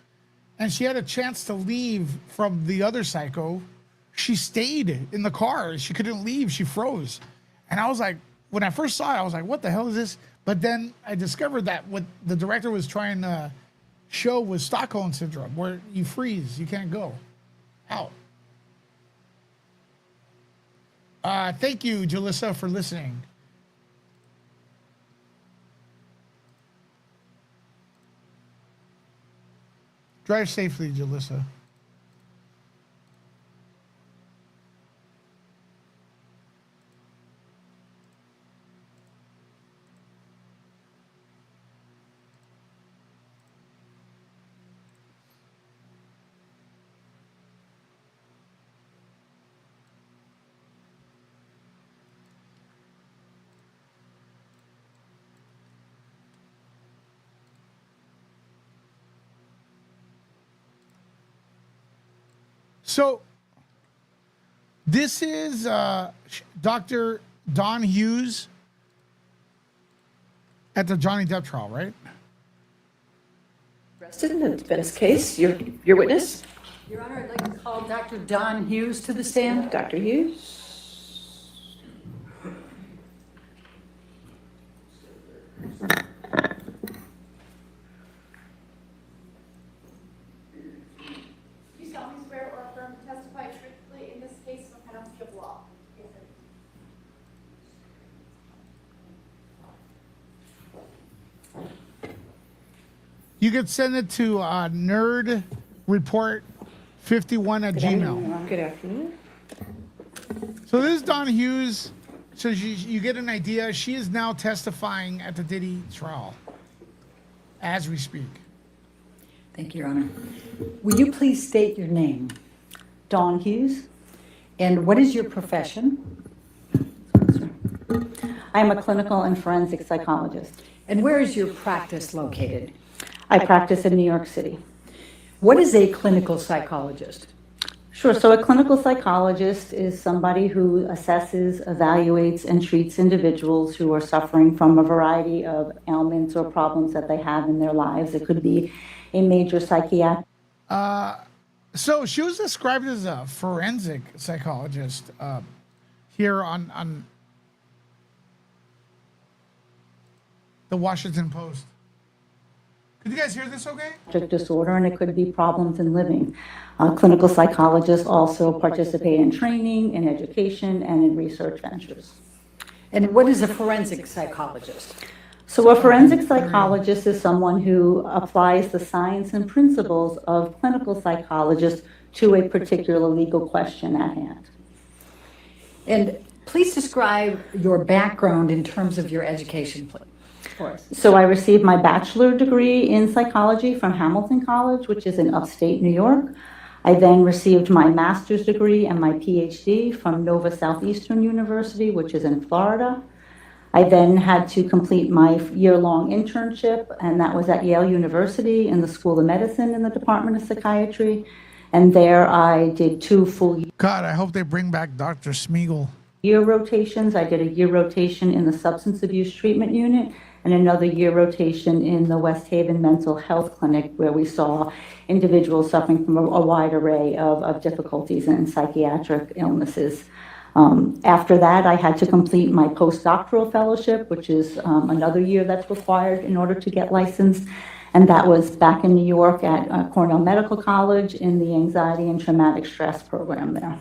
and she had a chance to leave from the other psycho, she stayed in the car. She couldn't leave. She froze. And I was like, when I first saw it, I was like, what the hell is this? But then I discovered that what the director was trying to show was Stockholm Syndrome, where you freeze, you can't go out. Thank you, Jalissa, for listening. Drive safely, Jalissa. So this is Dr. Don Hughes at the Johnny Depp trial, right? Arrested in the defense case. Your witness? Your Honor, I'd like to call Dr. Don Hughes to the stand. Dr. Hughes? You solemnly swear or affirm to testify truthfully in this case on penalty of law. Yes, sir. You could send it to nerdreport51 at Gmail. Good afternoon. So this is Don Hughes. So you get an idea. She is now testifying at the Diddy trial as we speak. Thank you, Your Honor. Will you please state your name? Dawn Hughes. And what is your profession? I am a clinical and forensic psychologist. And where is your practice located? I practice in New York City. What is a clinical psychologist? Sure, so a clinical psychologist is somebody who assesses, evaluates, and treats individuals who are suffering from a variety of ailments or problems that they have in their lives. It could be a major psychiatric. So she was described as a forensic psychologist here on the Washington Post. Could you guys hear this okay? Disorder, and it could be problems in living. Clinical psychologists also participate in training, in education, and in research ventures. And what is a forensic psychologist? So a forensic psychologist is someone who applies the science and principles of clinical psychologists to a particular legal question at hand. And please describe your background in terms of your education, please. So I received my bachelor degree in psychology from Hamilton College, which is in upstate New York. I then received my master's degree and my PhD from Nova Southeastern University, which is in Florida. I then had to complete my year-long internship, and that was at Yale University in the School of Medicine in the Department of Psychiatry. And there I did 2 full God, I hope they bring back Dr. Smeagol. year rotations. I did a year rotation in the substance abuse treatment unit and another year rotation in the West Haven Mental Health Clinic, where we saw individuals suffering from a wide array of difficulties and psychiatric illnesses. After that, I had to complete my postdoctoral fellowship, which is another year that's required in order to get licensed. And that was back in New York at Cornell Medical College in the Anxiety and Traumatic Stress program there.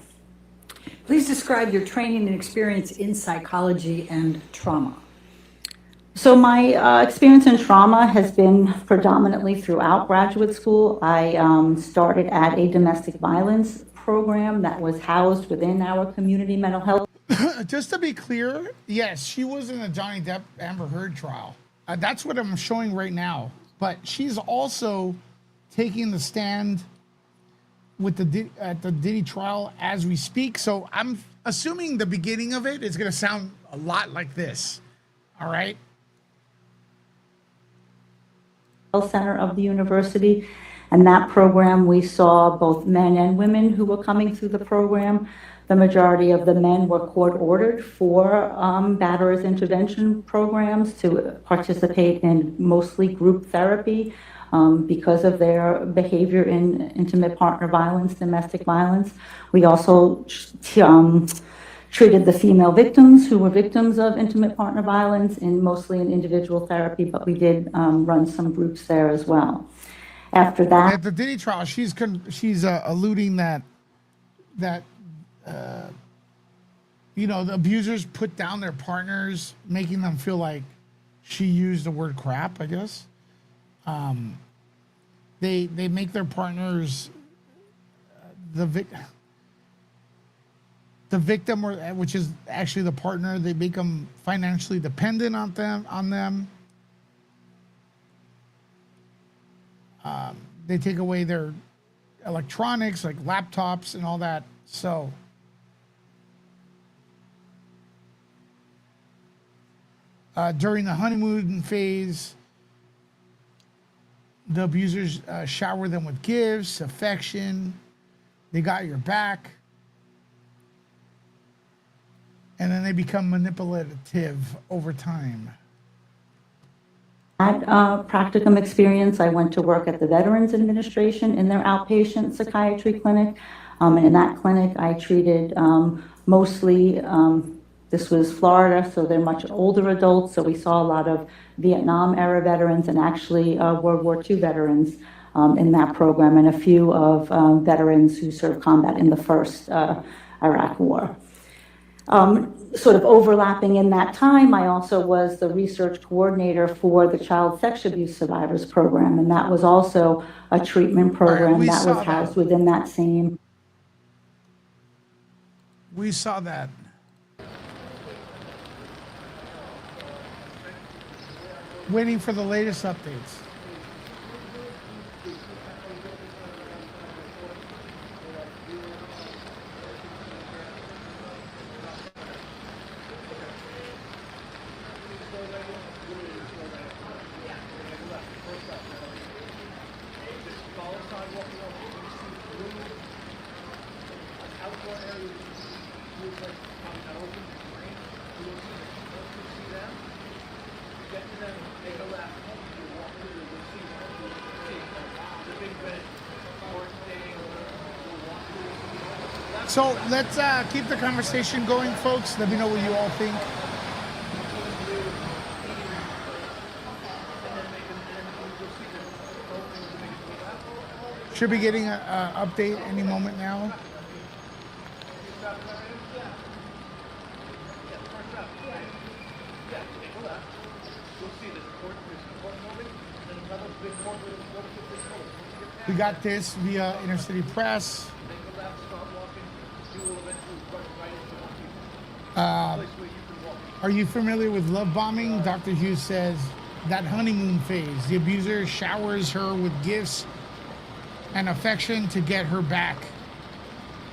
Please describe your training and experience in psychology and trauma. So my experience in trauma has been predominantly throughout graduate school. I started at a domestic violence program that was housed within our community mental health. Just to be clear, yes, she was in the Johnny Depp Amber Heard trial. That's what I'm showing right now. But she's also taking the stand with at the Diddy trial as we speak. So I'm assuming the beginning of it is going to sound a lot like this. All right. Health Center of the university. And that program, we saw both men and women who were coming through the program. The majority of the men were court ordered for batterers intervention programs to participate in mostly group therapy because of their behavior in intimate partner violence, domestic violence. We also treated the female victims who were victims of intimate partner violence mostly in individual therapy, but we did run some groups there as well. After that, at the Diddy trial, she's alluding that you know, the abusers put down their partners, making them feel like she used the word crap, I guess. They make their partners the victim, or which is actually the partner. They make them financially dependent on them. They take away their electronics like laptops and all that. So during the honeymoon phase, the abusers shower them with gifts, affection, they got your back, and then they become manipulative over time. Had practicum experience. I went to work at the Veterans Administration in their outpatient psychiatry clinic. And in that clinic, I treated mostly, this was Florida, so they're much older adults. So we saw a lot of Vietnam era veterans and actually World War II veterans in that program, and a few of veterans who served combat in the first Iraq War. Sort of overlapping in that time, I also was the research coordinator for the Child Sex Abuse Survivors Program, and that was also a treatment program we that saw was housed within that same. We saw that. Waiting for the latest updates. So let's keep the conversation going, folks. Let me know what you all think. Should be getting an update any moment now. We got this via Inner City Press. Are you familiar with love bombing? Dr. Hughes says that honeymoon phase. The abuser showers her with gifts and affection to get her back.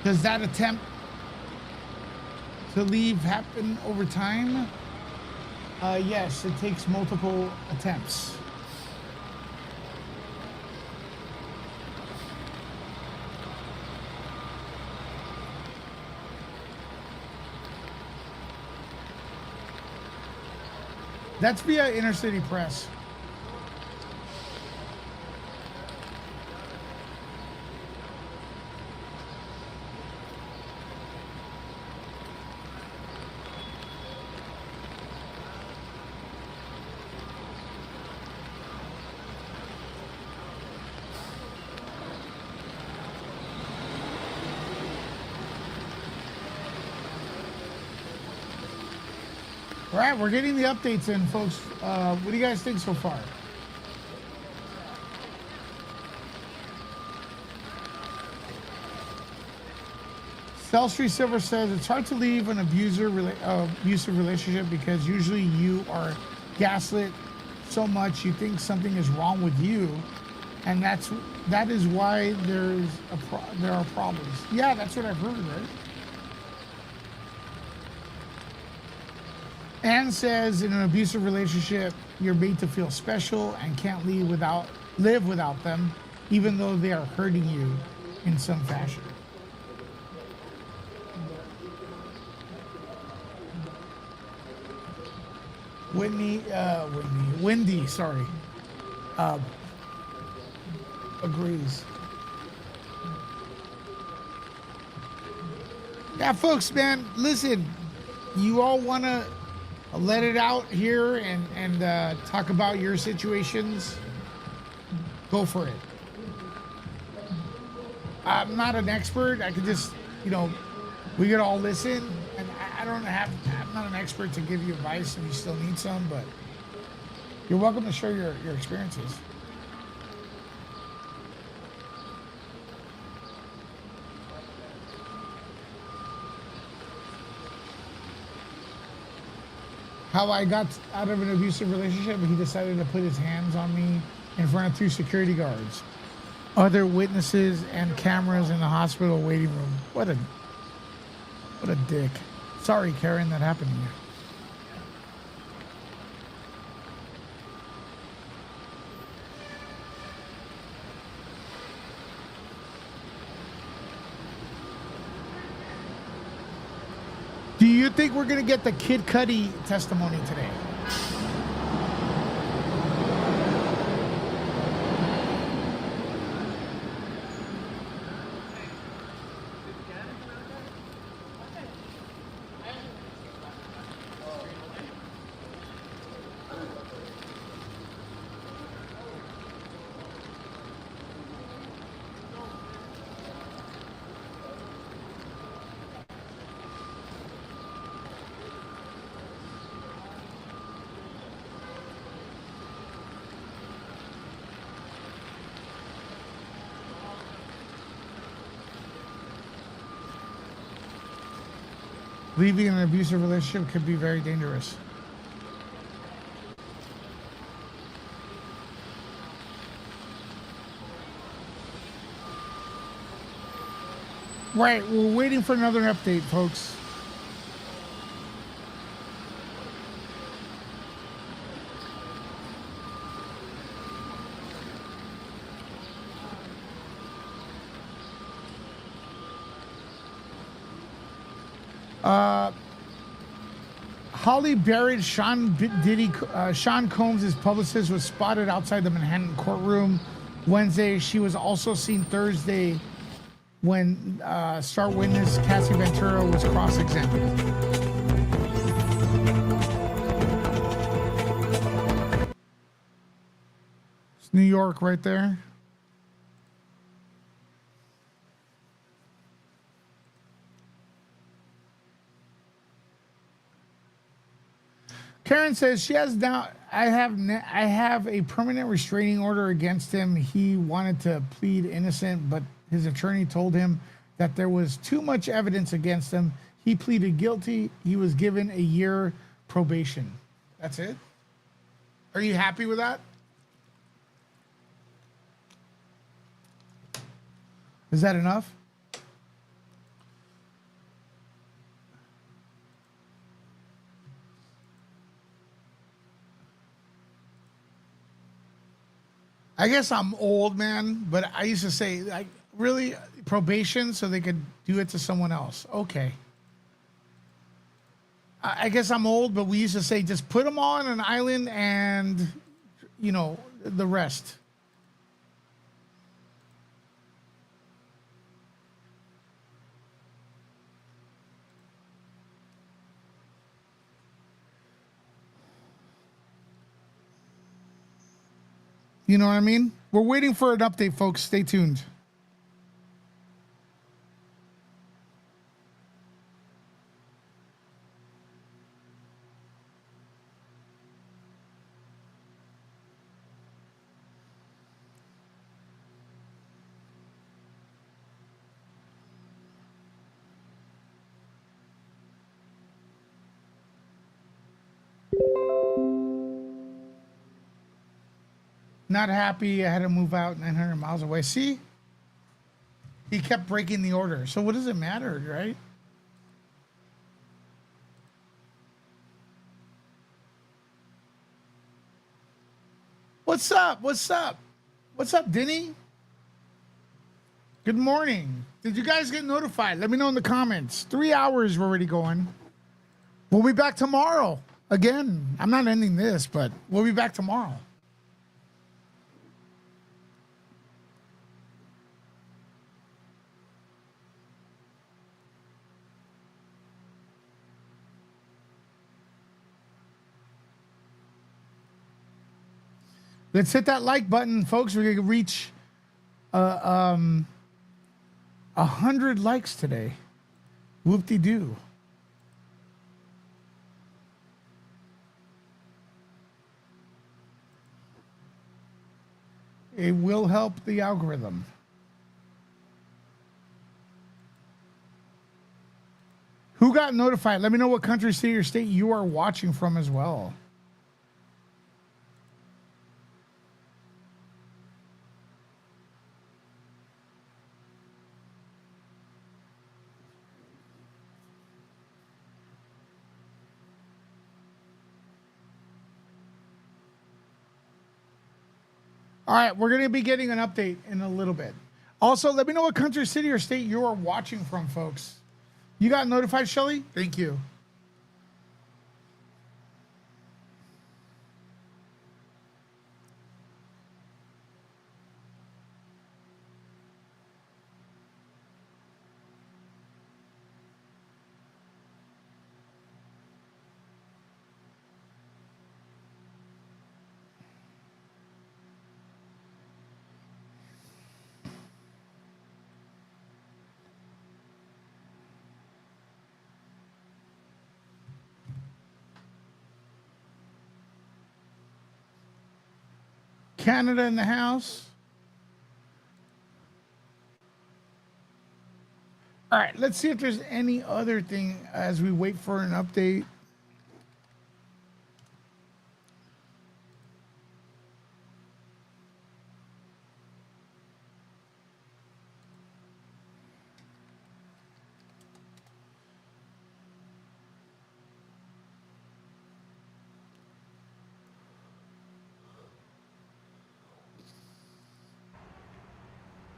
Does that attempt to leave happen over time? Yes, it takes multiple attempts. That's via Inner City Press. All right, we're getting the updates in, folks. What do you guys think so far? Cell Street Silver says it's hard to leave an abusive relationship because usually you are gaslit so much you think something is wrong with you, and that is why there are problems. Yeah, that's what I've heard, right? Anne says in an abusive relationship, you're made to feel special and can't live without them, even though they are hurting you in some fashion. Wendy, sorry, agrees. Yeah, folks, man, listen, you all want to let it out here and talk about your situations, go for it. I'm not an expert. I could just, we could all listen, and I'm not an expert to give you advice if you still need some, but you're welcome to share your experiences. How I got out of an abusive relationship, he decided to put his hands on me in front of 2 security guards, other witnesses, and cameras in the hospital waiting room. What a dick. Sorry, Karen, that happened to you. you think we're gonna get the Kid Cudi testimony today? Leaving an abusive relationship could be very dangerous. Right, we're waiting for another update, folks. Holly buried Sean Combs' publicist was spotted outside the Manhattan courtroom Wednesday. She was also seen Thursday when star witness Cassie Ventura was cross-examined. It's New York right there. Karen says she has now. I have a permanent restraining order against him. He wanted to plead innocent, but his attorney told him that there was too much evidence against him. He pleaded guilty. He was given a year probation. That's it. Are you happy with that? Is that enough? I guess I'm old, man, but I used to say, like, really, probation so they could do it to someone else. Okay. I guess I'm old, but we used to say, just put them on an island and, you know, the rest. You know what I mean? We're waiting for an update, folks. Stay tuned. Not happy. I had to move out 900 miles away. See? He kept breaking the order. So what does it matter, right? What's up? What's up? What's up, Denny? Good morning. Did you guys get notified? Let me know in the comments. 3 hours we're already going. We'll be back tomorrow. Again, I'm not ending this, but we'll be back tomorrow. Let's hit that like button, folks. We're gonna reach 100 likes today. Whoop-de-doo. It will help the algorithm. Who got notified? Let me know what country, city, or state you are watching from as well. All right, we're going to be getting an update in a little bit. Also, let me know what country, city, or state you are watching from, folks. You got notified, Shelly? Thank you. Canada in the house. All right, let's see if there's any other thing as we wait for an update.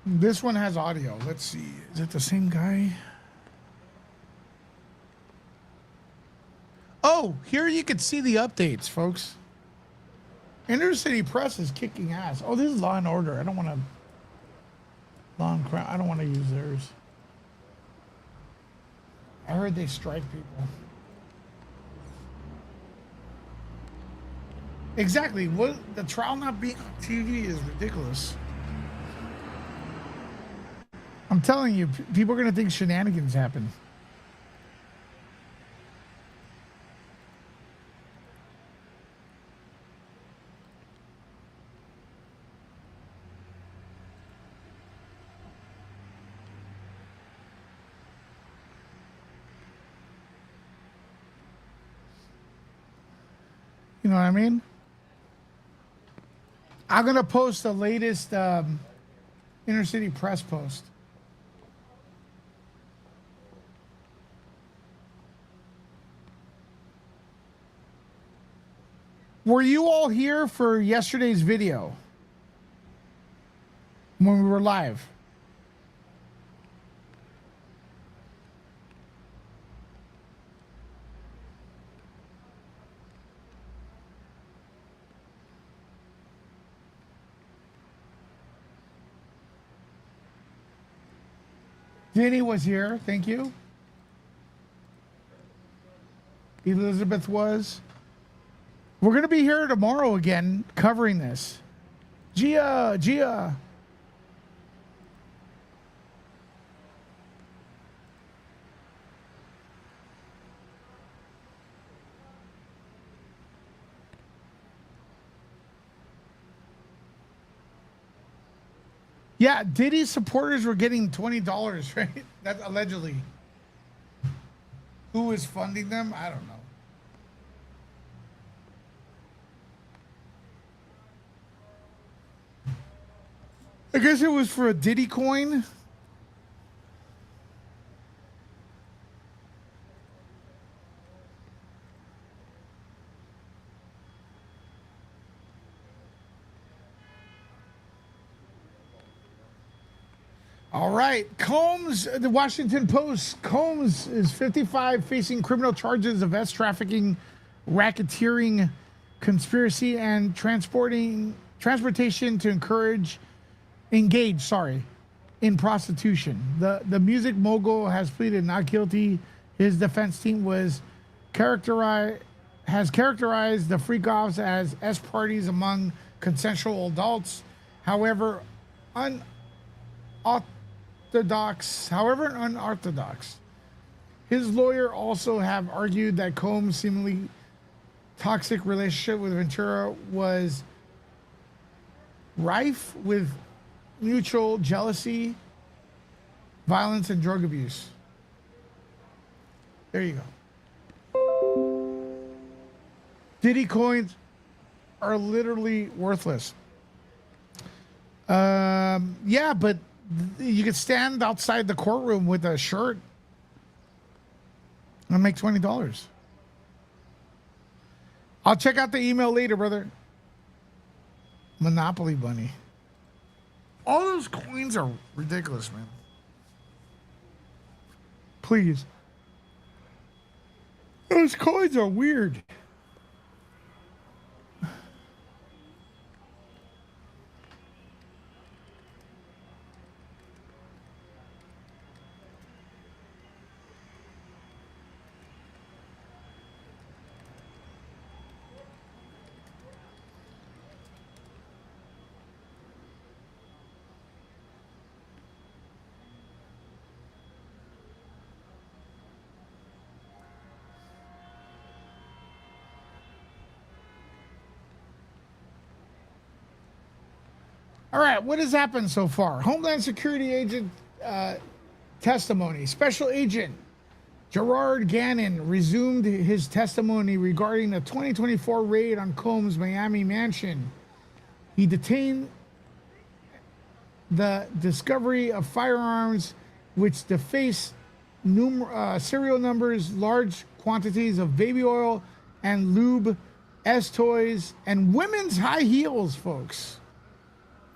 This one has audio. Let's see. Is it the same guy? Oh, here you can see the updates, folks. Inner City Press is kicking ass. Oh, this is Law and Order. I don't want to. Law and Crime. I don't want to use theirs. I heard they strike people. Exactly. What the trial not being on TV is ridiculous. I'm telling you, people are going to think shenanigans happen. You know what I mean? I'm going to post the latest Inner City Press post. Were you all here for yesterday's video? When we were live? Jenny was here, thank you. Elizabeth was. We're going to be here tomorrow again covering this. Gia. Yeah, Diddy's supporters were getting $20, right? That's allegedly. Who is funding them? I don't know. I guess it was for a Diddy coin. All right, Combs, the Washington Post. Combs is 55, facing criminal charges of trafficking, racketeering, conspiracy, and transportation to engage in prostitution. The music mogul has pleaded not guilty. His defense team has characterized the freak-offs as parties among consensual adults. However unorthodox. His lawyer also have argued that Combs' seemingly toxic relationship with Ventura was rife with mutual jealousy, violence, and drug abuse. There you go. Diddy coins are literally worthless. Yeah, but you could stand outside the courtroom with a shirt and make $20. I'll check out the email later, brother. Monopoly Bunny. All those coins are ridiculous, man. Please. Those coins are weird. All right, what has happened so far? Homeland Security agent testimony. Special Agent Gerard Gannon resumed his testimony regarding the 2024 raid on Combs' Miami mansion. He detained the discovery of firearms which deface serial numbers, large quantities of baby oil and lube, toys, and women's high heels, folks.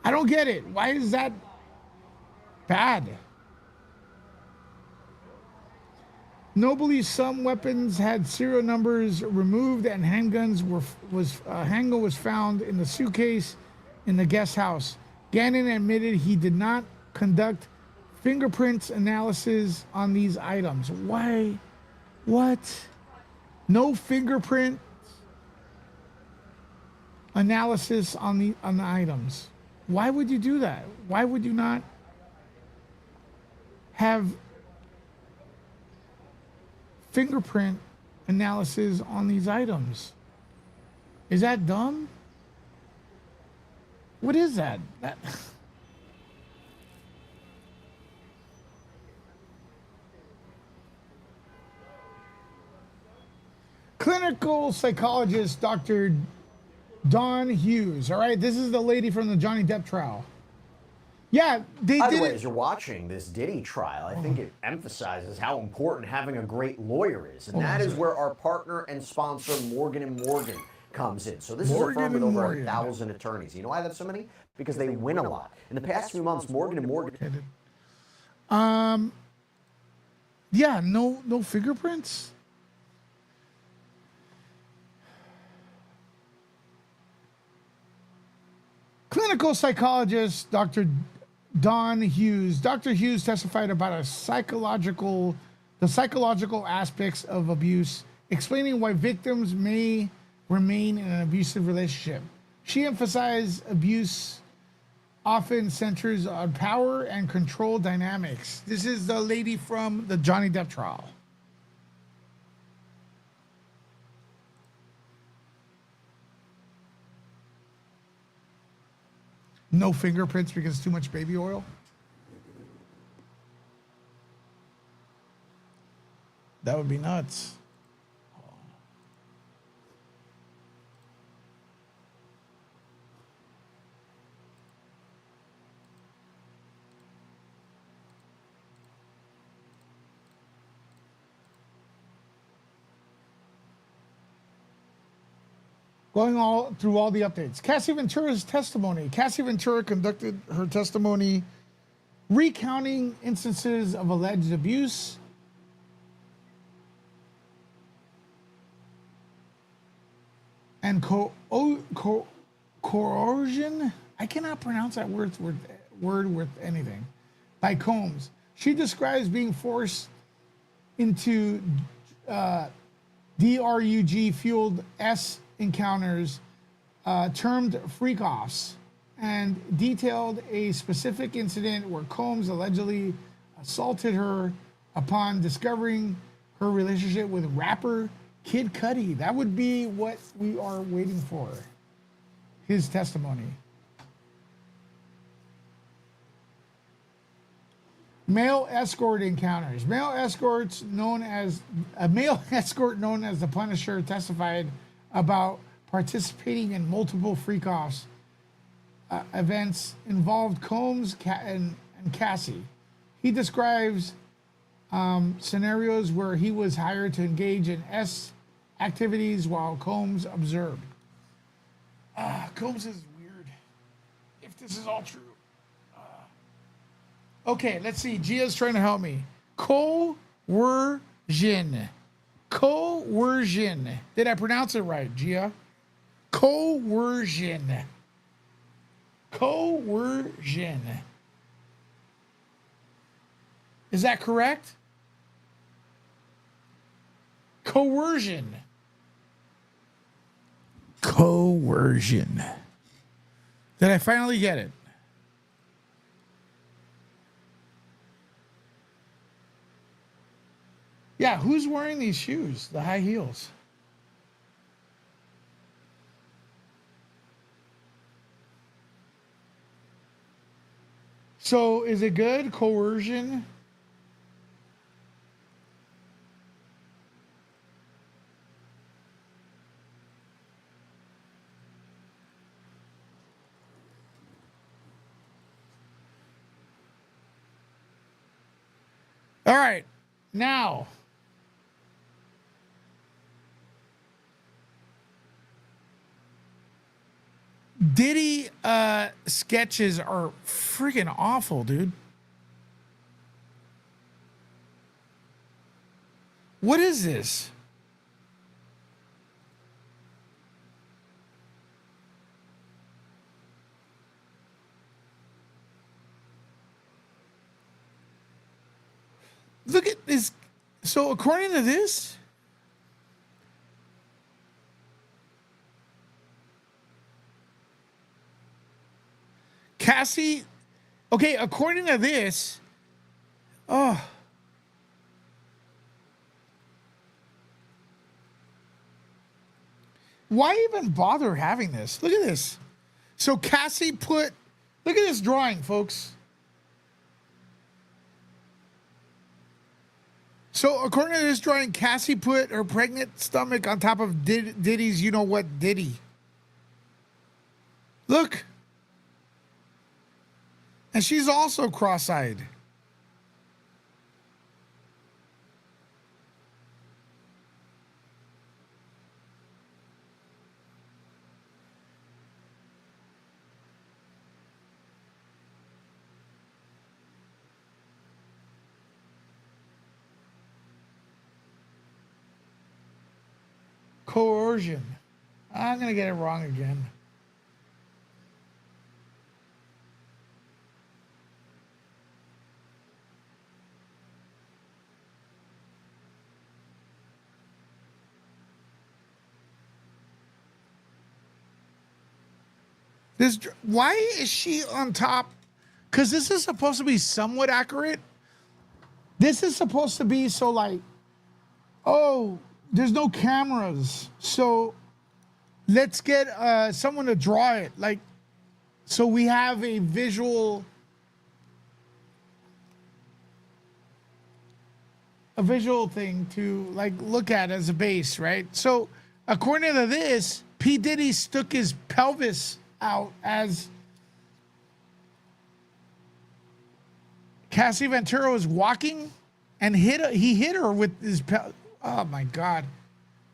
I don't get it. Why is that bad? Nobly, some weapons had serial numbers removed, and handguns handgun was found in the suitcase in the guest house. Gannon admitted he did not conduct fingerprints analysis on these items. Why? What? No fingerprint analysis on the items. Why would you do that? Why would you not have fingerprint analysis on these items? Is that dumb? What is that? Clinical psychologist Dr. Dawn Hughes. All right, this is the lady from the Johnny Depp trial. Yeah, they By did the way, it. as you're watching this Diddy trial, I think it emphasizes how important having a great lawyer is. And that is where our partner and sponsor, Morgan & Morgan, comes in. So this is a firm with over 1,000 attorneys. You know why they have so many? Because they win a lot. In the past few months, Morgan & Morgan... Yeah, no fingerprints? Clinical psychologist Dr. Dawn Hughes. Dr. Hughes testified about the psychological aspects of abuse, explaining why victims may remain in an abusive relationship. She emphasized abuse often centers on power and control dynamics. This is the lady from the Johnny Depp trial. No fingerprints because too much baby oil. That would be nuts. Going through all the updates. Cassie Ventura's testimony. Cassie Ventura conducted her testimony recounting instances of alleged abuse and coercion. I cannot pronounce that word with anything. By Combs. She describes being forced into DRUG-fueled encounters termed freak-offs, and detailed a specific incident where Combs allegedly assaulted her upon discovering her relationship with rapper Kid Cudi. That would be what we are waiting for. His testimony. Male escort encounters. A male escort known as the Punisher testified about participating in multiple freak-offs events involved Combs and Cassie. He describes scenarios where he was hired to engage in activities while Combs observed. Combs is weird, if this is all true. Okay, let's see. Gia's trying to help me. Coercion. Coercion. Did I pronounce it right, Gia? Coercion. Coercion. Is that correct? Coercion. Coercion. Did I finally get it? Yeah, who's wearing these shoes? The high heels. So is it good? Coercion? All right. Now, Diddy sketches are freaking awful, dude. What is this? Look at this. So according to this, Cassie, okay, according to this, oh, why even bother having this? Look at this. So Cassie put, look at this drawing, folks. So according to this drawing, Cassie put her pregnant stomach on top of Diddy's you-know-what Diddy. Look. And she's also cross-eyed. Coercion. I'm going to get it wrong again. This, why is she on top? Because this is supposed to be somewhat accurate. This is supposed to be so like, oh, there's no cameras, so let's get someone to draw it. Like, so we have a visual thing to like look at as a base, right? So according to this, P. Diddy stuck his pelvis out as Cassie Ventura was walking and he hit her with his pelvis. Oh my God.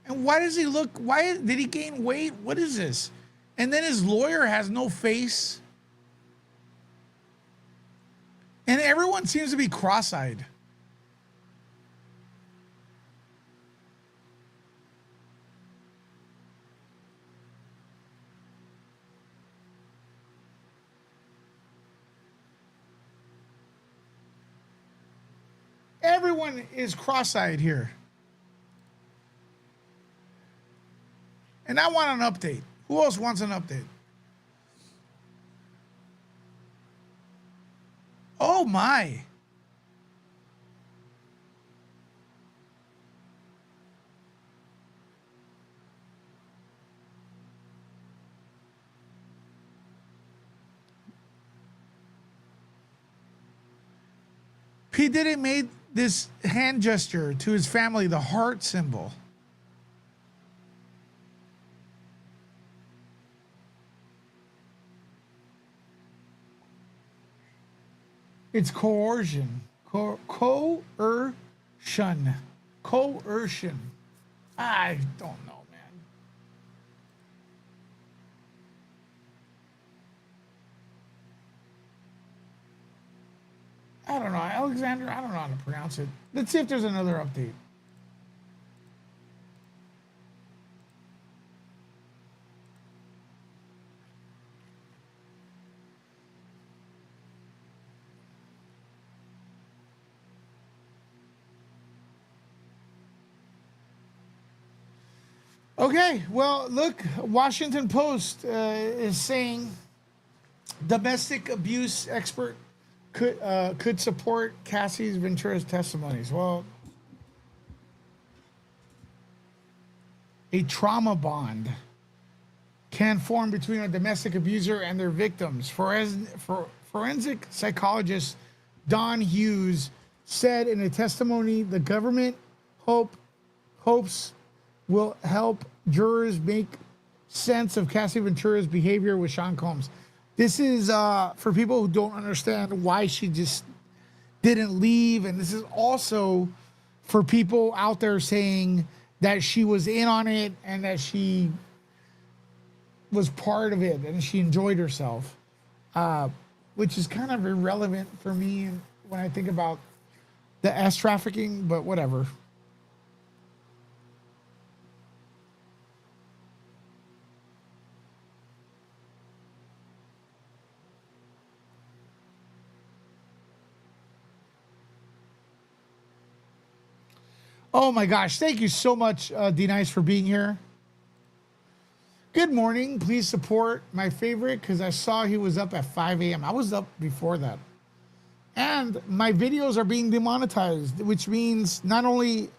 And why does he look, why did he gain weight? What is this? And then his lawyer has no face. And everyone seems to be cross-eyed. Everyone is cross-eyed here. And I want an update. Who else wants an update? Oh my. P. Diddy made this hand gesture to his family, the heart symbol. It's coercion. Coercion. Coercion. I don't know, man. I don't know. Alexander, I don't know how to pronounce it. Let's see if there's another update. Okay, well, look, Washington Post is saying domestic abuse expert could support Cassie Ventura's testimonies. Well, a trauma bond. can form between a domestic abuser and their victims. Forensic psychologist Don Hughes said in a testimony the government hopes will help jurors make sense of Cassie Ventura's behavior with Sean Combs. This is for people who don't understand why she just didn't leave, and this is also for people out there saying that she was in on it and that she was part of it and she enjoyed herself, which is kind of irrelevant for me when I think about the ass trafficking, but whatever. Oh my gosh, thank you so much, D-Nice, for being here. Good morning. Please support my favorite because I saw he was up at 5 a.m. I was up before that. And my videos are being demonetized, which means not only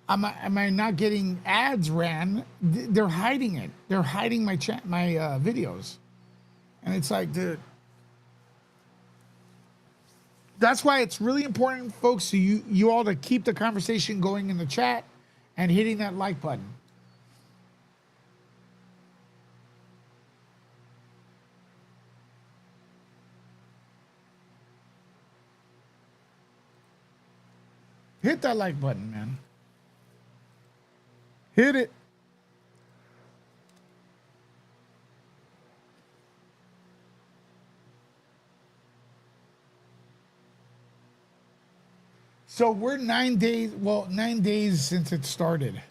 am I not getting ads ran, they're hiding it. They're hiding my videos. And it's like, dude. That's why it's really important, folks, so you all to keep the conversation going in the chat and hitting that like button. Hit that like button, man. Hit it. So we're 9 days since it started.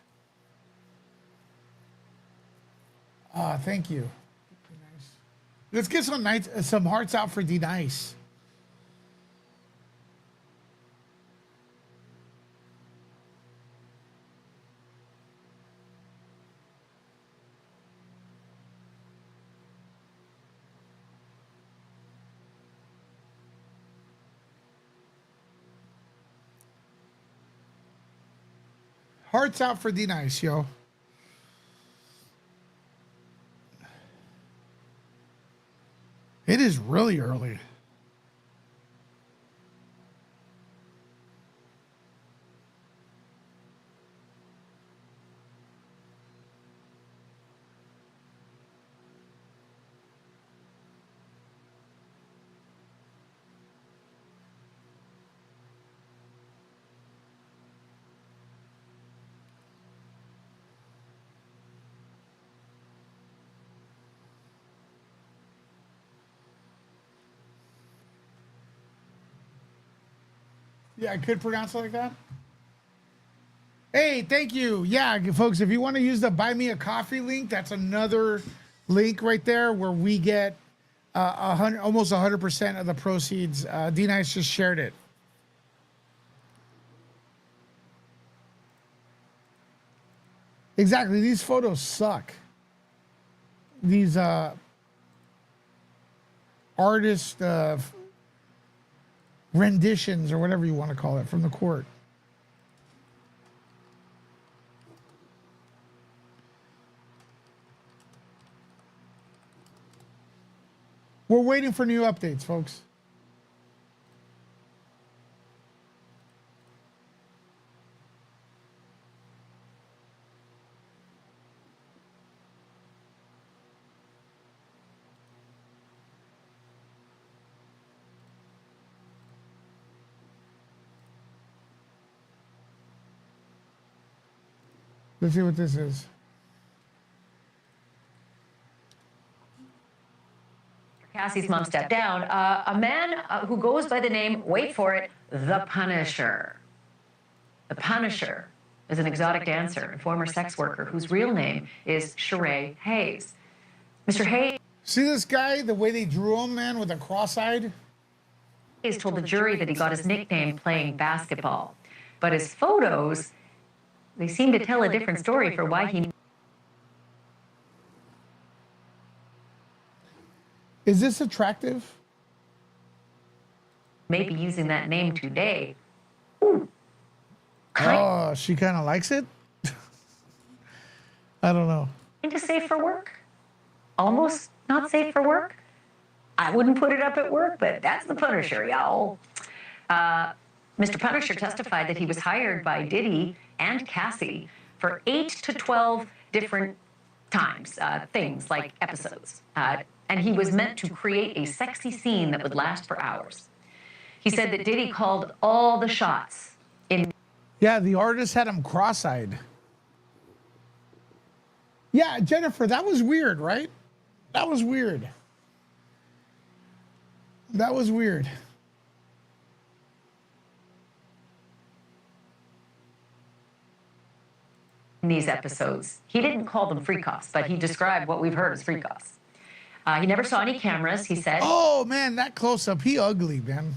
Thank you. Let's get some hearts out for D-Nice. Hearts out for D-Nice, yo. It is really early. Yeah, I could pronounce it like that. Hey, thank you. Yeah, folks, if you want to use the Buy Me a Coffee link, that's another link right there where we get almost 100% of the proceeds. D-Nice just shared it. Exactly. These photos suck. These artist renditions or whatever you want to call it from the court. We're waiting for new updates, folks. Let's see what this is. Cassie's mom stepped down. A man who goes by the name, wait for it, the Punisher. The Punisher is an exotic dancer and former sex worker whose real name is Sheree Hayes. Mr. Hayes. See this guy, the way they drew him, man, with a cross-eyed? Hayes told the jury that he got his nickname playing basketball. But his photos, they seem to tell a different story for why he... Is this attractive? may be using that name today. Oh, she kind of likes it? I don't know. To say for work? almost not safe for work. I wouldn't put it up at work, but that's the Punisher, y'all. Mr. Punisher testified that he was hired by Diddy and Cassie for 8 to 12 different times, things like episodes. And he was meant to create a sexy scene that would last for hours. He said that Diddy called all the shots in. Yeah, the artist had him cross-eyed. Yeah, Jennifer, that was weird, right? That was weird. That was weird. In these episodes, he didn't call them freak-offs, but he described what we've heard as freak-offs. He never saw any cameras, he said. Oh, man, that close-up, he ugly, man.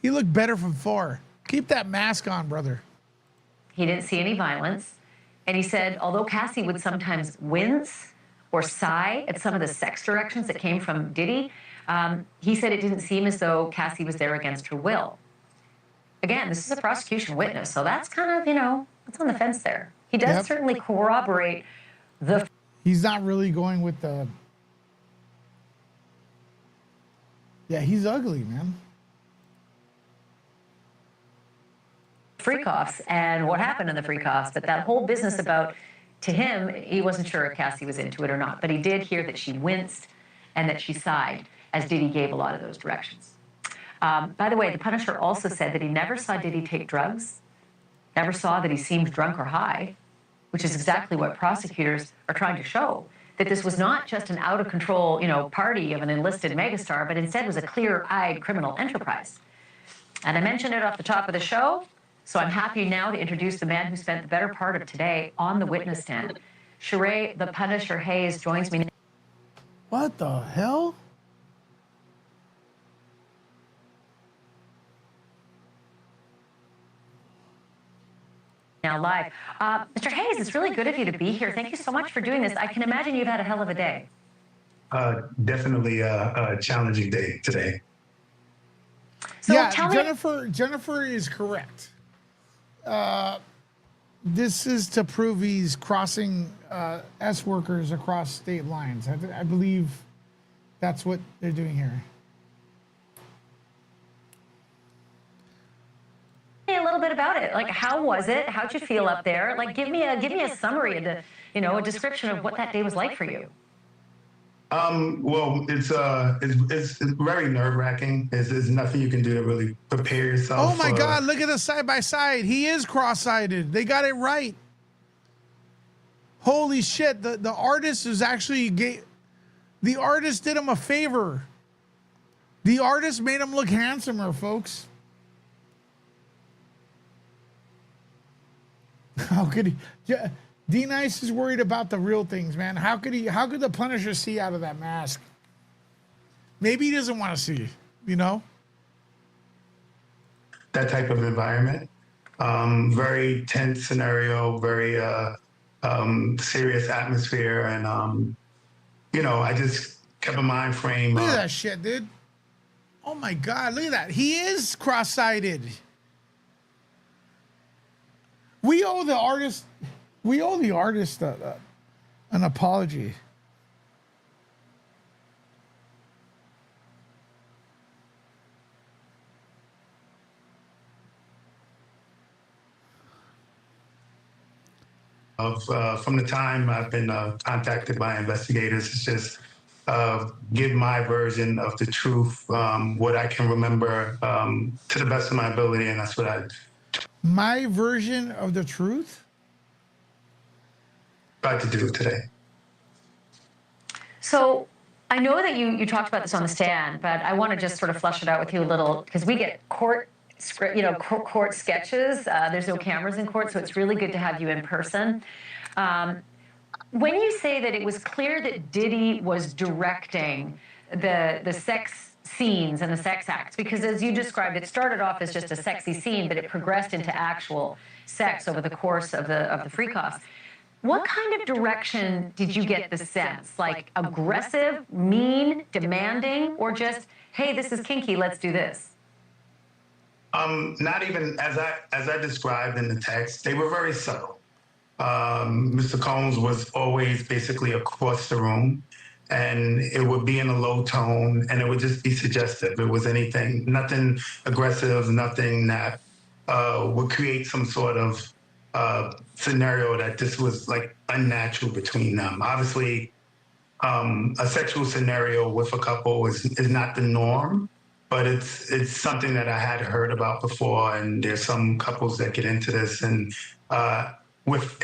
He looked better from far. Keep that mask on, brother. He didn't see any violence. And he said, although Cassie would sometimes wince or sigh at some of the sex directions that came from Diddy, he said it didn't seem as though Cassie was there against her will. Again, this is a prosecution witness, so that's kind of, you know, it's on the fence there. He does certainly corroborate the... He's not really going with the... Yeah, he's ugly, man. freak-offs and what happened in the freak-offs, but that whole business about, to him, he wasn't sure if Cassie was into it or not, but he did hear that she winced and that she sighed as Diddy gave a lot of those directions. By the way, the Punisher also said that he never saw Diddy take drugs, never saw that he seemed drunk or high, which is exactly what prosecutors are trying to show, that this was not just an out-of-control, party of an enlisted megastar, but instead was a clear-eyed criminal enterprise. And I mentioned it off the top of the show, so I'm happy now to introduce the man who spent the better part of today on the witness stand. Sheree the Punisher Hayes joins me. What the hell? Now live. Mr. Hayes, it's really good of you to be here. Thank you so much for doing this. I can imagine you've had a hell of a day. Definitely a challenging day today. So yeah, tell me, Jennifer is correct. This is to prove he's crossing S workers across state lines. I believe that's what they're doing here. a little bit about it. Like, how was it? How'd you feel up there? Like, give me a summary and a description of what that day was like for you. Well, it's very nerve-wracking. There's nothing you can do to really prepare yourself. Oh my God! Look at the side by side. He is cross-eyed. They got it right. Holy shit! The artist is actually the artist did him a favor. The artist made him look handsomer, folks. How could he? Yeah, D-Nice is worried about the real things, man. How could the Punisher see out of that mask? Maybe he doesn't want to see, That type of environment. Very tense scenario, very serious atmosphere. And, I just kept a mind frame. Look at that shit, dude. Oh my God, look at that. He is cross-eyed. We owe the artist an apology. From the time I've been contacted by investigators, it's just give my version of the truth, what I can remember to the best of my ability, and that's what I... My version of the truth? Tried to do today. So I know that you talked about this on the stand, but I want to just sort of flesh it out with you a little, because we get court sketches. There's no cameras in court, so it's really good to have you in person. When you say that it was clear that Diddy was directing the sex scenes and the sex acts, because as you described, it started off as just a sexy scene, but it progressed into actual sex over the course of the freak-offs. What kind of direction did you get the sense? Like aggressive, mean, demanding, or just, hey, this is kinky, let's do this? Not even as I described in the text. They were very subtle. Mr. Combs was always basically across the room, and it would be in a low tone, and it would just be suggestive. It was nothing aggressive, nothing that would create some sort of scenario that this was like unnatural between them. Obviously, a sexual scenario with a couple is not the norm, but it's something that I had heard about before, and there's some couples that get into this, and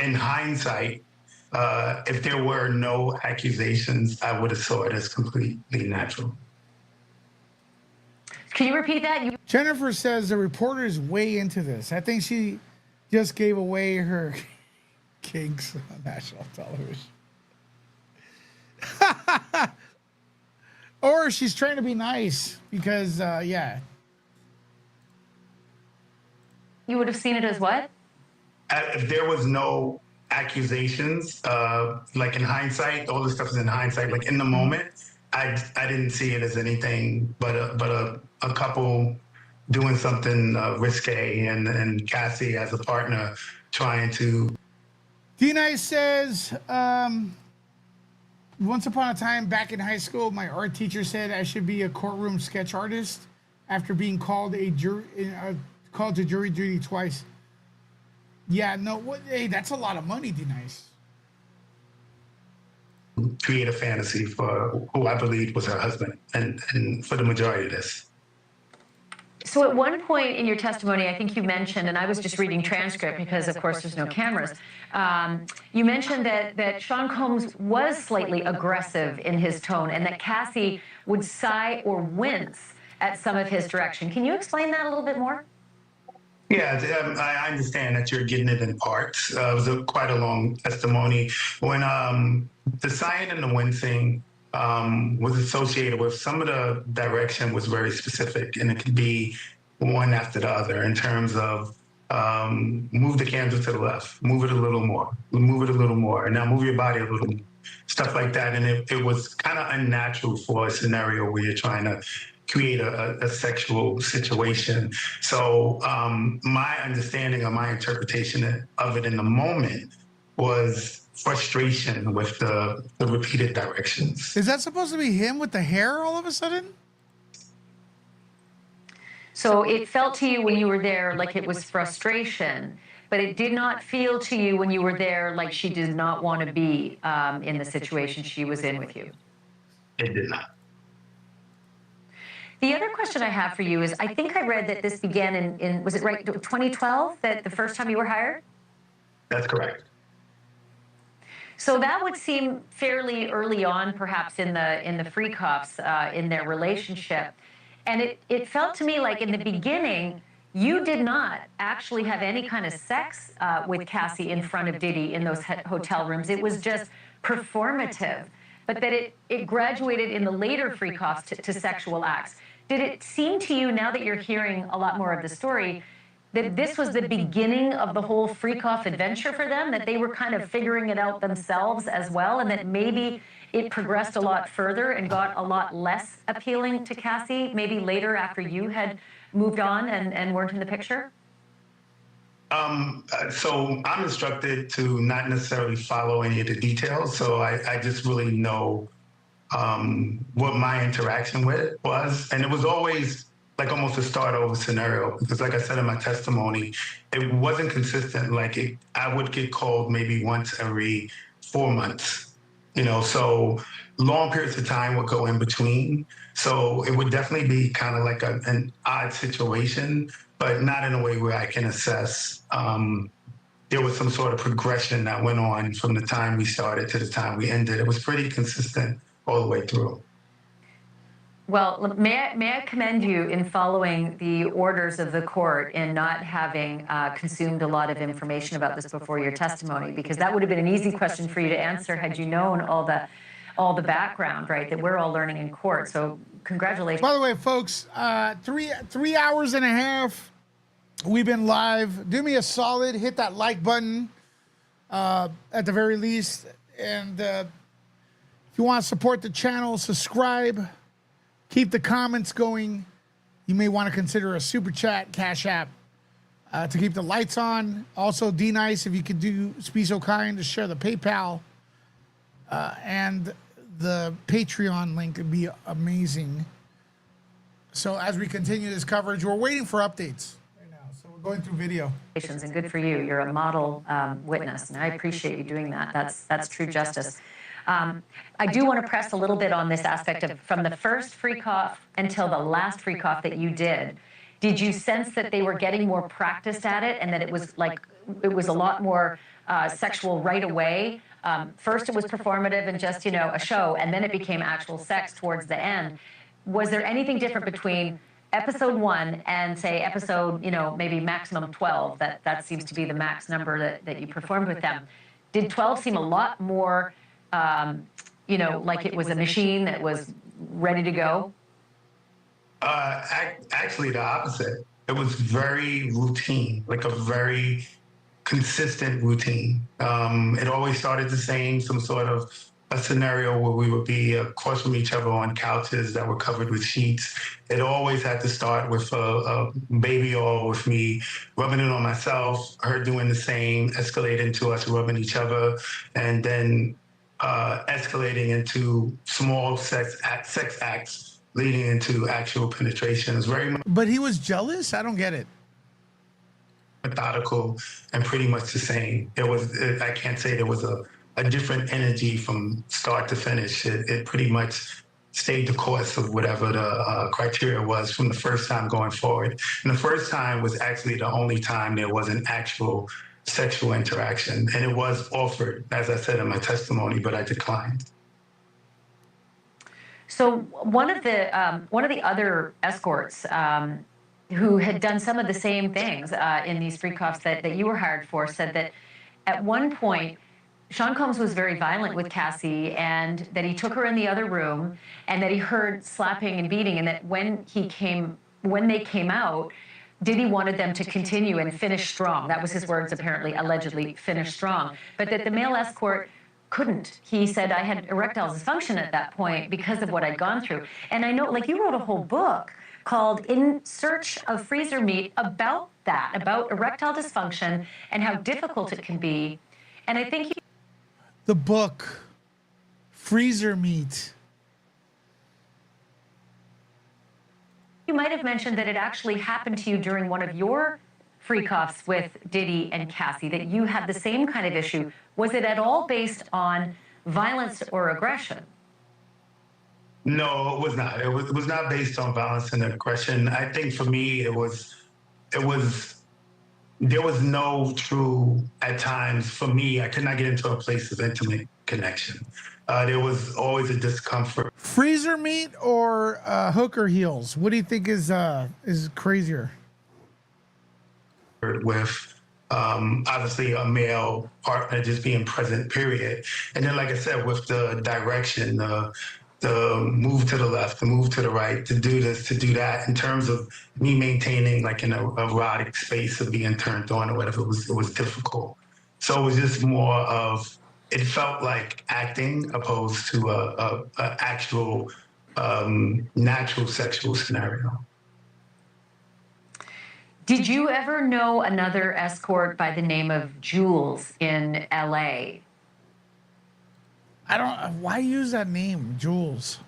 in hindsight, if there were no accusations, I would have saw it as completely natural. Can you repeat that? Jennifer says the reporter is way into this. I think she just gave away her kinks on national television. Or she's trying to be nice because, yeah. You would have seen it as what? If there was no accusations, like in hindsight, all this stuff is in hindsight. Like in the moment, I didn't see it as anything but a couple doing something risque, and Cassie as a partner trying to. D-Nice says, once upon a time back in high school, my art teacher said I should be a courtroom sketch artist after being called to jury duty twice. Yeah, no, hey, that's a lot of money, D-Nice. Create a fantasy for who I believe was her husband, and for the majority of this. So at one point in your testimony, I think you mentioned, and I was just reading transcript because, of course, there's no cameras. You mentioned that Sean Combs was slightly aggressive in his tone, and that Cassie would sigh or wince at some of his direction. Can you explain that a little bit more? Yeah, I understand that you're getting it in parts. It was quite a long testimony. When the sighing and the wincing was associated with some of the direction was very specific, and it could be one after the other in terms of move the candle to the left, move it a little more, move it a little more, and now move your body a little more, stuff like that. And it was kind of unnatural for a scenario where you're trying to create a sexual situation. So my understanding or my interpretation of it in the moment was frustration with the repeated directions. Is that supposed to be him with the hair all of a sudden? So it felt to you when you were there like it was frustration, but it did not feel to you when you were there like she did not want to be in the situation she was in with you. It did not. The other question I have for you is, I think I read that this began in was it right, 2012, that the first time you were hired? That's correct. So that would seem fairly early on, perhaps in the Free Cops, in their relationship. And it felt to me like in the beginning, you did not actually have any kind of sex with Cassie in front of Diddy in those hotel rooms. It was just performative. But that it graduated in the later Free Cops to sexual acts. Did it seem to you, now that you're hearing a lot more of the story, that this was the beginning of the whole Freak Off adventure for them, that they were kind of figuring it out themselves as well, and that maybe it progressed a lot further and got a lot less appealing to Cassie, maybe later after you had moved on and weren't in the picture? So I'm instructed to not necessarily follow any of the details, so I just really know what my interaction with it was. And it was always like almost a start over scenario, because like I said in my testimony, it wasn't consistent. Like I would get called maybe once every 4 months, so long periods of time would go in between. So it would definitely be kind of like an odd situation, but not in a way where I can assess. There was some sort of progression that went on from the time we started to the time we ended. It was pretty consistent all the way through. Well, may I commend you in following the orders of the court and not having consumed a lot of information about this before your testimony, because that would have been an easy question for you to answer had you known all the background, right, that we're all learning in court. So congratulations. By the way, folks, 3 hours and a half. We've been live. Do me a solid, hit that like button at the very least. And if you want to support the channel, subscribe. Keep the comments going. You may want to consider a super chat, Cash App. to keep the lights on. Also, D-Nice, if you could be so kind to share the PayPal and the Patreon link would be amazing. So as we continue this coverage, we're waiting for updates right now. So we're going through video. And good for you. You're a model witness, and I appreciate you doing that. That's true justice. I do want to press a little bit on this aspect of from the first free cough until the last free cough that you did. Did you sense that they were getting more practiced at it, and that it was a lot more sexual right away? First, it was performative and just a show, and then it became actual sex towards the end. Was there anything different between episode 1 and say episode maybe maximum 12? That seems to be the max number that you performed with them. Did 12 seem a lot more like it was a machine that was ready to go? Actually, the opposite. It was very routine, like a very consistent routine. It always started the same, some sort of a scenario where we would be across from each other on couches that were covered with sheets. It always had to start with a baby oil, with me rubbing it on myself, her doing the same, escalating to us rubbing each other, and then escalating into small sex acts, leading into actual penetration. It's very much. But he was jealous? I don't get it. Methodical and pretty much the same. I can't say there was a different energy from start to finish. It pretty much stayed the course of whatever the criteria was from the first time going forward. And the first time was actually the only time there was an actual sexual interaction. And it was offered, as I said in my testimony, but I declined. So one of the other escorts who had done some of the same things in these free coughs that you were hired for said that at one point Sean Combs was very violent with Cassie, and that he took her in the other room, and that he heard slapping and beating, and that when they came out, Diddy wanted them to continue and finish strong. That was his words, apparently, allegedly, finish strong. But that the male escort couldn't. He said, I had erectile dysfunction at that point because of what I'd gone through. And I know, you wrote a whole book called In Search of Freezer Meat about that, about erectile dysfunction and how difficult it can be. And I think the book, Freezer Meat. You might have mentioned that it actually happened to you during one of your free coughs with Diddy and Cassie, that you had the same kind of issue. Was it at all based on violence or aggression? No, it was not. It was not based on violence and aggression. I think for me, there was no true, at times, for me, I could not get into a place of intimate connection. There was always a discomfort. Freezer meat or hooker heels? What do you think is crazier? With obviously a male partner just being present, period. And then, like I said, with the direction, the move to the left, the move to the right, to do this, to do that, in terms of me maintaining like an erotic space of being turned on or whatever, it was difficult. So it was just more of, it felt like acting opposed to a actual natural sexual scenario. Did you ever know another escort by the name of Jules in LA? Why use that name, Jules?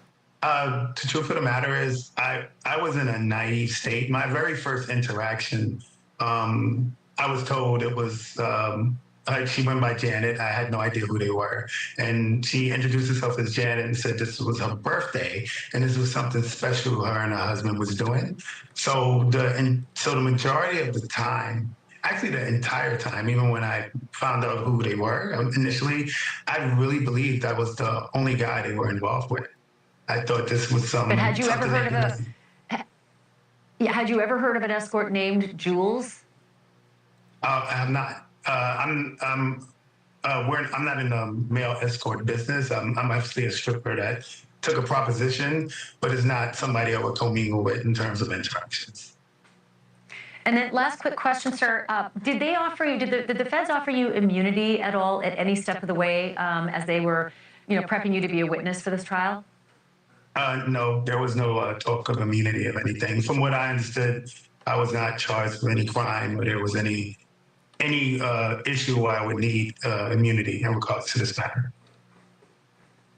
The truth of the matter is, I was in a naive state. My very first interaction, I was told it was, she went by Janet. I had no idea who they were. And she introduced herself as Janet and said this was her birthday and this was something special her and her husband was doing. So the majority of the time, actually the entire time, even when I found out who they were initially, I really believed I was the only guy they were involved with. I thought this was some. But had you ever heard of an escort named Jules? I have not. I'm not in the male escort business. I'm actually a stripper that took a proposition, but is not somebody I would commingle with in terms of interactions. And then last quick question, sir. Did they offer you, did the feds offer you immunity at all at any step of the way as they were, prepping you to be a witness for this trial? No, there was no talk of immunity of anything. From what I understood, I was not charged with any crime or there was any issue where I would need immunity in regards to this matter.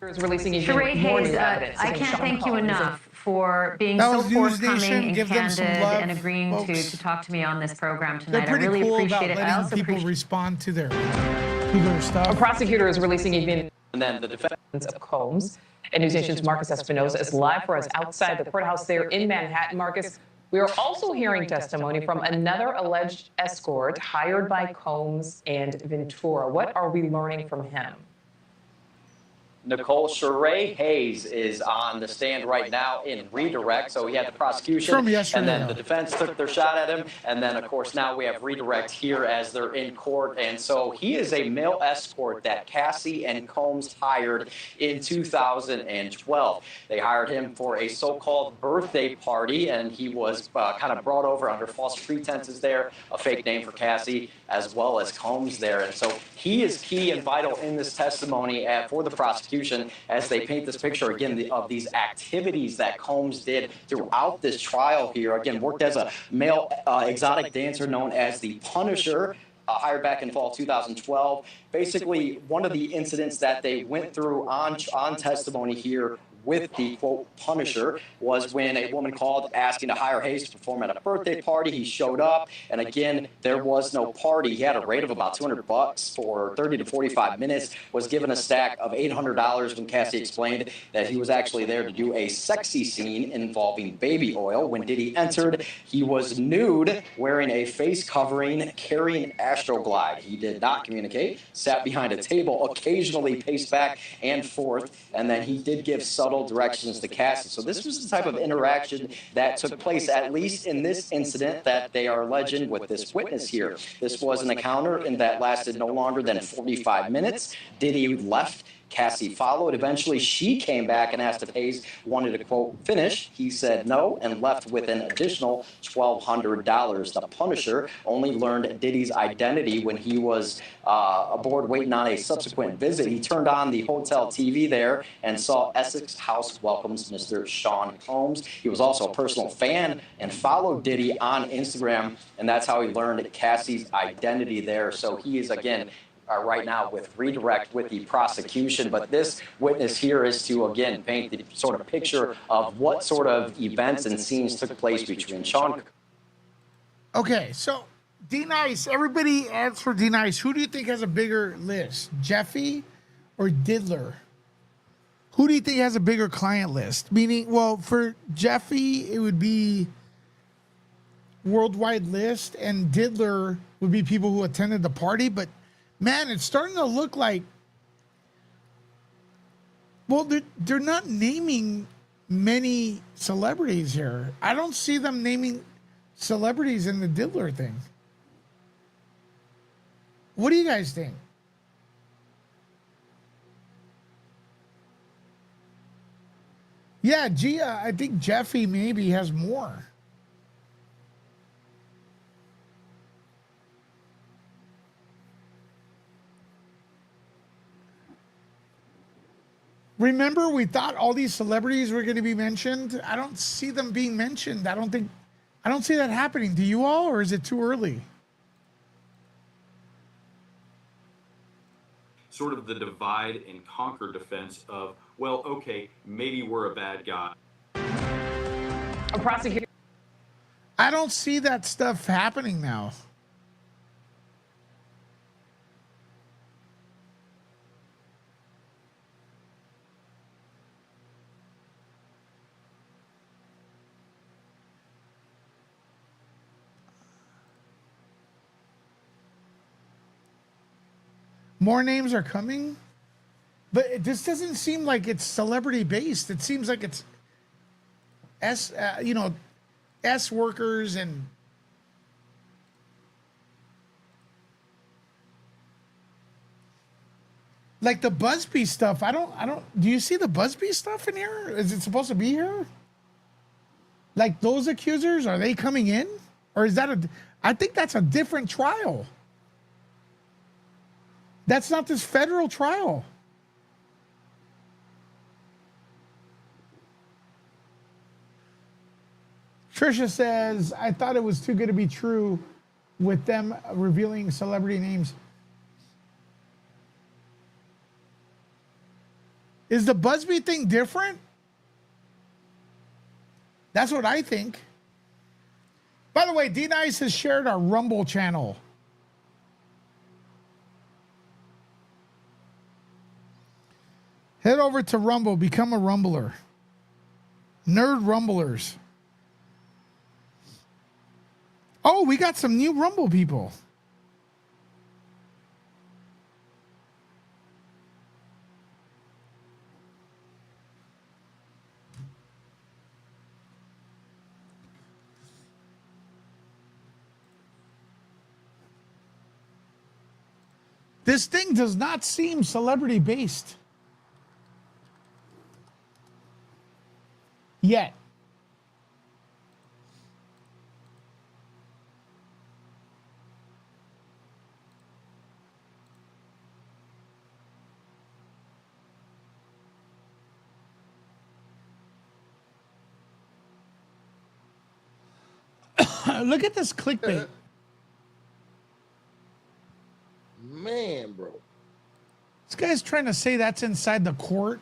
Is releasing even more new evidence. I can't thank you enough for being so forthcoming and candid and agreeing to talk to me on this program tonight. They're pretty I really cool appreciate about it. I letting also people appreciate respond to their stuff. A prosecutor is releasing even, and then the defense of Combs. And News Nation's Marcus Espinosa is live for us outside the courthouse there in Manhattan. Marcus, we are also hearing testimony from another alleged escort hired by Combs and Ventura. What are we learning from him? Nicole, Sheree Hayes is on the stand right now in redirect. So we had the prosecution, and then the defense took their shot at him. And then, of course, now we have redirect here as they're in court. And so he is a male escort that Cassie and Combs hired in 2012. They hired him for a so-called birthday party, and he was kind of brought over under false pretenses there, a fake name for Cassie, as well as Combs there. And so he is key and vital in this testimony for the prosecution as they paint this picture again of these activities that Combs did throughout this trial here. Again, worked as a male exotic dancer known as the Punisher, hired back in fall 2012. Basically, one of the incidents that they went through on testimony here with the, quote, Punisher was when a woman called asking to hire Hayes to perform at a birthday party. He showed up, and again, there was no party. He had a rate of about $200 for 30 to 45 minutes, was given a stack of $800 when Cassie explained that he was actually there to do a sexy scene involving baby oil. When Diddy entered, he was nude, wearing a face covering, carrying Astroglide. He did not communicate, sat behind a table, occasionally paced back and forth, and then he did give subtle directions to Cassie. So this was the type of interaction that took place, at least in this incident that they are alleging with this witness here. This was an encounter and that lasted no longer than 45 minutes. Diddy left. Cassie followed. Eventually, she came back and asked if Hayes wanted to, quote, finish. He said no and left with an additional $1,200. The Punisher only learned Diddy's identity when he was aboard waiting on a subsequent visit. He turned on the hotel TV there and saw Essex House welcomes Mr. Sean Combs. He was also a personal fan and followed Diddy on Instagram, and that's how he learned Cassie's identity there. So he is, again, right now with redirect with the prosecution. But this witness here is to, again, paint the sort of picture of what sort of events and scenes took place between Sean. Okay, so D-Nice, everybody answer D-Nice. Who do you think has a bigger list, Jeffy or Diddler? Who do you think has a bigger client list? Meaning, well, for Jeffy, it would be worldwide list, and Diddler would be people who attended the party, but man, it's starting to look like, well, they're not naming many celebrities here. I don't see them naming celebrities in the Diddler thing. What do you guys think? Yeah, Gia, I think Jeffy maybe has more. Remember, we thought all these celebrities were going to be mentioned. I don't see them being mentioned. I don't see that happening. Do you all, or is it too early? Sort of the divide and conquer defense of, well, okay, maybe we're a bad guy. A prosecutor. I don't see that stuff happening now. More names are coming, but this doesn't seem like it's celebrity based. It seems like it's S workers and like the Busby stuff. I don't. Do you see the Busby stuff in here? Is it supposed to be here? Like those accusers, are they coming in, or is that I think that's a different trial. That's not this federal trial. Trisha says, I thought it was too good to be true with them revealing celebrity names. Is the Busby thing different? That's what I think. By the way, D-Nice has shared our Rumble channel. Head over to Rumble, become a Rumbler. Nerd Rumblers. Oh, we got some new Rumble people. This thing does not seem celebrity based. Yet. Look at this clickbait. Man, bro. This guy's trying to say that's inside the court.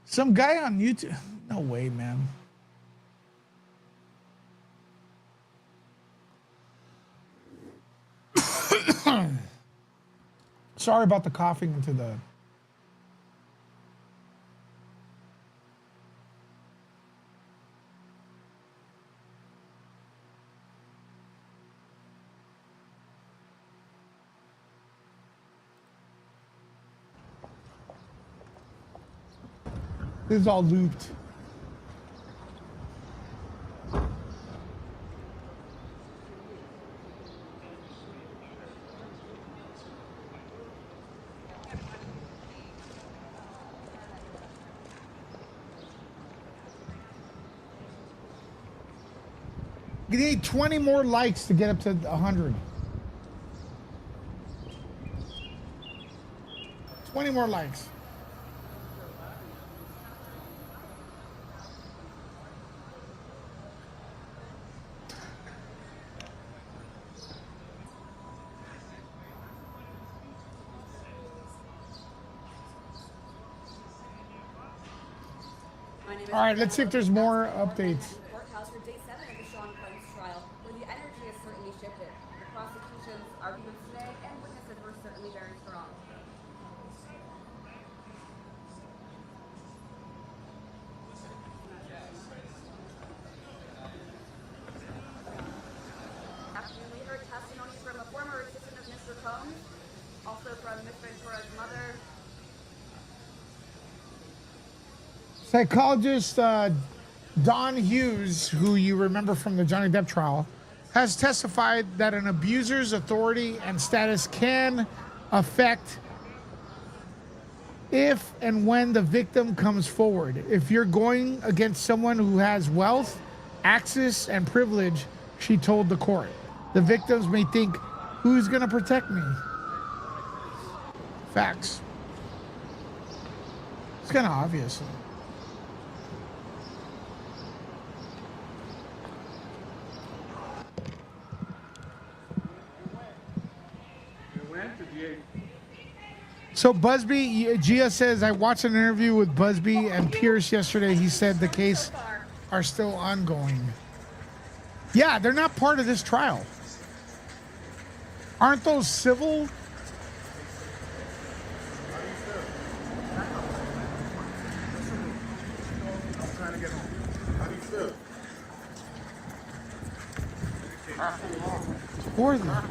Some guy on YouTube. No way, man. Sorry about the coughing into the... This is all looped. You need 20 more likes to get up to 100. 20 more likes. All right, let's see if there's more updates. Courthouse for day 7 of the Sean Combs trial, where the energy has certainly shifted. The prosecution's arguments today and witnesses were certainly very strong. We heard testimony from a former assistant of Mr. Combs, also from Ms. Ventura's mother. Psychologist Don Hughes, who you remember from the Johnny Depp trial, has testified that an abuser's authority and status can affect if and when the victim comes forward. If you're going against someone who has wealth, access, and privilege, she told the court, the victims may think, who's going to protect me? Facts. It's kind of obvious. So Busby, Gia says, I watched an interview with Busby and Pierce yesterday. He said the case are still ongoing. Yeah, they're not part of this trial. Aren't those civil? Or them.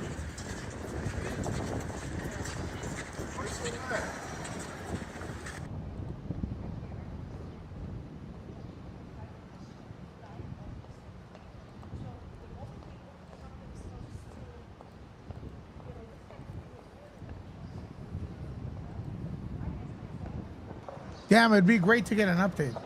Damn, it'd be great to get an update.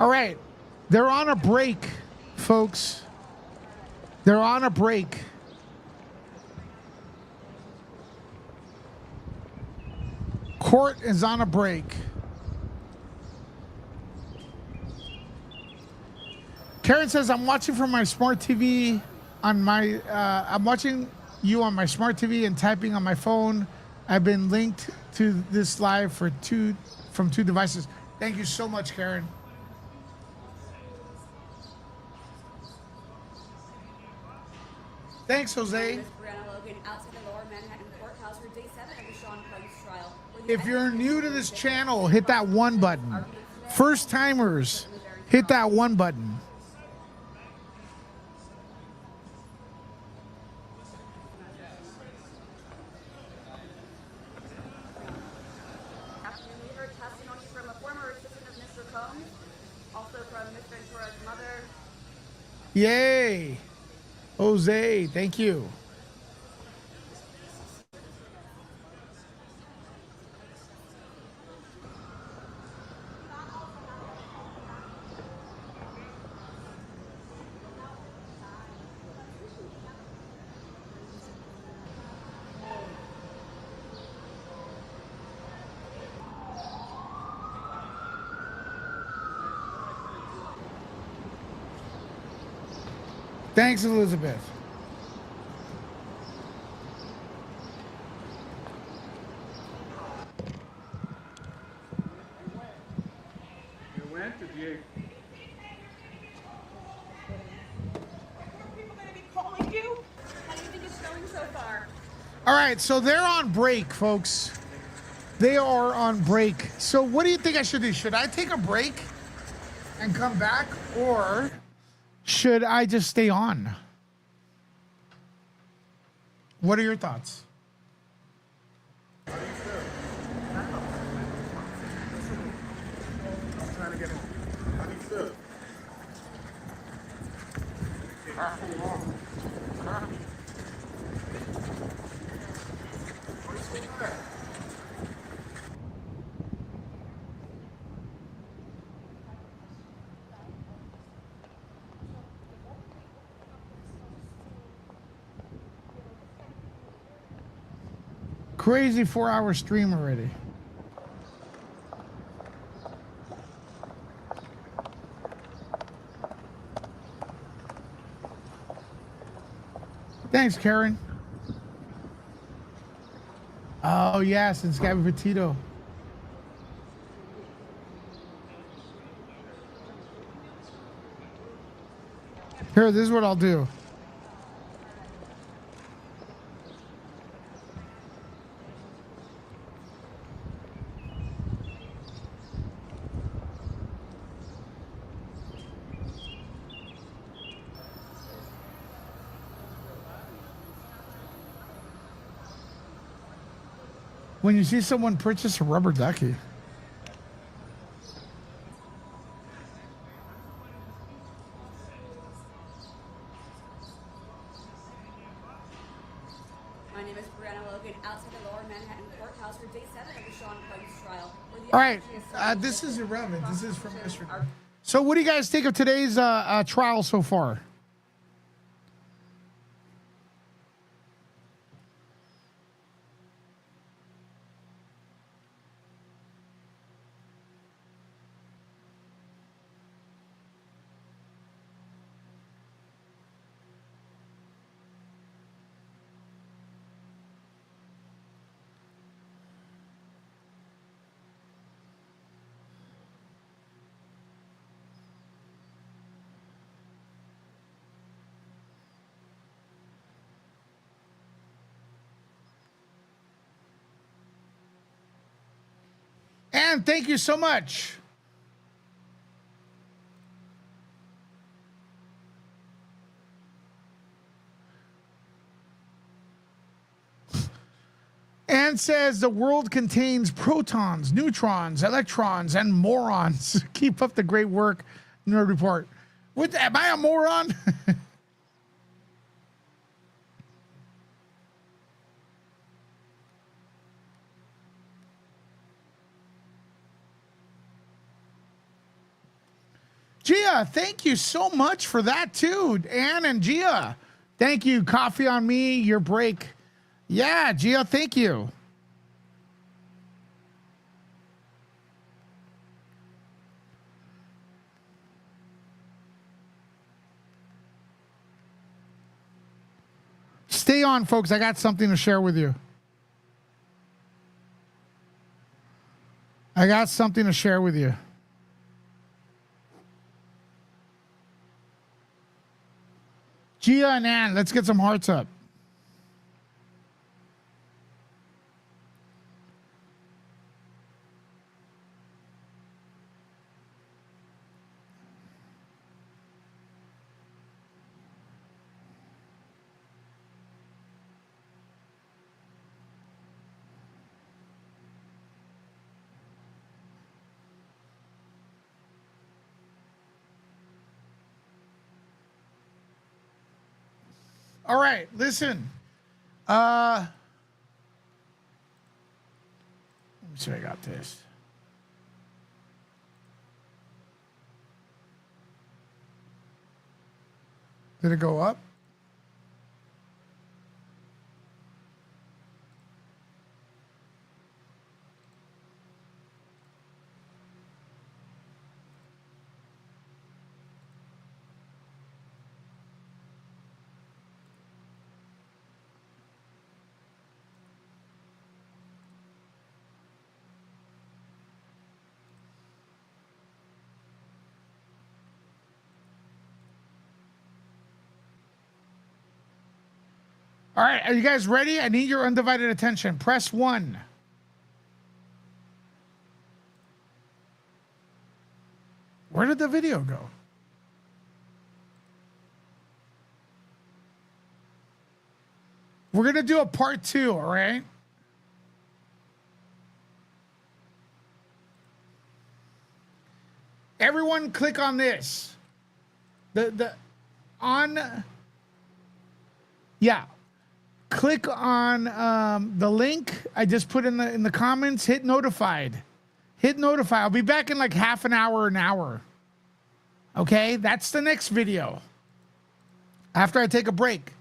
All right. They're on a break, folks. They're on a break. Court is on a break. Karen says, I'm watching from my smart TV on my, I'm watching you on my smart TV and typing on my phone. I've been linked to this live from two devices. Thank you so much, Karen. Thanks, Jose. If you're new to this channel, hit that one button. First timers, hit that one button. We heard testimony from a former assistant of Mr. Combs, also from Ms. Ventura's mother. Yay. Jose, thank you. Thanks, Elizabeth. You went to the... People going to be calling you? How do you think it's going so far? All right, so they're on break, folks. They are on break. So what do you think I should do? Should I take a break and come back, or should I just stay on? What are your thoughts? I'm trying to get in. How do you feel? Crazy 4-hour stream already. Thanks, Karen. Oh, yes, it's Gabby Petito. Here, this is what I'll do. When you see someone purchase a rubber ducky. My name is Brianna Logan, outside the Lower Manhattan Courthouse for day 7 of the Sean Combs trial. All right, this is irrelevant. This is from yesterday. So what do you guys think of today's trial so far? And thank you so much. And says the world contains protons, neutrons, electrons, and morons. Keep up the great work, Nerd Report. What, am I a moron? Gia, thank you so much for that too. Ann and Gia, thank you. Coffee on me, your break. Yeah, Gia, thank you. Stay on, folks. I got something to share with you. I got something to share with you. Gia and Ann, let's get some hearts up. All right, listen. Let me see if I got this. Did it go up? All right, are you guys ready? I need your undivided attention. Press 1. Where did the video go? We're going to do a part 2, all right? Everyone click on this. Click on the link I just put in the comments. Hit notified. Hit notify. I'll be back in like half an hour. Okay, that's the next video. After I take a break.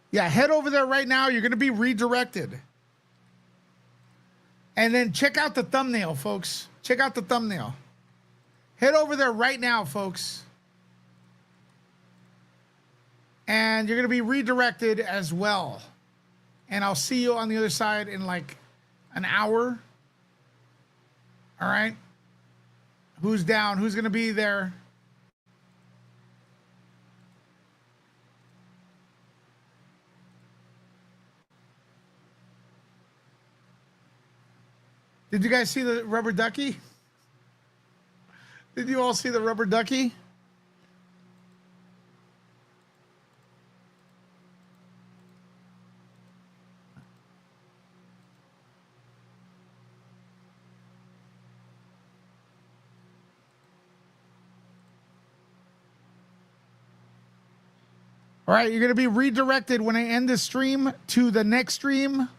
Yeah, head over there right now. You're going to be redirected. And then check out the thumbnail, folks. Check out the thumbnail. Head over there right now, folks. And you're going to be redirected as well. And I'll see you on the other side in like an hour. All right? Who's down? Who's going to be there? Did you guys see the rubber ducky? Did you all see the rubber ducky? All right, you're going to be redirected when I end this stream to the next stream.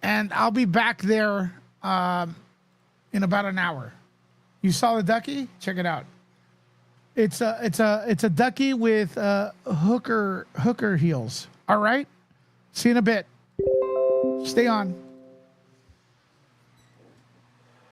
And I'll be back there in about an hour. You saw the ducky? Check it out. It's a ducky with hooker heels. All right. See you in a bit. Stay on.